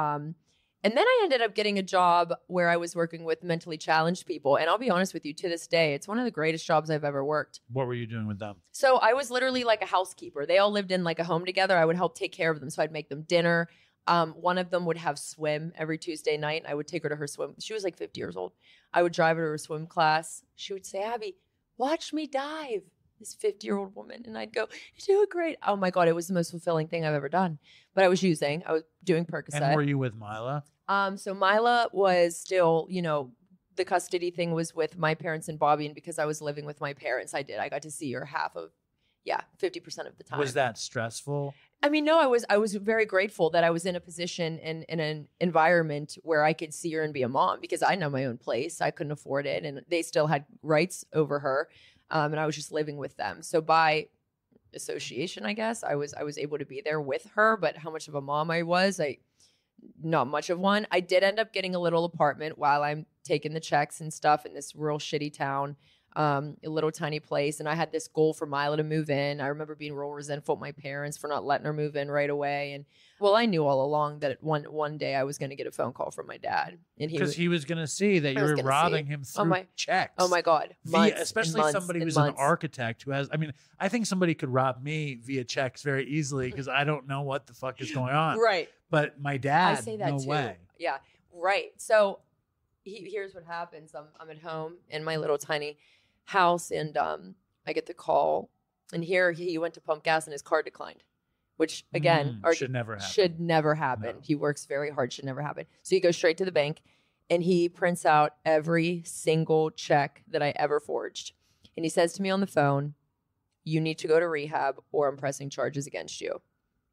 [SPEAKER 8] And then I ended up getting a job where I was working with mentally challenged people. And I'll be honest with you, to this day, it's one of the greatest jobs I've ever worked.
[SPEAKER 5] What were you doing with them?
[SPEAKER 8] So I was literally like a housekeeper. They all lived in like a home together. I would help take care of them. So I'd make them dinner. One of them would have swim every Tuesday night. I would take her to her swim. She was like 50 years old. I would drive her to her swim class. She would say, Abbey, watch me dive. This 50-year-old woman. And I'd go, you're doing great. Oh my God, it was the most fulfilling thing I've ever done. But I was doing Percocet.
[SPEAKER 5] And were you with Mila?
[SPEAKER 8] So Mila was still, the custody thing was with my parents and Bobby. And because I was living with my parents, I got to see her 50% of the time.
[SPEAKER 5] Was that stressful?
[SPEAKER 8] I mean, no, I was very grateful that I was in a position in an environment where I could see her and be a mom because I know my own place. I couldn't afford it. And they still had rights over her. And I was just living with them. So by association, I guess, I was able to be there with her. But how much of a mom I was, not much of one. I did end up getting a little apartment while I'm taking the checks and stuff in this real shitty town, a little tiny place. And I had this goal for Mila to move in. I remember being real resentful of my parents for not letting her move in right away. And well, I knew all along that one day I was going to get a phone call from my dad, and he was
[SPEAKER 5] going to see that you were robbing him through checks.
[SPEAKER 8] Oh my God!
[SPEAKER 5] Especially somebody who's an architect who has. I mean, I think somebody could rob me via checks very easily because I don't know what the fuck is going on.
[SPEAKER 8] Right.
[SPEAKER 5] But my dad,
[SPEAKER 8] I say that
[SPEAKER 5] no
[SPEAKER 8] too.
[SPEAKER 5] way.
[SPEAKER 8] Yeah. Right. So here's what happens. I'm at home in my little tiny house, and I get the call, and here he went to pump gas and his card declined. Which again,
[SPEAKER 5] should never happen.
[SPEAKER 8] Should never happen. No. He works very hard. Should never happen. So he goes straight to the bank, and he prints out every single check that I ever forged. And he says to me on the phone, "You need to go to rehab, or I'm pressing charges against you."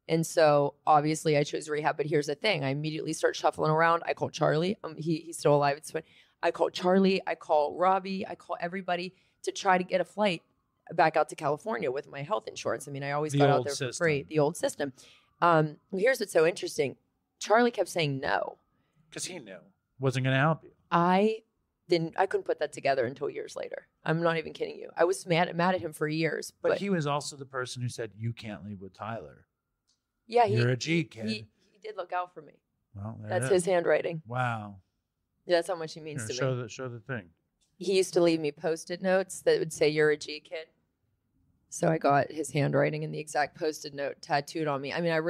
[SPEAKER 8] And so obviously I chose rehab. But here's the thing: I immediately start shuffling around. I call Charlie. He's still alive. It's fine. I call Charlie. I call Robbie. I call everybody to try to get a flight back out to California with my health insurance. I mean, I always got out there for free. The old system. Here's what's so interesting. Charlie kept saying no.
[SPEAKER 5] Because he knew. Wasn't going to help you.
[SPEAKER 8] I couldn't put that together until years later. I'm not even kidding you. I was mad at him for years.
[SPEAKER 5] But he was also the person who said, you can't leave with Tyler.
[SPEAKER 8] Yeah.
[SPEAKER 5] You're a G kid.
[SPEAKER 8] He did look out for me.
[SPEAKER 5] Well,
[SPEAKER 8] that's his handwriting.
[SPEAKER 5] Wow.
[SPEAKER 8] Yeah, that's how much he means to me.
[SPEAKER 5] Show the thing.
[SPEAKER 8] He used to leave me Post-it notes that would say, you're a G kid. So I got his handwriting and the exact Post-it note tattooed on me. I mean, I don't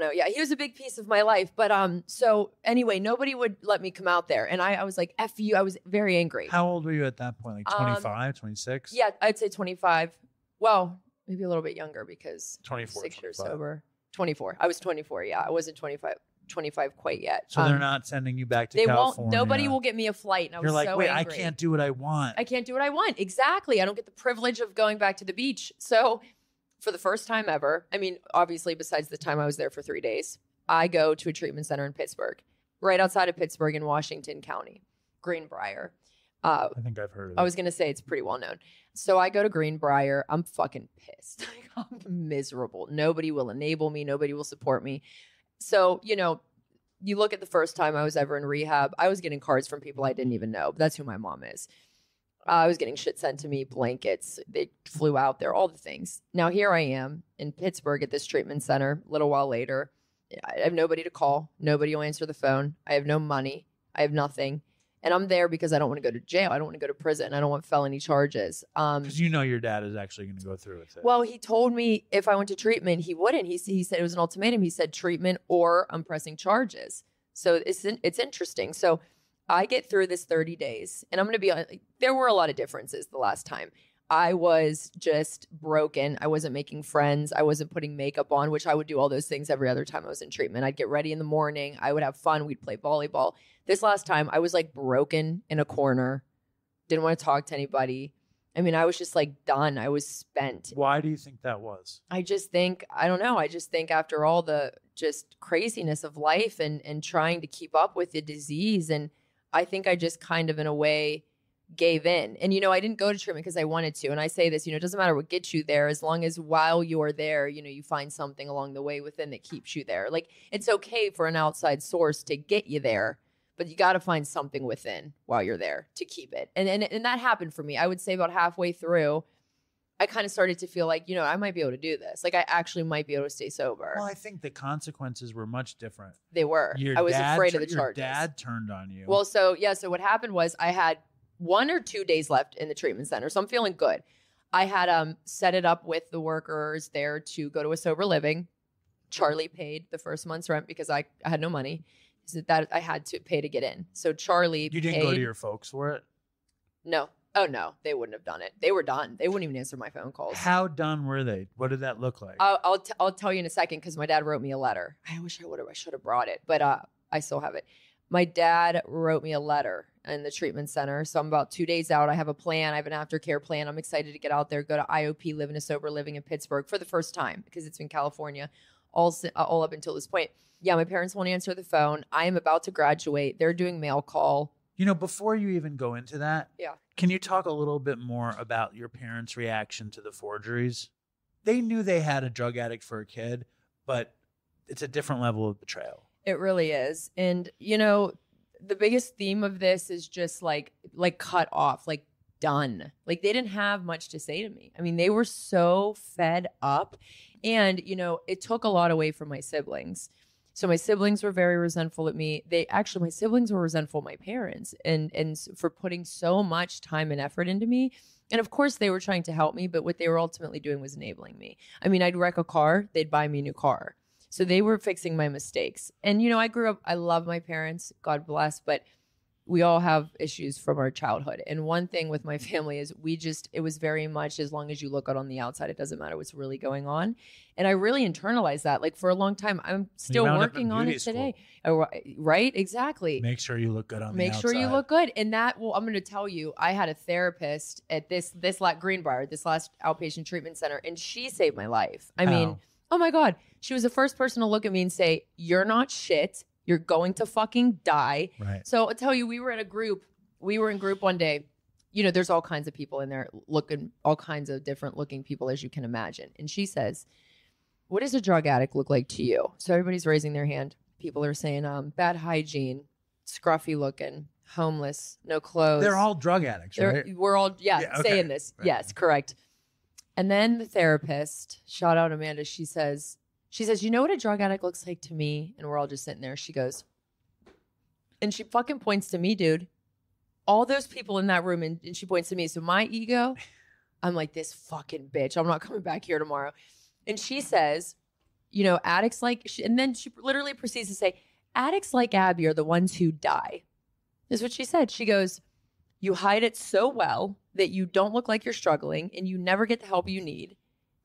[SPEAKER 8] know. Yeah, he was a big piece of my life. But so anyway, nobody would let me come out there. And I was like, F you. I was very angry.
[SPEAKER 5] How old were you at that point? Like 25, 26?
[SPEAKER 8] Yeah, I'd say 25. Well, maybe a little bit younger because
[SPEAKER 5] 24,
[SPEAKER 8] 6 years sober. 24. I was 24, yeah. I wasn't 25 quite yet.
[SPEAKER 5] So they're not sending you back to California.
[SPEAKER 8] Nobody will get me a flight. And I was
[SPEAKER 5] You're like,
[SPEAKER 8] so
[SPEAKER 5] wait,
[SPEAKER 8] angry.
[SPEAKER 5] I can't do what I want.
[SPEAKER 8] I can't do what I want. Exactly. I don't get the privilege of going back to the beach. So for the first time ever, I mean, obviously, besides the time I was there for 3 days, I go to a treatment center in Pittsburgh, right outside of Pittsburgh in Washington County, Greenbrier.
[SPEAKER 5] I think I've heard of it.
[SPEAKER 8] I was going to say it's pretty well known. So I go to Greenbrier. I'm fucking pissed. I'm miserable. Nobody will enable me. Nobody will support me. So, you look at the first time I was ever in rehab, I was getting cards from people I didn't even know. That's who my mom is. I was getting shit sent to me, blankets. They flew out there, all the things. Now here I am in Pittsburgh at this treatment center. A little while later, I have nobody to call. Nobody will answer the phone. I have no money. I have nothing. And I'm there because I don't want to go to jail. I don't want to go to prison. I don't want felony charges.
[SPEAKER 5] Because your dad is actually going to go through with it.
[SPEAKER 8] Well, he told me if I went to treatment, he wouldn't. He said it was an ultimatum. He said treatment or I'm pressing charges. So it's interesting. So I get through this 30 days. And I'm going to be honest, there were a lot of differences the last time. I was just broken. I wasn't making friends. I wasn't putting makeup on, which I would do all those things every other time I was in treatment. I'd get ready in the morning. I would have fun. We'd play volleyball. This last time, I was like broken in a corner. Didn't want to talk to anybody. I mean, I was just like done. I was spent.
[SPEAKER 5] Why do you think that was?
[SPEAKER 8] I just think, I don't know. I just think after all the just craziness of life and trying to keep up with the disease, and I think I just kind of in a way gave in. And, I didn't go to treatment because I wanted to. And I say this, it doesn't matter what gets you there, as long as while you're there, you find something along the way within that keeps you there. Like, it's okay for an outside source to get you there, but you got to find something within while you're there to keep it. And that happened for me. I would say about halfway through, I kind of started to feel like, I might be able to do this. Like, I actually might be able to stay sober.
[SPEAKER 5] Well, I think the consequences were much different.
[SPEAKER 8] They were. I was afraid of the charges.
[SPEAKER 5] Your dad turned on you.
[SPEAKER 8] Well, so what happened was I had 1 or 2 days left in the treatment center, so I'm feeling good. I had set it up with the workers there to go to a sober living. Charlie paid the first month's rent because I had no money. That I had to pay to get in. So Charlie
[SPEAKER 5] You didn't go to your folks for it?
[SPEAKER 8] No. Oh, no. They wouldn't have done it. They were done. They wouldn't even answer my phone calls.
[SPEAKER 5] How done were they? What did that look like?
[SPEAKER 8] I'll tell you in a second because my dad wrote me a letter. I wish I should have brought it, but I still have it. My dad wrote me a letter in the treatment center. So I'm about 2 days out. I have a plan. I have an aftercare plan. I'm excited to get out there, go to IOP, live in a sober living in Pittsburgh for the first time because it's been California all up until this point. Yeah, my parents won't answer the phone. I am about to graduate. They're doing mail call.
[SPEAKER 5] Before you even go into that,
[SPEAKER 8] yeah,
[SPEAKER 5] can you talk a little bit more about your parents' reaction to the forgeries? They knew they had a drug addict for a kid, but it's a different level of betrayal.
[SPEAKER 8] It really is. And, the biggest theme of this is just like cut off, like done. Like they didn't have much to say to me. I mean, they were so fed up. And, it took a lot away from my siblings. So my siblings were very resentful at me. My siblings were resentful at my parents and for putting so much time and effort into me. And of course they were trying to help me, but what they were ultimately doing was enabling me. I mean, I'd wreck a car, they'd buy me a new car. So they were fixing my mistakes. And, I grew up, I love my parents, God bless, but we all have issues from our childhood. And one thing with my family is it was very much as long as you look out on the outside, it doesn't matter what's really going on. And I really internalized that. Like for a long time, I'm still working on it today. Right? Exactly.
[SPEAKER 5] Make sure you look good on the outside.
[SPEAKER 8] Make sure you look good. And I'm going to tell you, I had a therapist at this Greenbrier, this last outpatient treatment center, and she saved my life. I mean, oh my God. She was the first person to look at me and say, "You're not shit. You're going to fucking die."
[SPEAKER 5] Right.
[SPEAKER 8] So I'll tell you, we were in group one day. There's all kinds of people in there all kinds of different looking people, as you can imagine. And she says, "What does a drug addict look like to you?" So everybody's raising their hand. People are saying, bad hygiene, scruffy looking, homeless, no clothes.
[SPEAKER 5] They're all drug addicts, right?
[SPEAKER 8] We're all, saying this. Right. Yes, correct. And then the therapist, shout out Amanda, she says, "You know what a drug addict looks like to me?" And we're all just sitting there. She goes, and she fucking points to me, dude. All those people in that room, and she points to me. So my ego, I'm like, this fucking bitch. I'm not coming back here tomorrow. And she says, addicts and then she literally proceeds to say, addicts like Abbey are the ones who die. This is what she said. She goes, "You hide it so well that you don't look like you're struggling and you never get the help you need."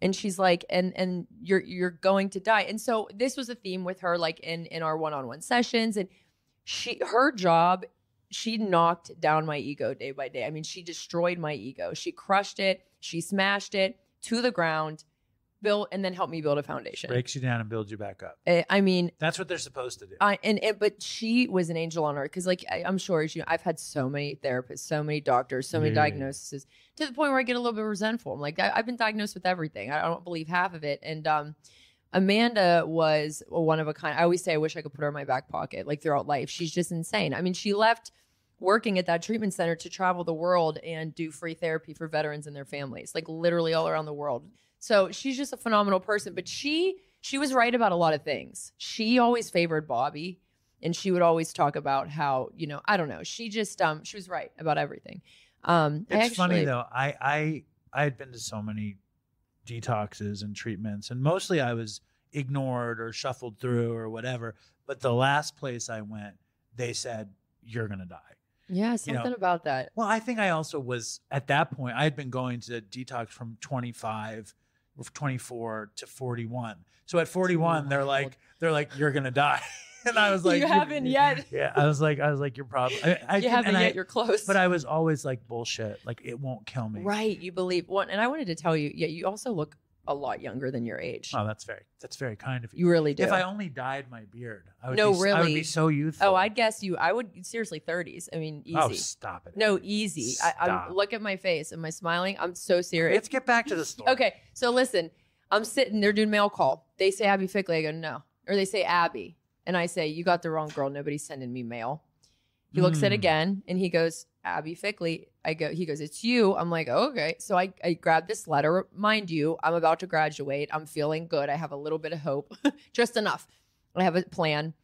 [SPEAKER 8] And she's like, and you're going to die. And so this was a theme with her, like in our one-on-one sessions. And her job, she knocked down my ego day by day. I mean, she destroyed my ego. She crushed it. She smashed it to the ground, built, and then helped me build a foundation.
[SPEAKER 5] Breaks you down and builds you back up.
[SPEAKER 8] I mean,
[SPEAKER 5] that's what they're supposed to do.
[SPEAKER 8] But she was an angel on earth because, like, I'm sure I've had so many therapists, so many doctors, so many diagnoses to the point where I get a little bit resentful. I'm like, I've been diagnosed with everything. I don't believe half of it. And Amanda was one of a kind. I always say I wish I could put her in my back pocket, like throughout life. She's just insane. I mean, she left working at that treatment center to travel the world and do free therapy for veterans and their families, like literally all around the world. So she's just a phenomenal person, but she was right about a lot of things. She always favored Bobby, and she would always talk about how, I don't know. She just, she was right about everything.
[SPEAKER 5] It's funny though. I had been to so many detoxes and treatments, and mostly I was ignored or shuffled through or whatever. But the last place I went, they said, "You're going to die."
[SPEAKER 8] Yeah, something about that.
[SPEAKER 5] Well, I think I also was at that point. I had been going to detox from 25, 24 to 41. So at 41, they're like, you're gonna die, and I was like,
[SPEAKER 8] you haven't yet.
[SPEAKER 5] Yeah, I was like, you're probably.
[SPEAKER 8] You haven't yet. You're close.
[SPEAKER 5] But I was always like, bullshit. Like it won't kill me.
[SPEAKER 8] Right? You believe one, and I wanted to tell you. Yeah, you also look a lot younger than your age.
[SPEAKER 5] Oh, that's very kind of you.
[SPEAKER 8] You really do.
[SPEAKER 5] If I only dyed my beard, I would
[SPEAKER 8] really.
[SPEAKER 5] I would be so youthful.
[SPEAKER 8] Oh, I'd guess you. I would seriously 30s. I mean, easy.
[SPEAKER 5] Oh, stop it.
[SPEAKER 8] No, easy. I look at my face. Am I smiling? I'm so serious.
[SPEAKER 5] Let's get back to the story.
[SPEAKER 8] Okay, so listen. I'm sitting there doing mail call. They say Abbey Fickley. I go, no. Or they say Abbey. And I say, you got the wrong girl. Nobody's sending me mail. He looks at it again and he goes, Abbey Fickley. He goes, it's you. I'm like, oh, okay. So I grab this letter. Mind you, I'm about to graduate. I'm feeling good. I have a little bit of hope, just enough. I have a plan.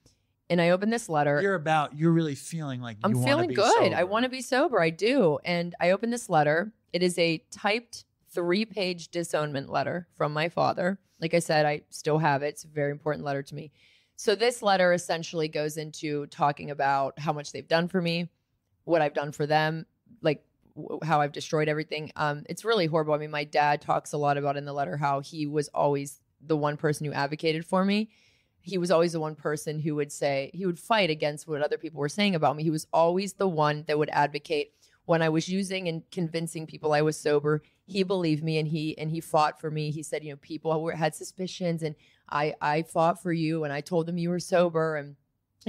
[SPEAKER 8] And I open this letter.
[SPEAKER 5] You're really feeling like
[SPEAKER 8] I'm feeling good.
[SPEAKER 5] Sober.
[SPEAKER 8] I want to be sober. I do. And I open this letter. It is a typed 3-page disownment letter from my father. Like I said, I still have it. It's a very important letter to me. So this letter essentially goes into talking about how much they've done for me, what I've done for them, like how I've destroyed everything. It's really horrible. I mean, my dad talks a lot about in the letter how he was always the one person who advocated for me. He was always the one person who would say, he would fight against what other people were saying about me. He was always the one that would advocate when I was using and convincing people I was sober. He believed me and he fought for me. He said, people had suspicions and I fought for you and I told them you were sober and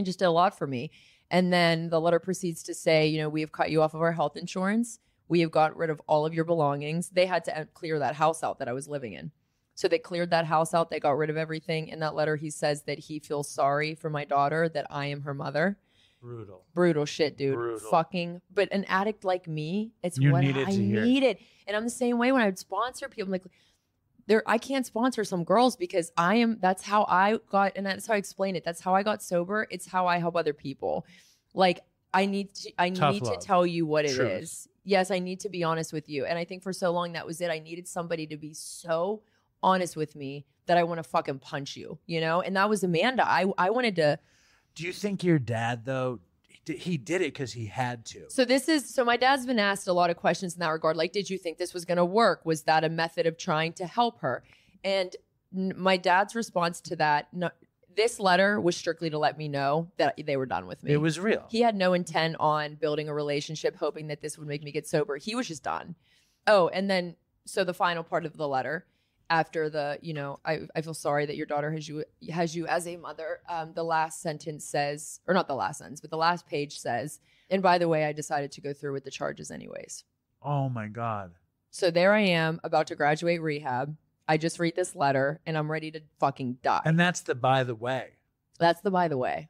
[SPEAKER 8] just did a lot for me. And then the letter proceeds to say, we have cut you off of our health insurance. We have got rid of all of your belongings. They had to clear that house out that I was living in. So they cleared that house out. They got rid of everything. In that letter, he says that he feels sorry for my daughter, that I am her mother. Brutal shit, dude. Fucking. But an addict like me, it's what I needed. And I'm the same way when I would sponsor people. I'm like, I can't sponsor some girls because that's how I got, and that's how I explain it. That's how I got sober. It's how I help other people. Like I need to tell you what it is. Yes, I need to be honest with you. And I think for so long that was it. I needed somebody to be so honest with me that I want to fucking punch you, And that was Amanda. I wanted to.
[SPEAKER 5] Do you think your dad, though, he did it because he had to?
[SPEAKER 8] So my dad's been asked a lot of questions in that regard. Like, did you think this was going to work? Was that a method of trying to help her? And my dad's response to that, no, this letter was strictly to let me know that they were done with me.
[SPEAKER 5] It was real.
[SPEAKER 8] He had no intent on building a relationship, hoping that this would make me get sober. He was just done. Oh, and then, so the final part of the letter, after the, I feel sorry that your daughter has you as a mother. The last sentence says, or not the last sentence, but the last page says, and by the way, I decided to go through with the charges anyways.
[SPEAKER 5] Oh my God.
[SPEAKER 8] So there I am about to graduate rehab. I just read this letter and I'm ready to fucking die.
[SPEAKER 5] And that's the by the way.
[SPEAKER 8] That's the by the way.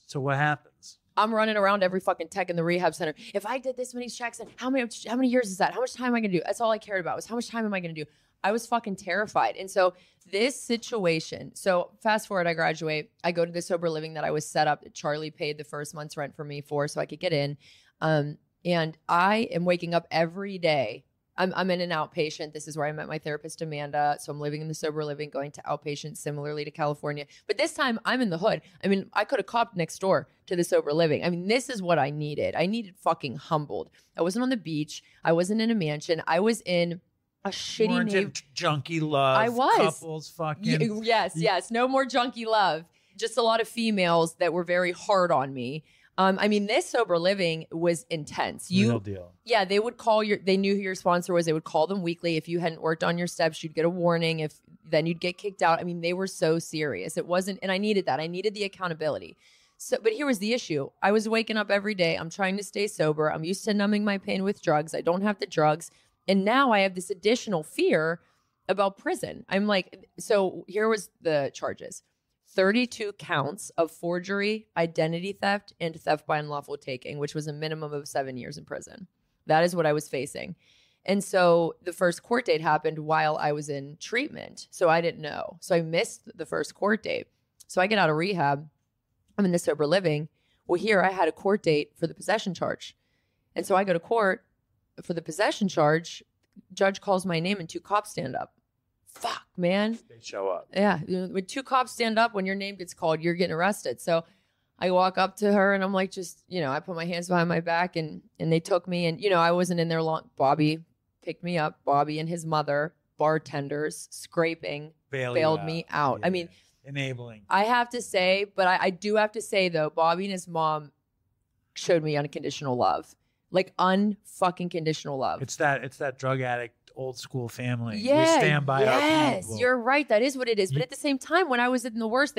[SPEAKER 5] So what happens?
[SPEAKER 8] I'm running around every fucking tech in the rehab center. If I did this many checks, and how many years is that? How much time am I going to do? That's all I cared about was how much time am I going to do? I was fucking terrified. And so this situation, so fast forward, I graduate. I go to the sober living that I was set up. Charlie paid the first month's rent for me so I could get in. And I am waking up every day. I'm in an outpatient. This is where I met my therapist, Amanda. So I'm living in the sober living, going to outpatient similarly to California. But this time I'm in the hood. I mean, I could have copped next door to the sober living. I mean, this is what I needed. I needed fucking humbled. I wasn't on the beach. I wasn't in a mansion. I was in a shitty neighborhood.
[SPEAKER 5] Junkie love.
[SPEAKER 8] I was.
[SPEAKER 5] Couples fucking.
[SPEAKER 8] Yes. No more junkie love. Just a lot of females that were very hard on me. I mean, this sober living was intense.
[SPEAKER 5] Real deal.
[SPEAKER 8] Yeah, they would call they knew who your sponsor was. They would call them weekly. If you hadn't worked on your steps, you'd get a warning. Then you'd get kicked out. I mean, they were so serious. It wasn't, and I needed that. I needed the accountability. So, but here was the issue. I was waking up every day. I'm trying to stay sober. I'm used to numbing my pain with drugs. I don't have the drugs. And now I have this additional fear about prison. I'm like, so here was the charges. 32 counts of forgery, identity theft, and theft by unlawful taking, which was a minimum of 7 years in prison. That is what I was facing. And so the first court date happened while I was in treatment. So I didn't know. So I missed the first court date. So I get out of rehab. I'm in the sober living. Well, here I had a court date for the possession charge. And so I go to court for the possession charge. Judge calls my name and 2 cops stand up. Fuck, man.
[SPEAKER 7] They show up.
[SPEAKER 8] Yeah. When 2 cops stand up, when your name gets called, you're getting arrested. So I walk up to her and I'm like, just, I put my hands behind my back and they took me and, I wasn't in there long. Bobby picked me up. Bobby and his mother, bartenders, scraping, bailed me out.
[SPEAKER 5] Yeah.
[SPEAKER 8] I mean,
[SPEAKER 5] enabling.
[SPEAKER 8] I have to say, but I do have to say though, Bobby and his mom showed me unconditional love, like unfucking conditional love.
[SPEAKER 5] It's that drug addict, old school family.
[SPEAKER 8] Yeah,
[SPEAKER 5] we stand by our people.
[SPEAKER 8] You're right. That is what it is. But at the same time, when I was in the worst,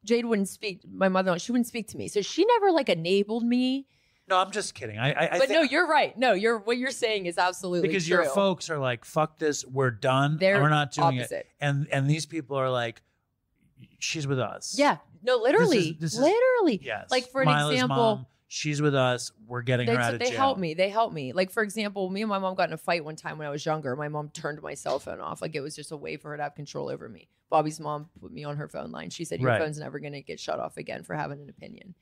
[SPEAKER 8] Jade wouldn't speak. My mother, she wouldn't speak to me, so she never like enabled me.
[SPEAKER 5] No, I'm just kidding.
[SPEAKER 8] But no, you're right. No, what you're saying is absolutely
[SPEAKER 5] because
[SPEAKER 8] true.
[SPEAKER 5] your folks are like, fuck this, we're done. We're not doing
[SPEAKER 8] opposite.
[SPEAKER 5] it. And these people are like, she's with us.
[SPEAKER 8] Yeah. No, literally.
[SPEAKER 5] This is
[SPEAKER 8] literally.
[SPEAKER 5] yes.
[SPEAKER 8] Like for an
[SPEAKER 5] Mila's
[SPEAKER 8] example,
[SPEAKER 5] mom, she's with us. We're getting her out of jail.
[SPEAKER 8] They helped me. Like for example, me and my mom got in a fight one time when I was younger. My mom turned my cell phone off. Like it was just a way for her to have control over me. Bobby's mom put me on her phone line. She said, your phone's never going to get shut off again for having an opinion.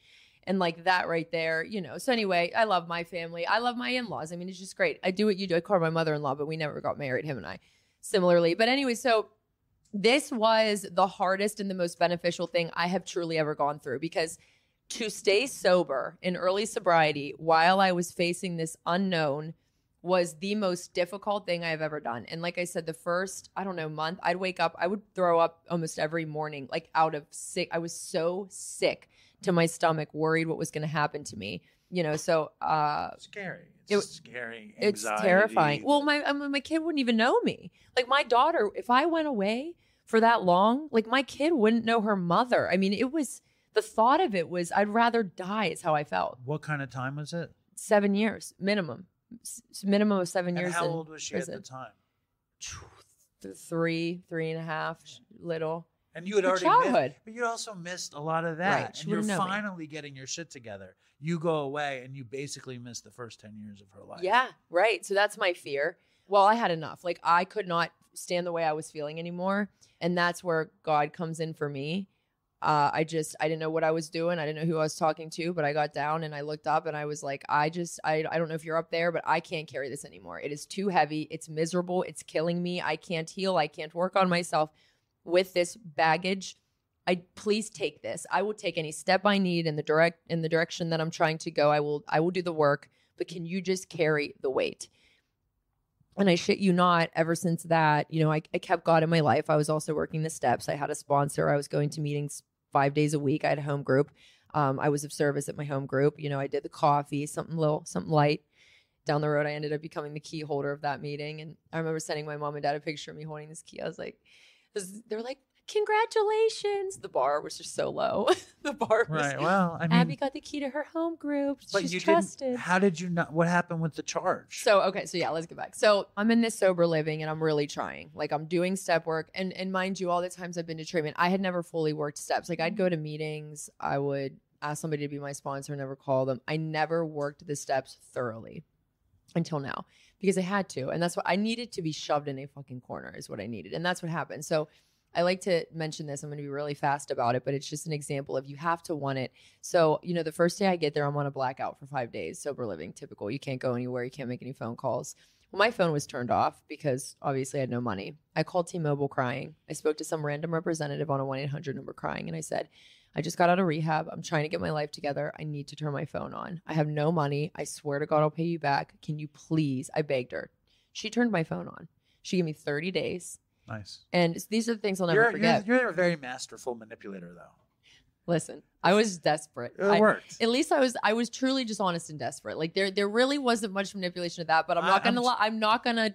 [SPEAKER 8] And like that right there, So anyway, I love my family. I love my in-laws. I mean, it's just great. I do what you do. I call her my mother-in-law, but we never got married, him and I, similarly. But anyway, so this was the hardest and the most beneficial thing I have truly ever gone through, because to stay sober in early sobriety while I was facing this unknown was the most difficult thing I've ever done. And like I said, the first, month, I'd wake up, I would throw up almost every morning, like out of sick. I was so sick to my stomach, worried what was going to happen to me. So
[SPEAKER 5] scary. It's scary. Anxiety.
[SPEAKER 8] It's terrifying. Well, my kid wouldn't even know me. Like my daughter, if I went away for that long, like my kid wouldn't know her mother. I mean, the thought of it was, I'd rather die is how I felt.
[SPEAKER 5] What kind of time was it?
[SPEAKER 8] 7 years, minimum of 7 years.
[SPEAKER 5] And how old was she at the time?
[SPEAKER 8] 3.5, little.
[SPEAKER 5] And you had already
[SPEAKER 8] childhood.
[SPEAKER 5] But you also missed a lot of that.
[SPEAKER 8] Right.
[SPEAKER 5] And you're finally getting your shit together. You go away and you basically missed the first 10 years of her life.
[SPEAKER 8] Yeah, right. So that's my fear. Well, I had enough. Like I could not stand the way I was feeling anymore. And that's where God comes in for me. I didn't know what I was doing. I didn't know who I was talking to, but I got down and I looked up and I was like, I don't know if you're up there, but I can't carry this anymore. It is too heavy. It's miserable. It's killing me. I can't heal. I can't work on myself with this baggage. Please take this. I will take any step I need in the direction that I'm trying to go. I will do the work, but can you just carry the weight? And I shit you not, ever since that, I kept God in my life. I was also working the steps. I had a sponsor. I was going to meetings 5 days a week. I had a home group. I was of service at my home group. I did the coffee, something light. Down the road, I ended up becoming the key holder of that meeting. And I remember sending my mom and dad a picture of me holding this key. I was like, they're like, congratulations. The bar was just so low. The bar was,
[SPEAKER 5] right. Well, I mean,
[SPEAKER 8] Abbey got the key to her home group.
[SPEAKER 5] But
[SPEAKER 8] She's
[SPEAKER 5] you
[SPEAKER 8] trusted.
[SPEAKER 5] How did you not? What happened with the charge?
[SPEAKER 8] So yeah, let's get back. So I'm in this sober living and I'm really trying. Like I'm doing step work. And mind you, all the times I've been to treatment, I had never fully worked steps. Like I'd go to meetings. I would ask somebody to be my sponsor, never call them. I never worked the steps thoroughly until now because I had to. And that's what I needed, to be shoved in a fucking corner is what I needed. And that's what happened. So I like to mention this. I'm going to be really fast about it, but it's just an example of you have to want it. So, the first day I get there, I'm on a blackout for 5 days, sober living, typical. You can't go anywhere. You can't make any phone calls. Well, my phone was turned off because obviously I had no money. I called T-Mobile crying. I spoke to some random representative on a 1-800 number crying. And I said, I just got out of rehab. I'm trying to get my life together. I need to turn my phone on. I have no money. I swear to God, I'll pay you back. Can you please? I begged her. She turned my phone on. She gave me 30 days.
[SPEAKER 5] Nice.
[SPEAKER 8] And these are the things I'll never forget.
[SPEAKER 5] You're a very masterful manipulator, though.
[SPEAKER 8] Listen, I was desperate.
[SPEAKER 5] It worked.
[SPEAKER 8] At least I was truly just honest and desperate. Like there really wasn't much manipulation of that. But I'm not gonna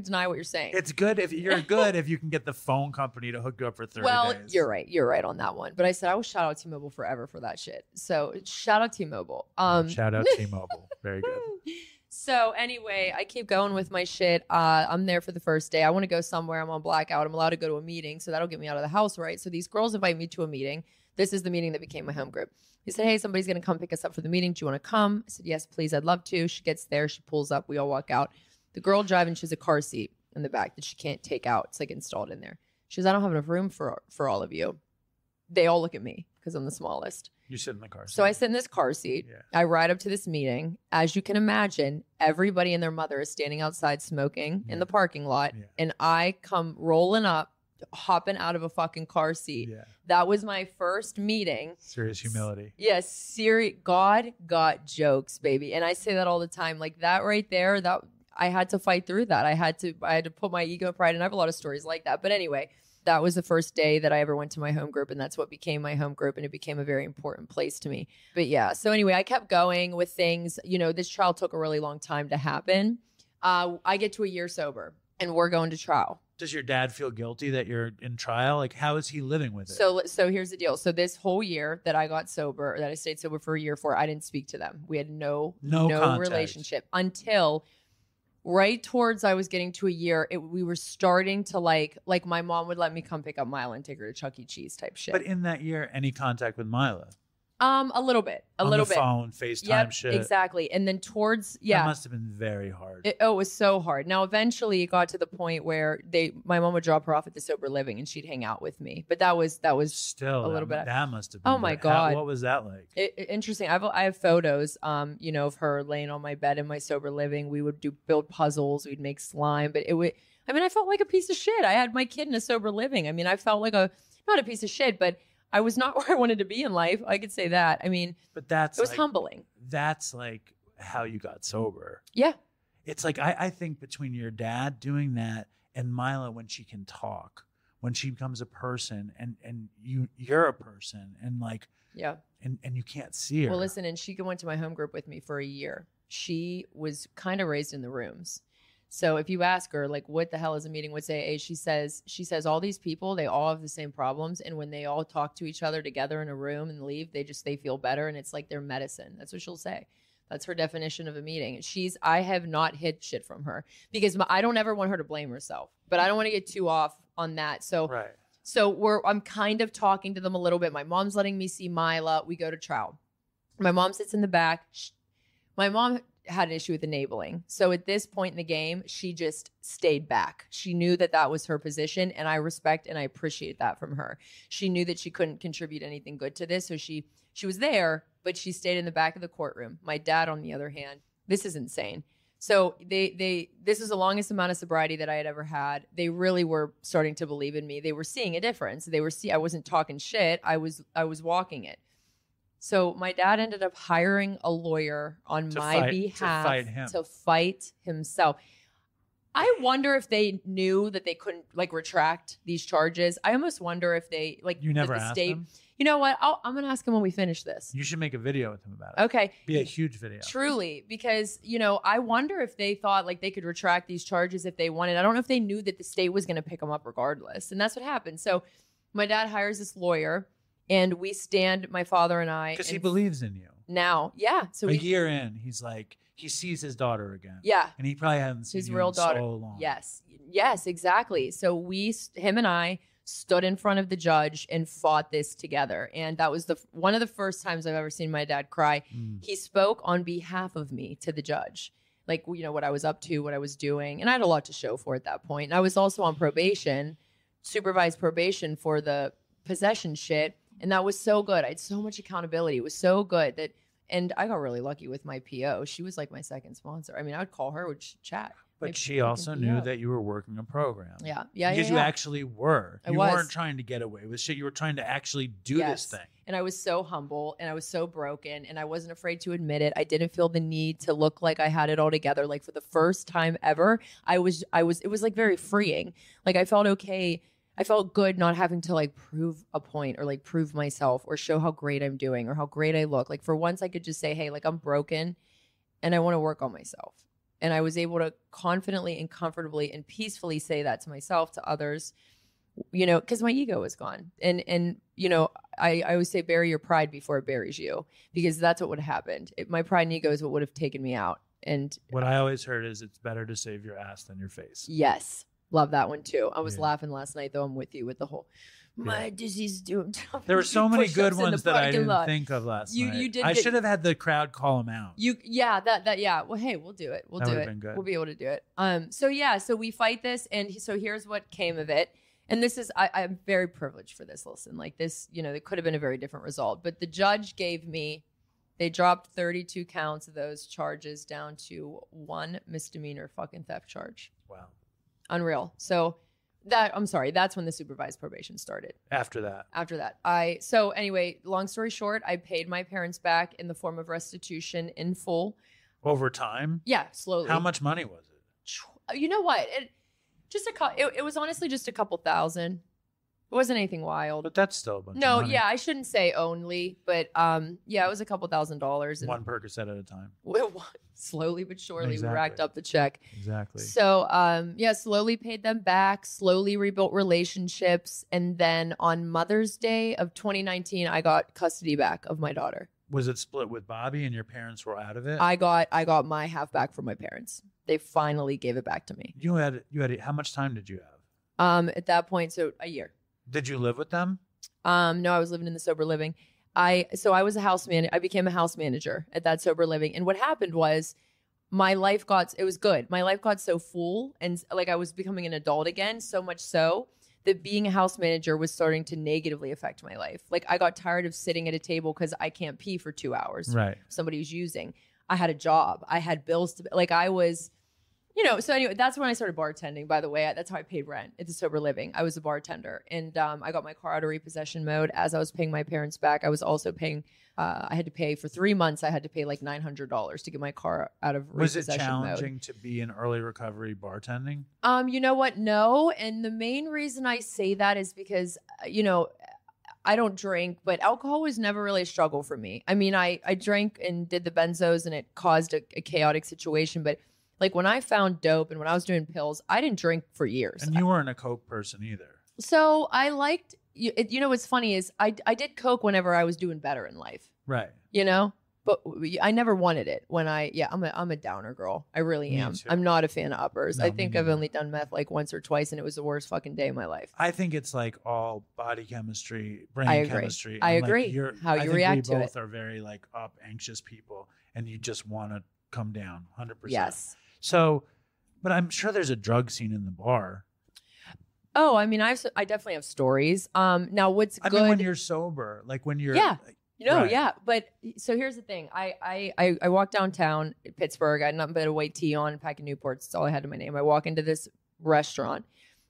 [SPEAKER 8] deny what you're saying.
[SPEAKER 5] It's good if you're good if you can get the phone company to hook you up for 30 days.
[SPEAKER 8] Well, you're right. You're right on that one. But I said I will shout out T-Mobile forever for that shit. So shout out T-Mobile.
[SPEAKER 5] Shout out T-Mobile. Very good.
[SPEAKER 8] So anyway, I keep going with my shit. I'm there for the first day. I want to go somewhere. I'm on blackout. I'm allowed to go to a meeting. So that'll get me out of the house, right? So these girls invite me to a meeting. This is the meeting that became my home group. He said, hey, somebody's going to come pick us up for the meeting. Do you want to come? I said, yes, please. I'd love to. She gets there. She pulls up. We all walk out. The girl driving, she has a car seat in the back that she can't take out. It's like installed in there. She says, I don't have enough room for all of you. They all look at me because I'm the smallest.
[SPEAKER 5] You sit in the car seat.
[SPEAKER 8] So I sit in this car seat.
[SPEAKER 5] Yeah.
[SPEAKER 8] I ride up to this meeting. As you can imagine, everybody and their mother is standing outside smoking in the parking lot.
[SPEAKER 5] Yeah.
[SPEAKER 8] And I come rolling up hopping out of a fucking car seat.
[SPEAKER 5] Yeah.
[SPEAKER 8] That was my first meeting.
[SPEAKER 5] Serious humility.
[SPEAKER 8] Yes, God got jokes, baby. And I say that all the time. Like that right there, that I had to fight through that. I had to put my ego and pride, and I have a lot of stories like that. But anyway, that was the first day that I ever went to my home group, and that's what became my home group, and it became a very important place to me. But yeah, so anyway, I kept going with things. You know, this trial took a really long time to happen. I get to a year sober, and we're going to trial.
[SPEAKER 5] Does your dad feel guilty that you're in trial? Like, how is he living with it?
[SPEAKER 8] So here's the deal. So this whole year that I got sober, or that I stayed sober for a year for, I didn't speak to them. We had no
[SPEAKER 5] contact.
[SPEAKER 8] relationship until right towards I was getting to a year. We were starting to like my mom would let me come pick up Mila and take her to Chuck E. Cheese type shit.
[SPEAKER 5] But in that year, any contact with Mila?
[SPEAKER 8] A little bit,
[SPEAKER 5] On the phone, FaceTime shit.
[SPEAKER 8] Exactly. And then that
[SPEAKER 5] must have been very hard.
[SPEAKER 8] It was so hard. Now, eventually it got to the point where my mom would drop her off at the sober living and she'd hang out with me. But that was
[SPEAKER 5] still
[SPEAKER 8] a little bit.
[SPEAKER 5] That must have been.
[SPEAKER 8] Oh my God.
[SPEAKER 5] What was that like?
[SPEAKER 8] Interesting. I have photos, of her laying on my bed in my sober living. We would build puzzles. We'd make slime, but I felt like a piece of shit. I had my kid in a sober living. I felt like not a piece of shit, but I was not where I wanted to be in life. I could say that.
[SPEAKER 5] But it
[SPEAKER 8] was humbling.
[SPEAKER 5] That's like how you got sober.
[SPEAKER 8] Yeah.
[SPEAKER 5] It's like, I think between your dad doing that and Mila, when she can talk, when she becomes a person and you're a person and like,
[SPEAKER 8] yeah.
[SPEAKER 5] And you can't see her.
[SPEAKER 8] Well, listen, and she went to my home group with me for a year. She was kind of raised in the rooms. So if you ask her, like, what the hell is a meeting? What's AA? She says all these people, they all have the same problems. And when they all talk to each other together in a room and leave, they feel better. And it's like their medicine. That's what she'll say. That's her definition of a meeting. I have not hid shit from her because I don't ever want her to blame herself, but I don't want to get too off on that. So,
[SPEAKER 5] right.
[SPEAKER 8] So I'm kind of talking to them a little bit. My mom's letting me see Mila. We go to trial. My mom sits in the back. My mom had an issue with enabling. So at this point in the game, she just stayed back. She knew that was her position, and I respect and I appreciate that from her. She knew that she couldn't contribute anything good to this, so she was there, but she stayed in the back of the courtroom. My dad, on the other hand, this is insane. So this is the longest amount of sobriety that I had ever had. They really were starting to believe in me. They were seeing a difference. I wasn't talking shit. I was walking it. So my dad ended up hiring a lawyer on my behalf to fight himself. I wonder if they knew that they couldn't retract these charges. I almost wonder if they
[SPEAKER 5] You never asked them?
[SPEAKER 8] You know what? I'm going to ask him when we finish this.
[SPEAKER 5] You should make a video with him about it.
[SPEAKER 8] Okay.
[SPEAKER 5] Be a huge video.
[SPEAKER 8] Truly, because, I wonder if they thought they could retract these charges if they wanted. I don't know if they knew that the state was going to pick them up regardless. And that's what happened. So my dad hires this lawyer. And we stand, my father and I.
[SPEAKER 5] Because he believes in you.
[SPEAKER 8] Now, yeah. So
[SPEAKER 5] a year in, he's like, he sees his daughter again.
[SPEAKER 8] Yeah.
[SPEAKER 5] And he probably hasn't seen
[SPEAKER 8] his real daughter.
[SPEAKER 5] So long.
[SPEAKER 8] Yes, exactly. So him and I stood in front of the judge and fought this together. And that was one of the first times I've ever seen my dad cry. He spoke on behalf of me to the judge. What I was up to, what I was doing. And I had a lot to show for at that point. And I was also on probation, supervised probation for the possession shit. And that was so good. I had so much accountability. It was so good and I got really lucky with my PO. She was like my second sponsor. I would call her, we'd chat.
[SPEAKER 5] But she also knew that you were working a program.
[SPEAKER 8] Yeah.
[SPEAKER 5] Because you actually were. You
[SPEAKER 8] was.
[SPEAKER 5] Weren't trying to get away with shit. You were trying to actually do this thing.
[SPEAKER 8] And I was so humble and I was so broken and I wasn't afraid to admit it. I didn't feel the need to look like I had it all together. For the first time ever, it was very freeing. I felt okay. I felt good not having to prove a point or prove myself or show how great I'm doing or how great I look. For once I could just say, hey, I'm broken and I want to work on myself. And I was able to confidently and comfortably and peacefully say that to myself, to others, because my ego was gone. And I always say bury your pride before it buries you, because that's what would have happened. My pride and ego is what would have taken me out. And
[SPEAKER 5] what I always heard is it's better to save your ass than your face.
[SPEAKER 8] Yes. Love that one too. I was laughing last night, though. I'm with you with the whole my disease doing.
[SPEAKER 5] There were so many good ones that I didn't think of last night.
[SPEAKER 8] You did.
[SPEAKER 5] I should have had the crowd call them out.
[SPEAKER 8] Yeah. Well, hey, we'll do it. We'll do it.
[SPEAKER 5] Been good.
[SPEAKER 8] We'll be able to do it. So we fight this, and so here's what came of it. And this is I'm very privileged for this. Listen, this, it could have been a very different result, but the judge they dropped 32 counts of those charges down to one misdemeanor fucking theft charge.
[SPEAKER 5] Wow.
[SPEAKER 8] Unreal. So That's when the supervised probation started.
[SPEAKER 7] After that.
[SPEAKER 8] So anyway, long story short, I paid my parents back in the form of restitution in full.
[SPEAKER 7] Over time?
[SPEAKER 8] Yeah, slowly.
[SPEAKER 7] How much money was it?
[SPEAKER 8] You know what? It was honestly just a couple thousand. It wasn't anything wild.
[SPEAKER 7] But that's still a bunch of
[SPEAKER 8] No,
[SPEAKER 7] money.
[SPEAKER 8] yeah, I shouldn't say only, but yeah, it was a couple $1,000s.
[SPEAKER 7] One Percocet at a time.
[SPEAKER 8] Slowly but surely,
[SPEAKER 7] Exactly.
[SPEAKER 8] we racked up the check.
[SPEAKER 7] Exactly.
[SPEAKER 8] So, yeah, slowly paid them back, slowly rebuilt relationships. And then on Mother's Day of 2019, I got custody back of my daughter.
[SPEAKER 7] Was it split with Bobby and your parents were out of it?
[SPEAKER 8] I got my half back from my parents. They finally gave it back to me.
[SPEAKER 7] You had how much time did you have?
[SPEAKER 8] At that point, so a year.
[SPEAKER 7] Did you live with them?
[SPEAKER 8] No, I was living in the sober living. I was a house man. I became a house manager at that sober living. And what happened was it was good. My life got so full and like I was becoming an adult again, so much so that being a house manager was starting to negatively affect my life. Like I got tired of sitting at a table because I can't pee for 2 hours.
[SPEAKER 7] Right.
[SPEAKER 8] Somebody was using. I had a job. I had bills to, like I was, so anyway, that's when I started bartending, by the way. That's how I paid rent at the sober living. I was a bartender and I got my car out of repossession mode. As I was paying my parents back, I was also paying, I had to pay for 3 months. I had to pay like $900 to get my car out of repossession mode. Was it challenging
[SPEAKER 7] to be in early recovery bartending?
[SPEAKER 8] You know what? No. And the main reason I say that is because, I don't drink, but alcohol was never really a struggle for me. I mean, I drank and did the benzos and it caused a chaotic situation, but like when I found dope and when I was doing pills, I didn't drink for years.
[SPEAKER 7] And you weren't a Coke person either.
[SPEAKER 8] So I liked, what's funny is I did Coke whenever I was doing better in life.
[SPEAKER 7] Right.
[SPEAKER 8] But I never wanted it when I'm a downer girl. I really am. I'm not a fan of uppers.
[SPEAKER 7] No,
[SPEAKER 8] I think I've only done meth like once or twice and it was the worst fucking day of my life.
[SPEAKER 7] I think it's like all body chemistry, brain chemistry.
[SPEAKER 8] I agree.
[SPEAKER 7] How you react to it. We both are very like up, anxious people and you just want to come down 100%.
[SPEAKER 8] Yes.
[SPEAKER 7] So, but I'm sure there's a drug scene in the bar.
[SPEAKER 8] Oh, I mean, I definitely have stories. Now what's good? I mean,
[SPEAKER 7] when you're sober, like when you're.
[SPEAKER 8] Yeah.
[SPEAKER 7] Right.
[SPEAKER 8] Yeah. But so here's the thing. I walk downtown Pittsburgh. I had nothing but a white tee on and packing Newports. That's all I had in my name. I walk into this restaurant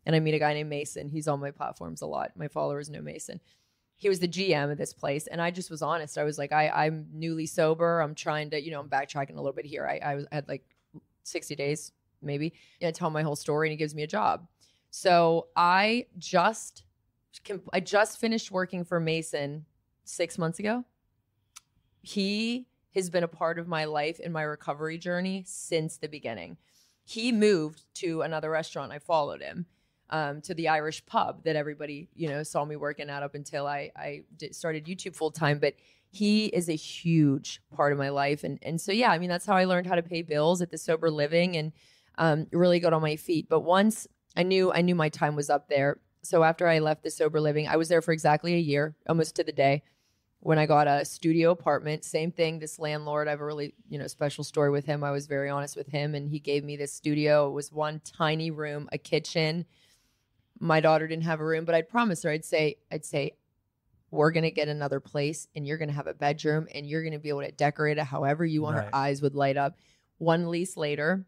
[SPEAKER 8] and I meet a guy named Mason. He's on my platforms a lot. My followers know Mason. He was the GM of this place. And I just was honest. I was like, I'm newly sober. I'm trying to, I'm backtracking a little bit here. I had like 60 days, maybe. I tell him my whole story and he gives me a job. So I just finished working for Mason 6 months ago. He has been a part of my life and my recovery journey since the beginning. He moved to another restaurant. I followed him to the Irish pub that everybody, saw me working at up until I started YouTube full time. But he is a huge part of my life. And so, yeah, I mean, that's how I learned how to pay bills at the sober living and really got on my feet. But once I knew my time was up there. So after I left the sober living, I was there for exactly a year, almost to the day, when I got a studio apartment. Same thing. This landlord, I have a really, special story with him. I was very honest with him and he gave me this studio. It was one tiny room, a kitchen. My daughter didn't have a room, but I'd promise her, I'd say, we're going to get another place and you're going to have a bedroom and you're going to be able to decorate it however you want. Her eyes would light up. One lease later,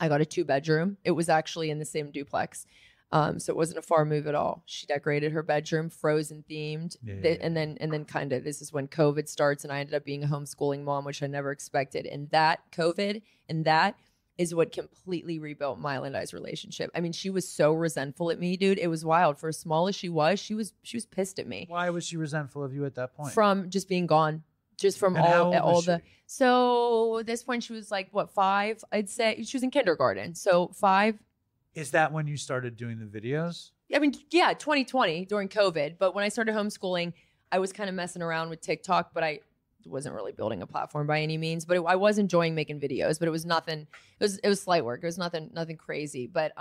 [SPEAKER 8] I got a 2-bedroom. It was actually in the same duplex. So it wasn't a far move at all. She decorated her bedroom, Frozen themed. And then kind of, this is when COVID starts and I ended up being a homeschooling mom, which I never expected. And that COVID and that is what completely rebuilt Mile and I's relationship. I mean, she was so resentful at me, dude. It was wild. For as small as she was pissed at me.
[SPEAKER 7] Why was she resentful of you at that point?
[SPEAKER 8] From just being gone. Just from all the. So at this point, she was like, what, 5? I'd say she was in kindergarten. So 5.
[SPEAKER 7] Is that when you started doing the videos?
[SPEAKER 8] I mean, yeah, 2020 during COVID. But when I started homeschooling, I was kind of messing around with TikTok, but I wasn't really building a platform by any means. But I was enjoying making videos, but it was nothing. It was slight work. It was nothing crazy. But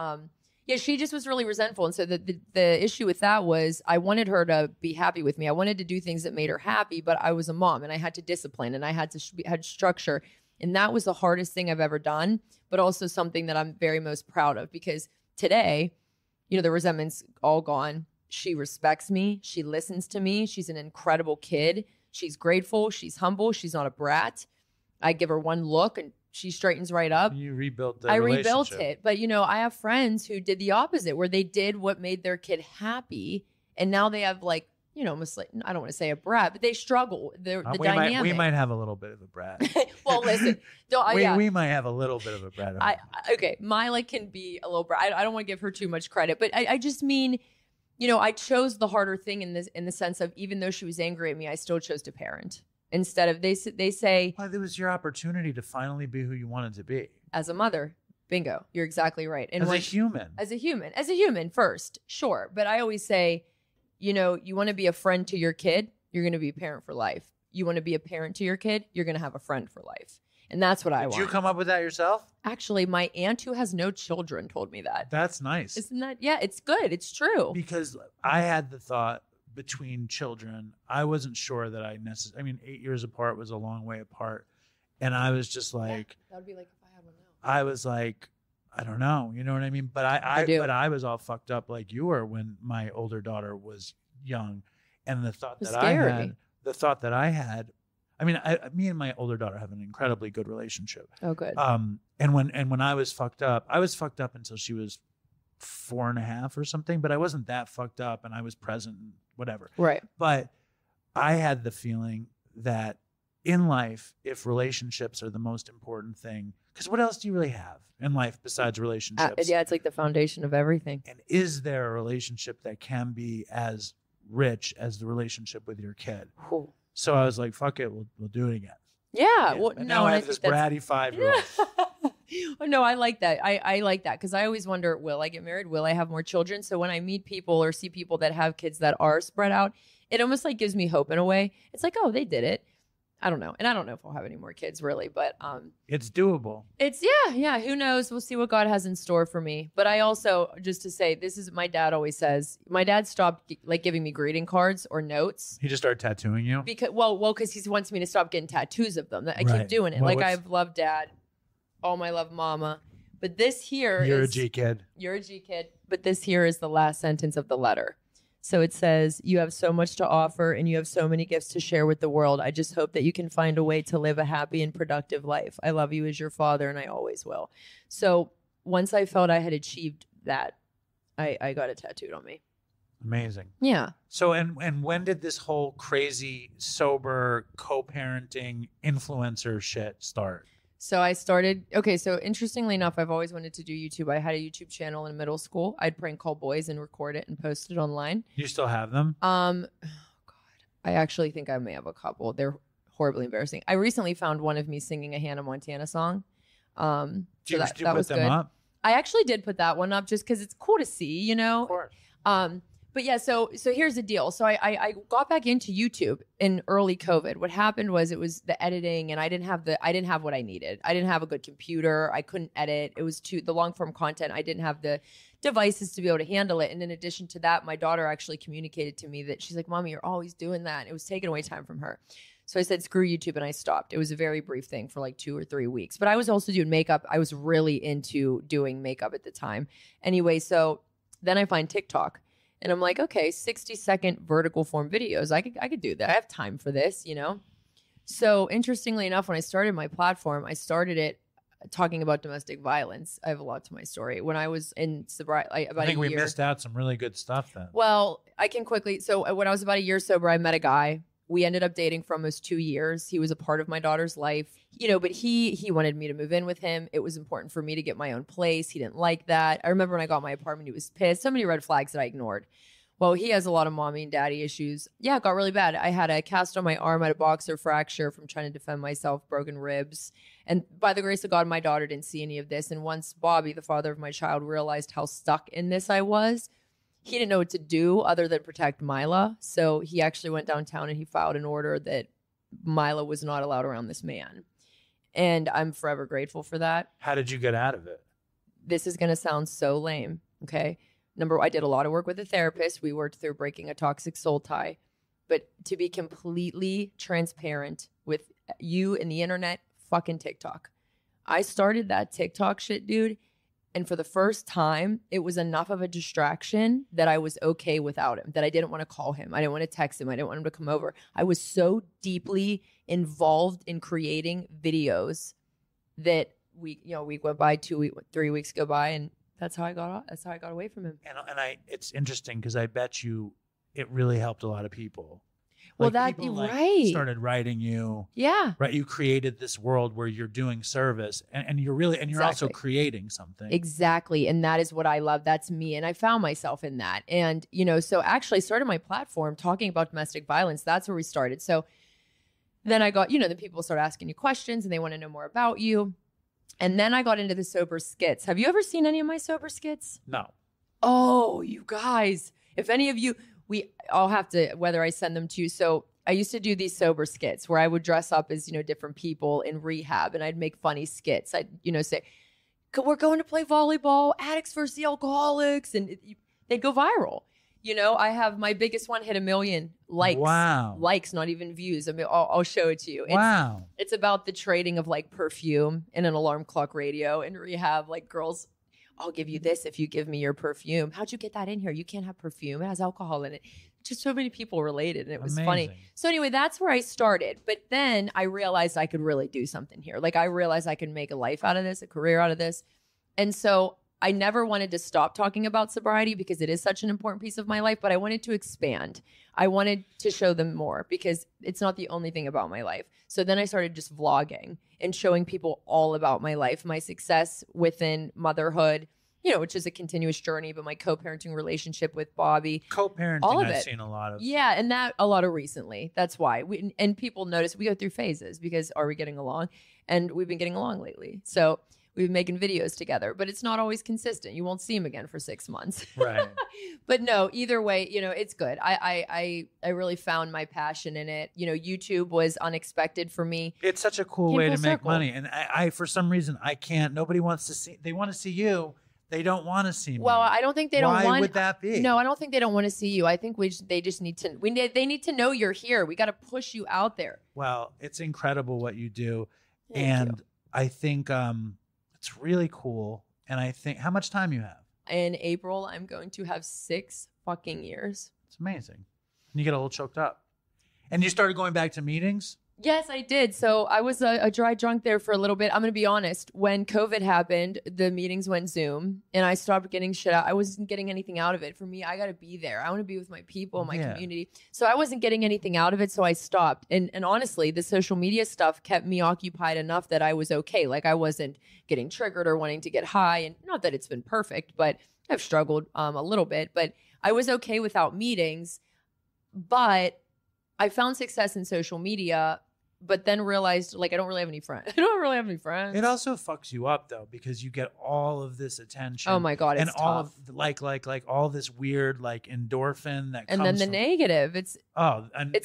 [SPEAKER 8] yeah, she just was really resentful. And so the issue with that was I wanted her to be happy with me. I wanted to do things that made her happy, but I was a mom and I had to discipline and I had to had structure. And that was the hardest thing I've ever done, but also something that I'm very most proud of because today, the resentment's all gone. She respects me. She listens to me. She's an incredible kid. She's grateful. She's humble. She's not a brat. I give her one look and she straightens right up.
[SPEAKER 5] You rebuilt the
[SPEAKER 8] I rebuilt
[SPEAKER 5] relationship.
[SPEAKER 8] it. But, you know, I have friends who did the opposite, where they did what made their kid happy. And now they have, like, you know, almost like, I don't want to say a brat, but they struggle. The dynamic.
[SPEAKER 5] We might have a little bit of a brat.
[SPEAKER 8] Well, listen,
[SPEAKER 5] we might have a little bit of a brat.
[SPEAKER 8] Okay, Mila can be a little brat. I don't want to give her too much credit, but I just mean, you know, I chose the harder thing in the sense of, even though she was angry at me, I still chose to parent instead of they say.
[SPEAKER 5] Well, it was your opportunity to finally be who you wanted to be
[SPEAKER 8] As a mother. Bingo. You're exactly right. And
[SPEAKER 5] as a human.
[SPEAKER 8] As a human first, sure. But I always say, you know, you want to be a friend to your kid, you're going to be a parent for life. You want to be a parent to your kid, you're going to have a friend for life. And that's what I want.
[SPEAKER 5] Did you come up with that yourself?
[SPEAKER 8] Actually, my aunt who has no children told me that.
[SPEAKER 5] That's nice.
[SPEAKER 8] Isn't that? Yeah, it's good. It's true.
[SPEAKER 5] Because I had the thought between children, I wasn't sure that I necessarily, I mean, 8 years apart was a long way apart. And I was just like,
[SPEAKER 8] that would be like if I had one now.
[SPEAKER 5] I was like, I don't know. You know what I mean? But I was all fucked up like you were when my older daughter was young. And the thought that I had, I mean, me and my older daughter have an incredibly good relationship.
[SPEAKER 8] Oh, good.
[SPEAKER 5] And when I was fucked up until she was 4.5 or something, but I wasn't that fucked up and I was present and whatever.
[SPEAKER 8] Right.
[SPEAKER 5] But I had the feeling that in life, if relationships are the most important thing, because what else do you really have in life besides relationships?
[SPEAKER 8] Yeah, it's like the foundation of everything.
[SPEAKER 5] And is there a relationship that can be as rich as the relationship with your kid?
[SPEAKER 8] Ooh.
[SPEAKER 5] So I was like, fuck it, we'll do it again.
[SPEAKER 8] Yeah. Well,
[SPEAKER 5] and now I have this bratty 5-year-old.
[SPEAKER 8] Oh, no, I like that. I like that because I always wonder, will I get married? Will I have more children? So when I meet people or see people that have kids that are spread out, it almost like gives me hope in a way. It's like, oh, they did it. I don't know. And I don't know if I'll have any more kids really, but
[SPEAKER 5] it's doable.
[SPEAKER 8] It's yeah. Who knows? We'll see what God has in store for me. But I also, just to say, this is my dad always says, my dad stopped like giving me greeting cards or notes.
[SPEAKER 5] He just started tattooing you?
[SPEAKER 8] Because he wants me to stop getting tattoos of them. I keep doing it.
[SPEAKER 5] Well,
[SPEAKER 8] I've loved dad. Oh, my love mama. But this here
[SPEAKER 5] You're a G kid.
[SPEAKER 8] You're a G kid. But this here is the last sentence of the letter. So it says, you have so much to offer and you have so many gifts to share with the world. I just hope that you can find a way to live a happy and productive life. I love you as your father and I always will. So once I felt I had achieved that, I got it tattooed on me.
[SPEAKER 5] Amazing.
[SPEAKER 8] Yeah.
[SPEAKER 5] So and when did this whole crazy, sober, co-parenting influencer shit start?
[SPEAKER 8] So I started, so interestingly enough, I've always wanted to do YouTube. I had a YouTube channel in middle school. I'd prank call boys and record it and post it online.
[SPEAKER 5] You still have them?
[SPEAKER 8] Oh God. I actually think I may have a couple. They're horribly embarrassing. I recently found one of me singing a Hannah Montana song.
[SPEAKER 5] Did you put them up?
[SPEAKER 8] I actually did put that one up just because it's cool to see, you know?
[SPEAKER 5] Of course.
[SPEAKER 8] But yeah, so here's the deal. So I got back into YouTube in early COVID. What happened was it was the editing, and I didn't have what I needed. I didn't have a good computer. I couldn't edit. It was the long form content. I didn't have the devices to be able to handle it. And in addition to that, my daughter actually communicated to me that she's like, "Mommy, you're always doing that." It was taking away time from her. So I said, screw YouTube, and I stopped. It was a very brief thing for like 2 or 3 weeks. But I was also doing makeup. I was really into doing makeup at the time. Anyway, so then I find TikTok. And I'm like, okay, 60-second vertical form videos. I could do that. I have time for this, you know? So interestingly enough, when I started my platform, I started it talking about domestic violence. I have a lot to my story. When I was in sobriety, about a year.
[SPEAKER 5] I think we missed out some really good stuff then.
[SPEAKER 8] Well, I can quickly. So when I was about a year sober, I met a guy. We ended up dating for almost 2 years. He was a part of my daughter's life, you know, but he wanted me to move in with him. It was important for me to get my own place. He didn't like that. I remember when I got my apartment, he was pissed. So many red flags that I ignored. Well, he has a lot of mommy and daddy issues. Yeah, it got really bad. I had a cast on my arm, I had a boxer fracture from trying to defend myself, broken ribs. And by the grace of God, my daughter didn't see any of this. And once Bobby, the father of my child, realized how stuck in this I was, he didn't know what to do other than protect Mila. So he actually went downtown and he filed an order that Mila was not allowed around this man. And I'm forever grateful for that.
[SPEAKER 5] How did you get out of it?
[SPEAKER 8] This is going to sound so lame, okay? I did a lot of work with a therapist. We worked through breaking a toxic soul tie. But to be completely transparent with you and the internet, fucking TikTok. I started that TikTok shit, dude. And for the first time, it was enough of a distraction that I was okay without him, that I didn't want to call him. I didn't want to text him. I didn't want him to come over. I was so deeply involved in creating videos that week went by, 3 weeks go by, and that's how I got away from him.
[SPEAKER 5] And it's interesting because I bet you it really helped a lot of people.
[SPEAKER 8] Well,
[SPEAKER 5] people,
[SPEAKER 8] right.
[SPEAKER 5] started writing you.
[SPEAKER 8] Yeah.
[SPEAKER 5] Right. You created this world where you're doing service and you're really, and you're also creating something.
[SPEAKER 8] Exactly. And that is what I love. That's me. And I found myself in that. And, so actually I started my platform talking about domestic violence. That's where we started. So then I got, the people start asking you questions and they want to know more about you. And then I got into the sober skits. Have you ever seen any of my sober skits?
[SPEAKER 5] No.
[SPEAKER 8] Oh, you guys, if any of you, I'll have to, whether I send them to you. So I used to do these sober skits where I would dress up as, different people in rehab, and I'd make funny skits. I'd, say, we're going to play volleyball, addicts versus the alcoholics. And they'd go viral. I have my biggest one hit 1 million likes. Wow. Likes, not even views. I mean, I'll show it to you.
[SPEAKER 5] Wow.
[SPEAKER 8] It's about the trading of perfume in an alarm clock radio in rehab. Girls, I'll give you this if you give me your perfume. How'd you get that in here? You can't have perfume. It has alcohol in it. Just so many people related, and it was funny. So anyway, that's where I started. But then I realized I could really do something here. I realized I could make a life out of this, a career out of this. And so I never wanted to stop talking about sobriety because it is such an important piece of my life, but I wanted to expand. I wanted to show them more because it's not the only thing about my life. So then I started just vlogging and showing people all about my life, my success within motherhood, which is a continuous journey, but my co-parenting relationship with Bobby.
[SPEAKER 5] Co-parenting,
[SPEAKER 8] all of
[SPEAKER 5] I've
[SPEAKER 8] it.
[SPEAKER 5] seen a lot of.
[SPEAKER 8] Yeah, and that a lot of recently. That's why. And people notice we go through phases because are we getting along? And we've been getting along lately. So we've been making videos together, but it's not always consistent. You won't see him again for 6 months.
[SPEAKER 5] Right.
[SPEAKER 8] But no, either way, it's good. I really found my passion in it. YouTube was unexpected for me.
[SPEAKER 5] It's such a cool way to make money. And I for some reason, I can't. Nobody wants to see. They want to see you. They don't want to see me.
[SPEAKER 8] Well, I don't think they don't want.
[SPEAKER 5] Why would that be?
[SPEAKER 8] No, I don't think they don't want to see you. I think they just need to. They need to know you're here. We got to push you out there.
[SPEAKER 5] Well, it's incredible what you do,
[SPEAKER 8] Thank you.
[SPEAKER 5] I think it's really cool. And I think, how much time you have?
[SPEAKER 8] In April, I'm going to have 6 fucking years.
[SPEAKER 5] It's amazing. And you get a little choked up. And you started going back to meetings?
[SPEAKER 8] Yes, I did. So I was a dry drunk there for a little bit. I'm going to be honest. When COVID happened, the meetings went Zoom and I stopped getting shit out. I wasn't getting anything out of it. For me, I got to be there. I want to be with my people, my community. So I wasn't getting anything out of it. So I stopped. And honestly, the social media stuff kept me occupied enough that I was okay. I wasn't getting triggered or wanting to get high. And not that it's been perfect, but I've struggled a little bit. But I was okay without meetings. But I found success in social media, but then realized I don't really have any friends. I don't really have any friends.
[SPEAKER 5] It also fucks you up though, because you get all of this attention.
[SPEAKER 8] Oh my God, it's
[SPEAKER 5] and all
[SPEAKER 8] tough.
[SPEAKER 5] of all this weird endorphin that
[SPEAKER 8] and
[SPEAKER 5] comes
[SPEAKER 8] then the
[SPEAKER 5] from,
[SPEAKER 8] negative. It's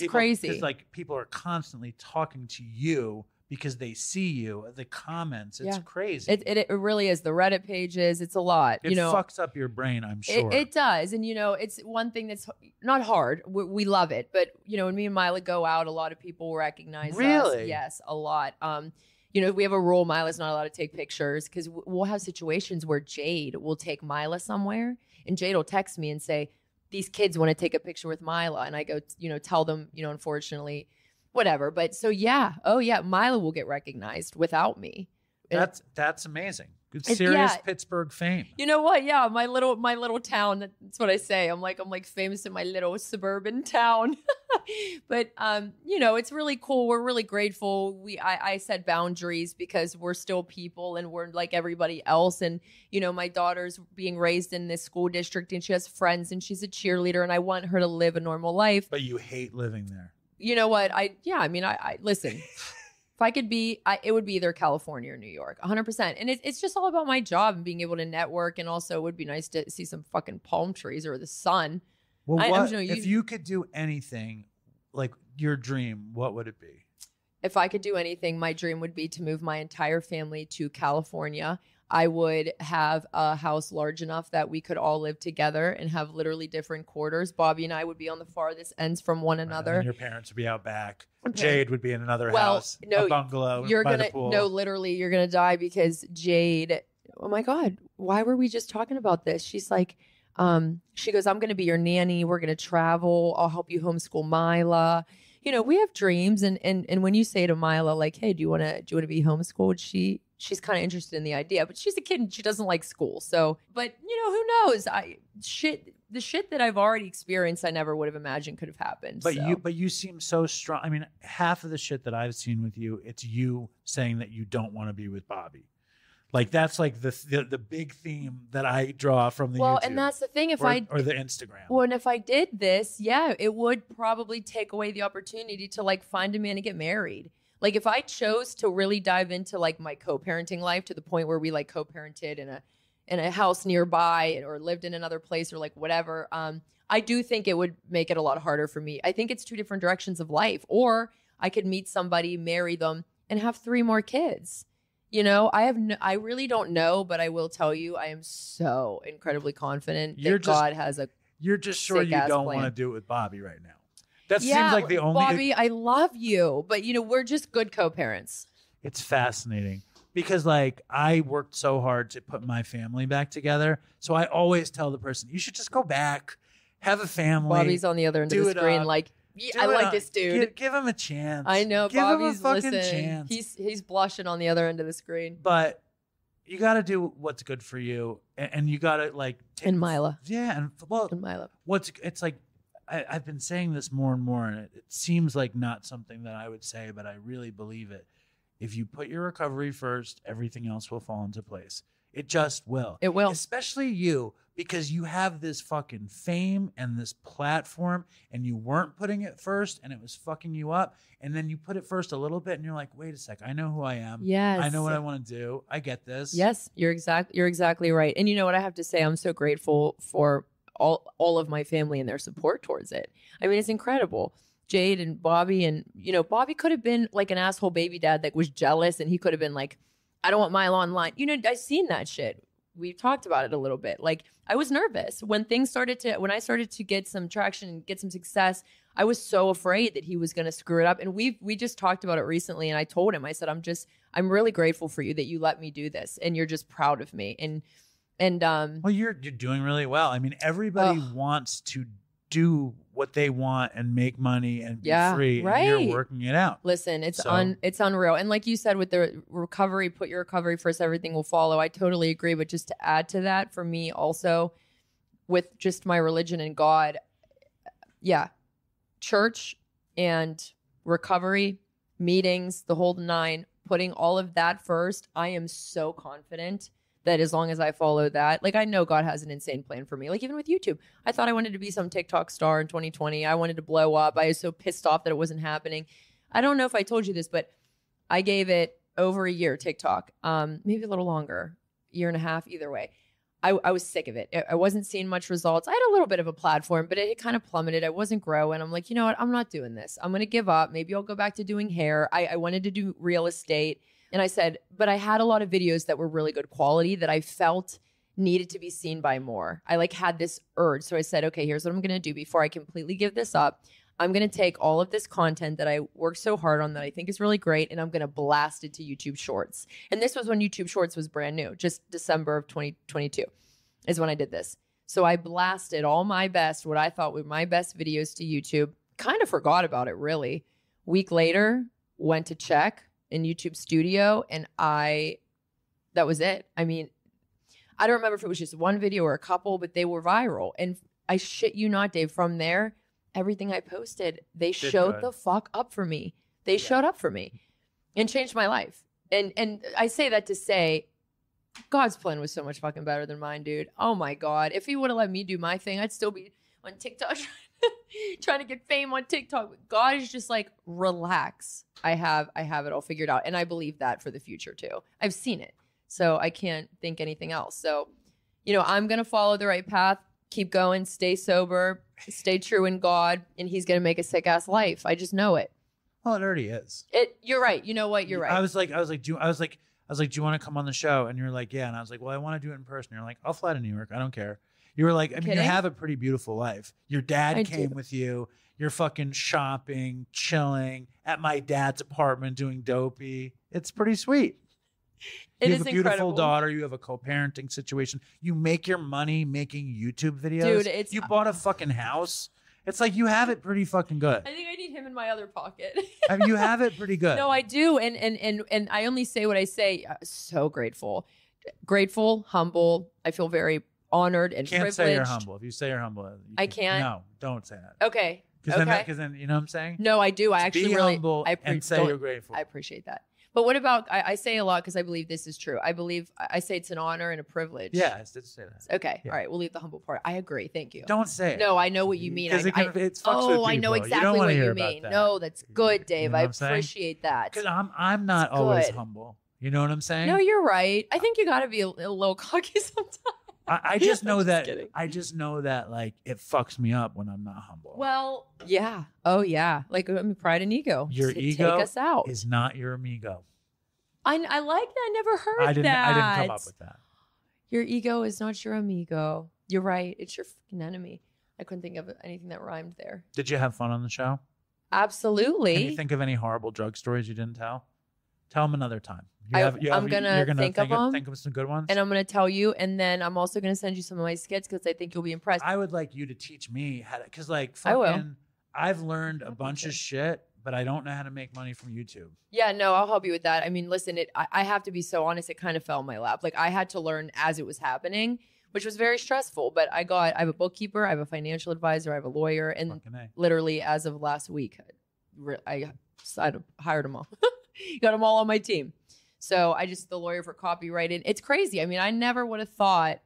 [SPEAKER 8] crazy.
[SPEAKER 5] It's people are constantly talking to you because they see you, the comments. It's crazy.
[SPEAKER 8] It really is. The Reddit pages, it's a lot.
[SPEAKER 5] It fucks up your brain, I'm sure.
[SPEAKER 8] It does. And, it's one thing that's not hard. We love it. But, when me and Mila go out, a lot of people recognize us.
[SPEAKER 5] Really?
[SPEAKER 8] Yes, a lot. We have a rule. Mila's not allowed to take pictures because we'll have situations where Jade will take Mila somewhere and Jade will text me and say, these kids want to take a picture with Mila. And I go, tell them, unfortunately, whatever. But so, Mila will get recognized without me.
[SPEAKER 5] That's amazing. Good serious Pittsburgh fame.
[SPEAKER 8] You know what? Yeah, my little town. That's what I say. I'm like famous in my little suburban town. But it's really cool. We're really grateful. I set boundaries because we're still people and we're like everybody else. And my daughter's being raised in this school district and she has friends and she's a cheerleader and I want her to live a normal life.
[SPEAKER 5] But you hate living there.
[SPEAKER 8] You know what? I listen. If I could be, it would be either California or New York, 100%. And it's just all about my job and being able to network. And also, it would be nice to see some fucking palm trees or the sun.
[SPEAKER 5] Well, if you could do anything, like your dream, what would it be?
[SPEAKER 8] If I could do anything, my dream would be to move my entire family to California. I would have a house large enough that we could all live together and have literally different quarters. Bobby and I would be on the farthest ends from one another.
[SPEAKER 5] And your parents would be out back. Okay. Jade would be in another house, a bungalow by the pool.
[SPEAKER 8] No, literally, you're going to die because Jade, oh my God, why were we just talking about this? She's like, she goes, I'm going to be your nanny. We're going to travel. I'll help you homeschool Mila. We have dreams. And when you say to Mila, like, hey, do you want to be homeschooled? she's kind of interested in the idea, but she's a kid and she doesn't like school. So, but who knows? The shit that I've already experienced, I never would have imagined could have happened.
[SPEAKER 5] But
[SPEAKER 8] so.
[SPEAKER 5] you seem so strong. I mean, half of the shit that I've seen with you, it's you saying that you don't want to be with Bobby. Like that's like the big theme that I draw from the YouTube.
[SPEAKER 8] And that's the thing. Or
[SPEAKER 5] the Instagram.
[SPEAKER 8] Well, and if I did this, yeah, it would probably take away the opportunity to like find a man and get married. Like if I chose to really dive into like my co-parenting life to the point where we like co-parented in a house nearby or lived in another place or like whatever, I do think it would make it a lot harder for me. I think it's two different directions of life. Or I could meet somebody, marry them, and have 3 more kids. I really don't know, but I will tell you, I am so incredibly confident that God has a.
[SPEAKER 5] You're just sure you don't want to do it with Bobby right now. That seems like the only.
[SPEAKER 8] Bobby, I love you, but we're just good co-parents.
[SPEAKER 5] It's fascinating because like I worked so hard to put my family back together, so I always tell the person you should just go back, have a family.
[SPEAKER 8] Bobby's on the other end of the screen, like. I like this dude.
[SPEAKER 5] Give him a chance.
[SPEAKER 8] I know.
[SPEAKER 5] Give
[SPEAKER 8] Bobby's
[SPEAKER 5] him a fucking
[SPEAKER 8] listening.
[SPEAKER 5] chance.
[SPEAKER 8] He's blushing on the other end of the screen.
[SPEAKER 5] But you got to do what's good for you, and you got to like.
[SPEAKER 8] And Mila.
[SPEAKER 5] Yeah, and
[SPEAKER 8] Mila.
[SPEAKER 5] It's like I've been saying this more and more, and it seems like not something that I would say, but I really believe it. If you put your recovery first, everything else will fall into place. It just will.
[SPEAKER 8] It will.
[SPEAKER 5] Especially you, because you have this fucking fame and this platform, and you weren't putting it first, and it was fucking you up. And then you put it first a little bit, and you're like, wait a sec, I know who I am.
[SPEAKER 8] Yes.
[SPEAKER 5] I know what I want to do. I get this.
[SPEAKER 8] Yes, you're exactly right. And you know what I have to say? I'm so grateful for all of my family and their support towards it. I mean, it's incredible. Jade and Bobby, and Bobby could have been like an asshole baby dad that was jealous, and he could have been like, I don't want Milo online. I've seen that shit. We've talked about it a little bit. Like I was nervous when when I started to get some traction and get some success. I was so afraid that he was going to screw it up. And we just talked about it recently. And I told him, I said, I'm really grateful for you that you let me do this, and you're just proud of me. And
[SPEAKER 5] well, you're doing really well. I mean, everybody wants to do what they want and make money and be free,
[SPEAKER 8] right.
[SPEAKER 5] And you're working it out.
[SPEAKER 8] Listen, it's unreal. And like you said, with the recovery, put your recovery first, everything will follow. I totally agree. But just to add to that, for me also, with just my religion and God, church and recovery, meetings, the whole 9, putting all of that first, I am so confident that as long as I follow that, like I know God has an insane plan for me. Like even with YouTube, I thought I wanted to be some TikTok star in 2020. I wanted to blow up. I was so pissed off that it wasn't happening. I don't know if I told you this, but I gave it over a year, TikTok, maybe a little longer, 1.5 years, either way. I was sick of it. I wasn't seeing much results. I had a little bit of a platform, but it kind of plummeted. I wasn't growing. I'm like, you know what? I'm not doing this. I'm going to give up. Maybe I'll go back to doing hair. I wanted to do real estate. And I said, but I had a lot of videos that were really good quality that I felt needed to be seen by more. I had this urge. So I said, okay, here's what I'm going to do before I completely give this up. I'm going to take all of this content that I worked so hard on that I think is really great, and I'm going to blast it to YouTube Shorts. And this was when YouTube Shorts was brand new, just December of 2022 is when I did this. So I blasted all my best, what I thought were my best videos to YouTube. Kind of forgot about it, really. Week later, went to check in YouTube Studio, and that was it. I mean, I don't remember if it was just one video or a couple, but they were viral. And I shit you not, Dave, from there, everything I posted, they showed the fuck up for me. They showed up for me and changed my life. And I say that to say, God's plan was so much fucking better than mine, dude. Oh my God. If he would have let me do my thing, I'd still be on TikTok trying to get fame on TikTok. But God is just like, relax. I have it all figured out. And I believe that for the future too. I've seen it. So I can't think anything else. So, I'm going to follow the right path, keep going, stay sober, stay true in God, and he's going to make a sick ass life. I just know it.
[SPEAKER 5] Well, it already is.
[SPEAKER 8] You're right. You know what? You're right.
[SPEAKER 5] I was like, do you want to come on the show? And you're like, yeah. And I was like, well, I want to do it in person. You're like, I'll fly to New York. I don't care. You were like, I mean, you have a pretty beautiful life. Your dad came with you. You're fucking shopping, chilling at my dad's apartment doing Dopey. It's pretty sweet. You have a beautiful daughter. You have a co-parenting situation. You make your money making YouTube videos.
[SPEAKER 8] Dude,
[SPEAKER 5] you bought a fucking house. It's like you have it pretty fucking good.
[SPEAKER 8] I think I need him in my other pocket.
[SPEAKER 5] You have it pretty good.
[SPEAKER 8] No, I do. And I only say what I say. So grateful. Grateful, humble. I feel very honored and
[SPEAKER 5] Can't
[SPEAKER 8] privileged.
[SPEAKER 5] say you're humble. If you say you're humble,
[SPEAKER 8] I can't?
[SPEAKER 5] No, don't say that.
[SPEAKER 8] Okay.
[SPEAKER 5] Because then, you know what I'm saying?
[SPEAKER 8] No, I do. I actually
[SPEAKER 5] be
[SPEAKER 8] really
[SPEAKER 5] humble and say you're grateful.
[SPEAKER 8] I appreciate that. But what about, I say a lot because I believe this is true. I say it's an honor and a privilege.
[SPEAKER 5] Yeah, I did say that.
[SPEAKER 8] Okay.
[SPEAKER 5] Yeah.
[SPEAKER 8] All right. We'll leave the humble part. I agree. Thank you.
[SPEAKER 5] Don't say it.
[SPEAKER 8] No, I know what you mean.
[SPEAKER 5] Because it fucks with
[SPEAKER 8] I know
[SPEAKER 5] people. You
[SPEAKER 8] exactly
[SPEAKER 5] don't
[SPEAKER 8] what
[SPEAKER 5] wanna
[SPEAKER 8] you
[SPEAKER 5] hear about
[SPEAKER 8] mean.
[SPEAKER 5] that.
[SPEAKER 8] No, that's good, Dave.
[SPEAKER 5] You know
[SPEAKER 8] I
[SPEAKER 5] what I'm saying?
[SPEAKER 8] appreciate that.
[SPEAKER 5] Because I'm not
[SPEAKER 8] It's
[SPEAKER 5] always
[SPEAKER 8] good.
[SPEAKER 5] humble. You know what I'm saying?
[SPEAKER 8] No, you're right. I think you got to be a little cocky sometimes.
[SPEAKER 5] I just know
[SPEAKER 8] I'm just
[SPEAKER 5] that.
[SPEAKER 8] kidding.
[SPEAKER 5] I just know that like it fucks me up when I'm not humble.
[SPEAKER 8] Well, yeah. Oh, yeah. Like pride and ego.
[SPEAKER 5] Your
[SPEAKER 8] Just
[SPEAKER 5] ego
[SPEAKER 8] take us out.
[SPEAKER 5] is not your amigo.
[SPEAKER 8] I like that. I never heard
[SPEAKER 5] I didn't
[SPEAKER 8] that.
[SPEAKER 5] come up with that.
[SPEAKER 8] Your ego is not your amigo. You're right. It's your fucking enemy. I couldn't think of anything that rhymed there.
[SPEAKER 5] Did you have fun on the show?
[SPEAKER 8] Absolutely.
[SPEAKER 5] Can you think of any horrible drug stories you didn't tell? Tell them another time.
[SPEAKER 8] I'm gonna
[SPEAKER 5] you're gonna
[SPEAKER 8] think of them.
[SPEAKER 5] Think of some good ones.
[SPEAKER 8] And I'm going to tell you, and then I'm also going to send you some of my skits because I think you'll be impressed.
[SPEAKER 5] I would like you to teach me how to, because like
[SPEAKER 8] I will.
[SPEAKER 5] fucking, I've learned a bunch of shit, but I don't know how to make money from YouTube.
[SPEAKER 8] Yeah, no, I'll help you with that. I mean, listen, I have to be so honest. It kind of fell in my lap. Like I had to learn as it was happening, which was very stressful. But I have a bookkeeper, I have a financial advisor, I have a lawyer, and
[SPEAKER 5] Fucking A.
[SPEAKER 8] literally as of last week, I hired them all. Got them all on my team. So the lawyer for copyright, and it's crazy. I mean, I never would have thought,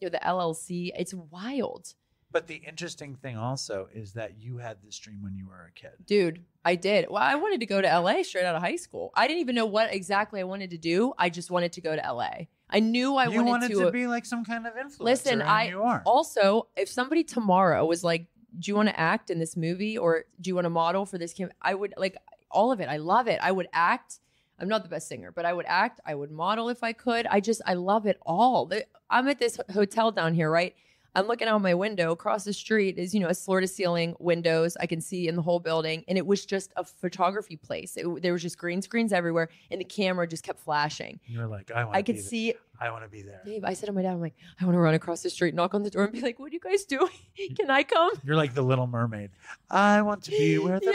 [SPEAKER 8] the LLC, it's wild.
[SPEAKER 5] But the interesting thing also is that you had this dream when you were a kid.
[SPEAKER 8] Dude, I did. Well, I wanted to go to LA straight out of high school. I didn't even know what exactly I wanted to do. I just wanted to go to LA. I knew I wanted
[SPEAKER 5] to be like some kind of influencer.
[SPEAKER 8] Listen,
[SPEAKER 5] and you are.
[SPEAKER 8] Also, if somebody tomorrow was like, do you want to act in this movie or do you want to model for this camp? I would like all of it. I love it. I would act. I'm not the best singer, but I would act. I would model if I could. I love it all. I'm at this hotel down here, right? I'm looking out my window. Across the street is, a floor to ceiling windows. I can see in the whole building. And it was just a photography place. There was just green screens everywhere. And the camera just kept flashing.
[SPEAKER 5] You're like,
[SPEAKER 8] I could see.
[SPEAKER 5] I want to be there.
[SPEAKER 8] Dave, I said to my dad, I'm like, I want to run across the street, knock on the door and be like, what are you guys doing? Can I come?
[SPEAKER 5] You're like the Little Mermaid. I want to be where the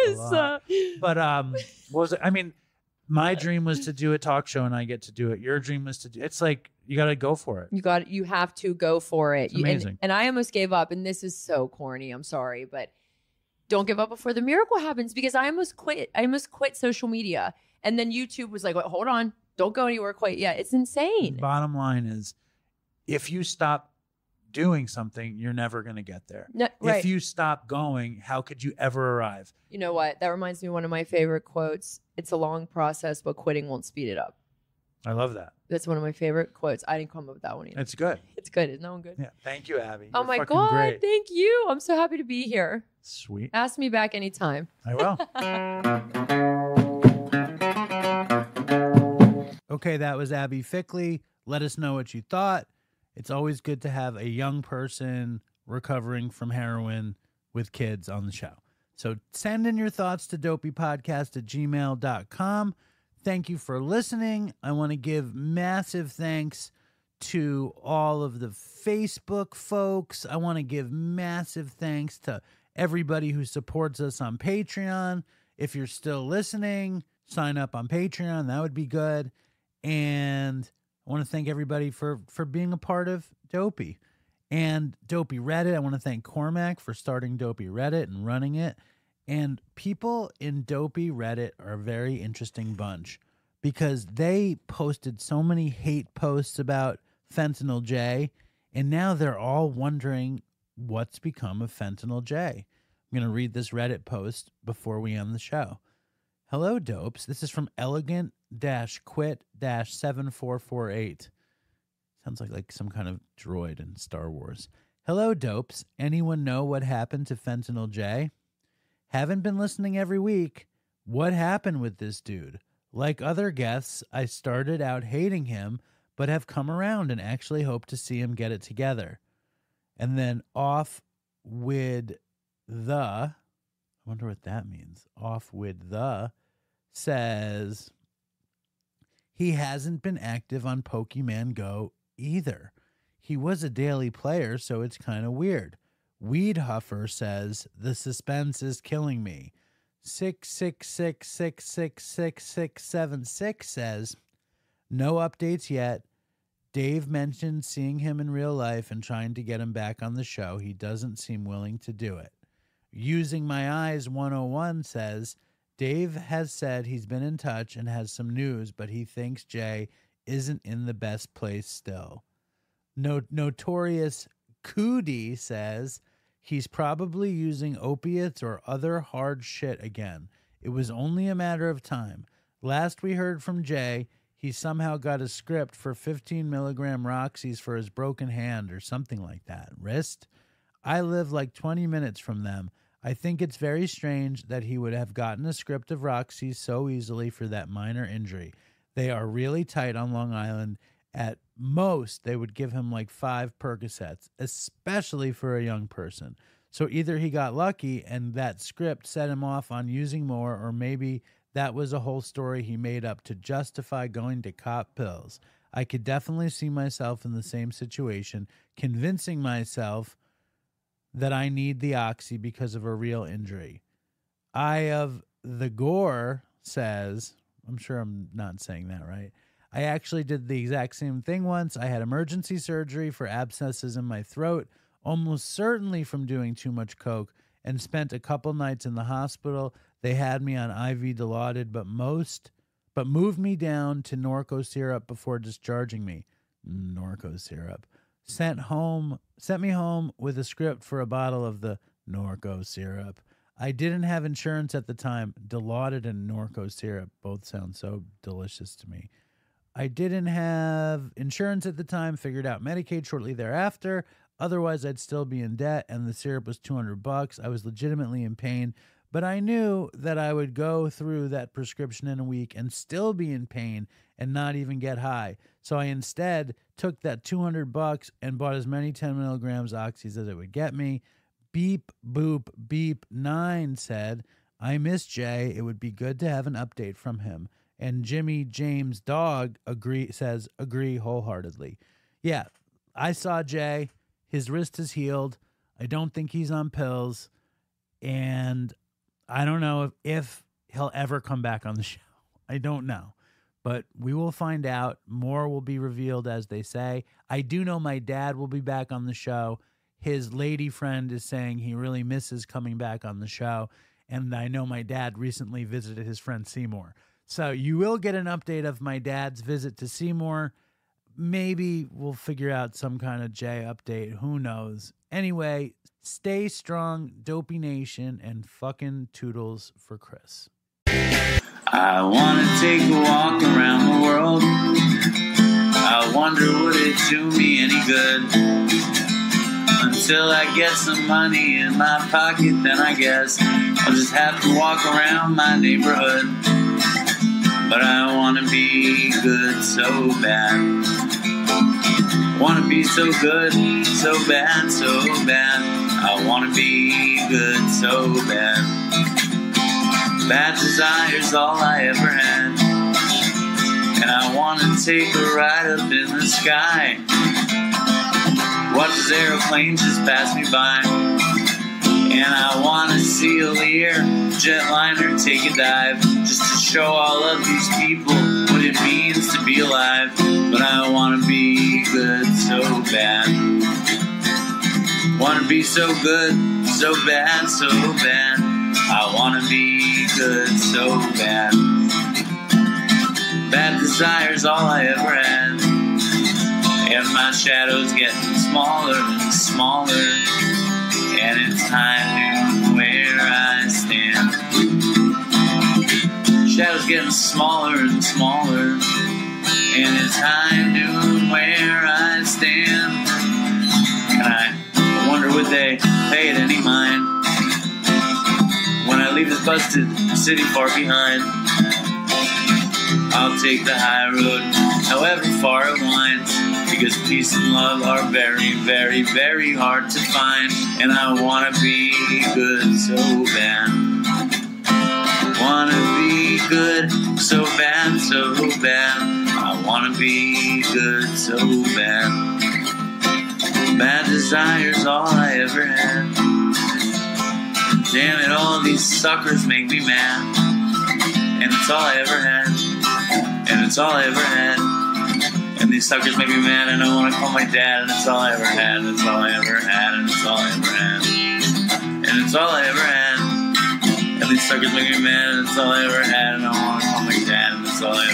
[SPEAKER 5] people are. But what was it? I mean, my dream was to do a talk show and I get to do it. Your dream was to do it's like you got to go for it.
[SPEAKER 8] You have to go for it.
[SPEAKER 5] It's amazing.
[SPEAKER 8] And I almost gave up, and this is so corny. I'm sorry, but don't give up before the miracle happens, because I almost quit. I almost quit social media. And then YouTube was like, wait, hold on, don't go anywhere quite yet. It's insane.
[SPEAKER 5] Bottom line is, if you stop doing something, you're never going to get there.
[SPEAKER 8] No, right.
[SPEAKER 5] If you stop going, how could you ever arrive?
[SPEAKER 8] You know what? That reminds me of one of my favorite quotes. It's a long process, but quitting won't speed it up.
[SPEAKER 5] I love that.
[SPEAKER 8] That's one of my favorite quotes. I didn't come up with that one either.
[SPEAKER 5] It's good.
[SPEAKER 8] It's good. Isn't that one good?
[SPEAKER 5] Yeah. Thank you, Abby.
[SPEAKER 8] Oh
[SPEAKER 5] You're
[SPEAKER 8] my
[SPEAKER 5] fucking
[SPEAKER 8] God.
[SPEAKER 5] great.
[SPEAKER 8] Thank you. I'm so happy to be here.
[SPEAKER 5] Sweet.
[SPEAKER 8] Ask me back anytime.
[SPEAKER 5] I will. Okay, that was Abbey Fickley. Let us know what you thought. It's always good to have a young person recovering from heroin with kids on the show. So send in your thoughts to dopeypodcast@gmail.com. Thank you for listening. I want to give massive thanks to all of the Facebook folks. I want to give massive thanks to everybody who supports us on Patreon. If you're still listening, sign up on Patreon. That would be good. And I want to thank everybody for being a part of Dopey. And Dopey Reddit, I want to thank Cormac for starting Dopey Reddit and running it. And people in Dopey Reddit are a very interesting bunch because they posted so many hate posts about Fentanyl J, and now they're all wondering what's become of Fentanyl J. I'm going to read this Reddit post before we end the show. Hello, dopes. This is from elegant-quit-7448. Sounds like some kind of droid in Star Wars. Hello, dopes. Anyone know what happened to Fentanyl J? Haven't been listening every week. What happened with this dude? Like other guests, I started out hating him, but have come around and actually hope to see him get it together. And then off with the, I wonder what that means. Off with the says he hasn't been active on Pokemon Go either. He was a daily player, so it's kind of weird. Weed Huffer says, the suspense is killing me. 666666676 says, no updates yet. Dave mentioned seeing him in real life and trying to get him back on the show. He doesn't seem willing to do it. Using My Eyes 101 says, Dave has said he's been in touch and has some news, but he thinks Jay isn't in the best place still. Notorious Cootie says he's probably using opiates or other hard shit again. It was only a matter of time. Last we heard from Jay, he somehow got a script for 15 milligram Roxys for his broken hand or something like that. Wrist? I live like 20 minutes from them. I think it's very strange that he would have gotten a script of Roxy so easily for that minor injury. They are really tight on Long Island. At most, they would give him like 5 Percocets, especially for a young person. So either he got lucky and that script set him off on using more, or maybe that was a whole story he made up to justify going to cop pills. I could definitely see myself in the same situation, convincing myself that I need the oxy because of a real injury. Eye of the Gore says, I'm sure I'm not saying that right. I actually did the exact same thing once. I had emergency surgery for abscesses in my throat, almost certainly from doing too much coke, and spent a couple nights in the hospital. They had me on IV Dilaudid, but moved me down to Norco syrup before discharging me. Norco syrup. Sent me home with a script for a bottle of the Norco syrup. I didn't have insurance at the time. Dilaudid and Norco syrup both sound so delicious to me. I didn't have insurance at the time, figured out Medicaid shortly thereafter. Otherwise, I'd still be in debt, and the syrup was $200. I was legitimately in pain, but I knew that I would go through that prescription in a week and still be in pain and not even get high. So I instead took that $200 and bought as many 10 milligrams oxys as it would get me. Beep, boop, beep 9 said, I miss Jay. It would be good to have an update from him. And Jimmy James Dog says, agree wholeheartedly. Yeah, I saw Jay. His wrist is healed. I don't think he's on pills. And I don't know if he'll ever come back on the show. I don't know. But we will find out. More will be revealed, as they say. I do know my dad will be back on the show. His lady friend is saying he really misses coming back on the show. And I know my dad recently visited his friend Seymour. So you will get an update of my dad's visit to Seymour. Maybe we'll figure out some kind of Jay update. Who knows? Anyway, stay strong, Dopey Nation, and fucking toodles for Chris.
[SPEAKER 9] I want to take a walk around the world. I wonder would it do me any good? Until I get some money in my pocket, then I guess I'll just have to walk around my neighborhood. But I want to be good so bad. Want to be so good, so bad, so bad. I want to be good so bad. Bad desire's all I ever had. And I want to take a ride up in the sky. Watch as aeroplanes just pass me by. And I want to see a Lear jetliner take a dive, just to show all of these people what it means to be alive. But I want to be good so bad. Want to be so good, so bad, so bad. I want to be good so bad. Bad desire's all I ever had. And my shadow's getting smaller and smaller. And it's high noon where I stand. Shadow's getting smaller and smaller. And it's high noon where I stand. And I wonder would they pay it any mind when I leave this busted city far behind. I'll take the high road, however far it winds, because peace and love are very, very, very hard to find. And I want to be good so bad. Want to be good so bad, so bad. I want to be good so bad. Bad desire's all I ever had. Damn it, all these suckers make me mad. And it's all I ever had. And it's all I ever had. And these suckers make me mad, and I want to call my dad. And it's all I ever had. And it's all I ever had. And it's all I ever had. And it's all I ever had. And these suckers make me mad, and it's all I ever had. And I want to call my dad. And it's all I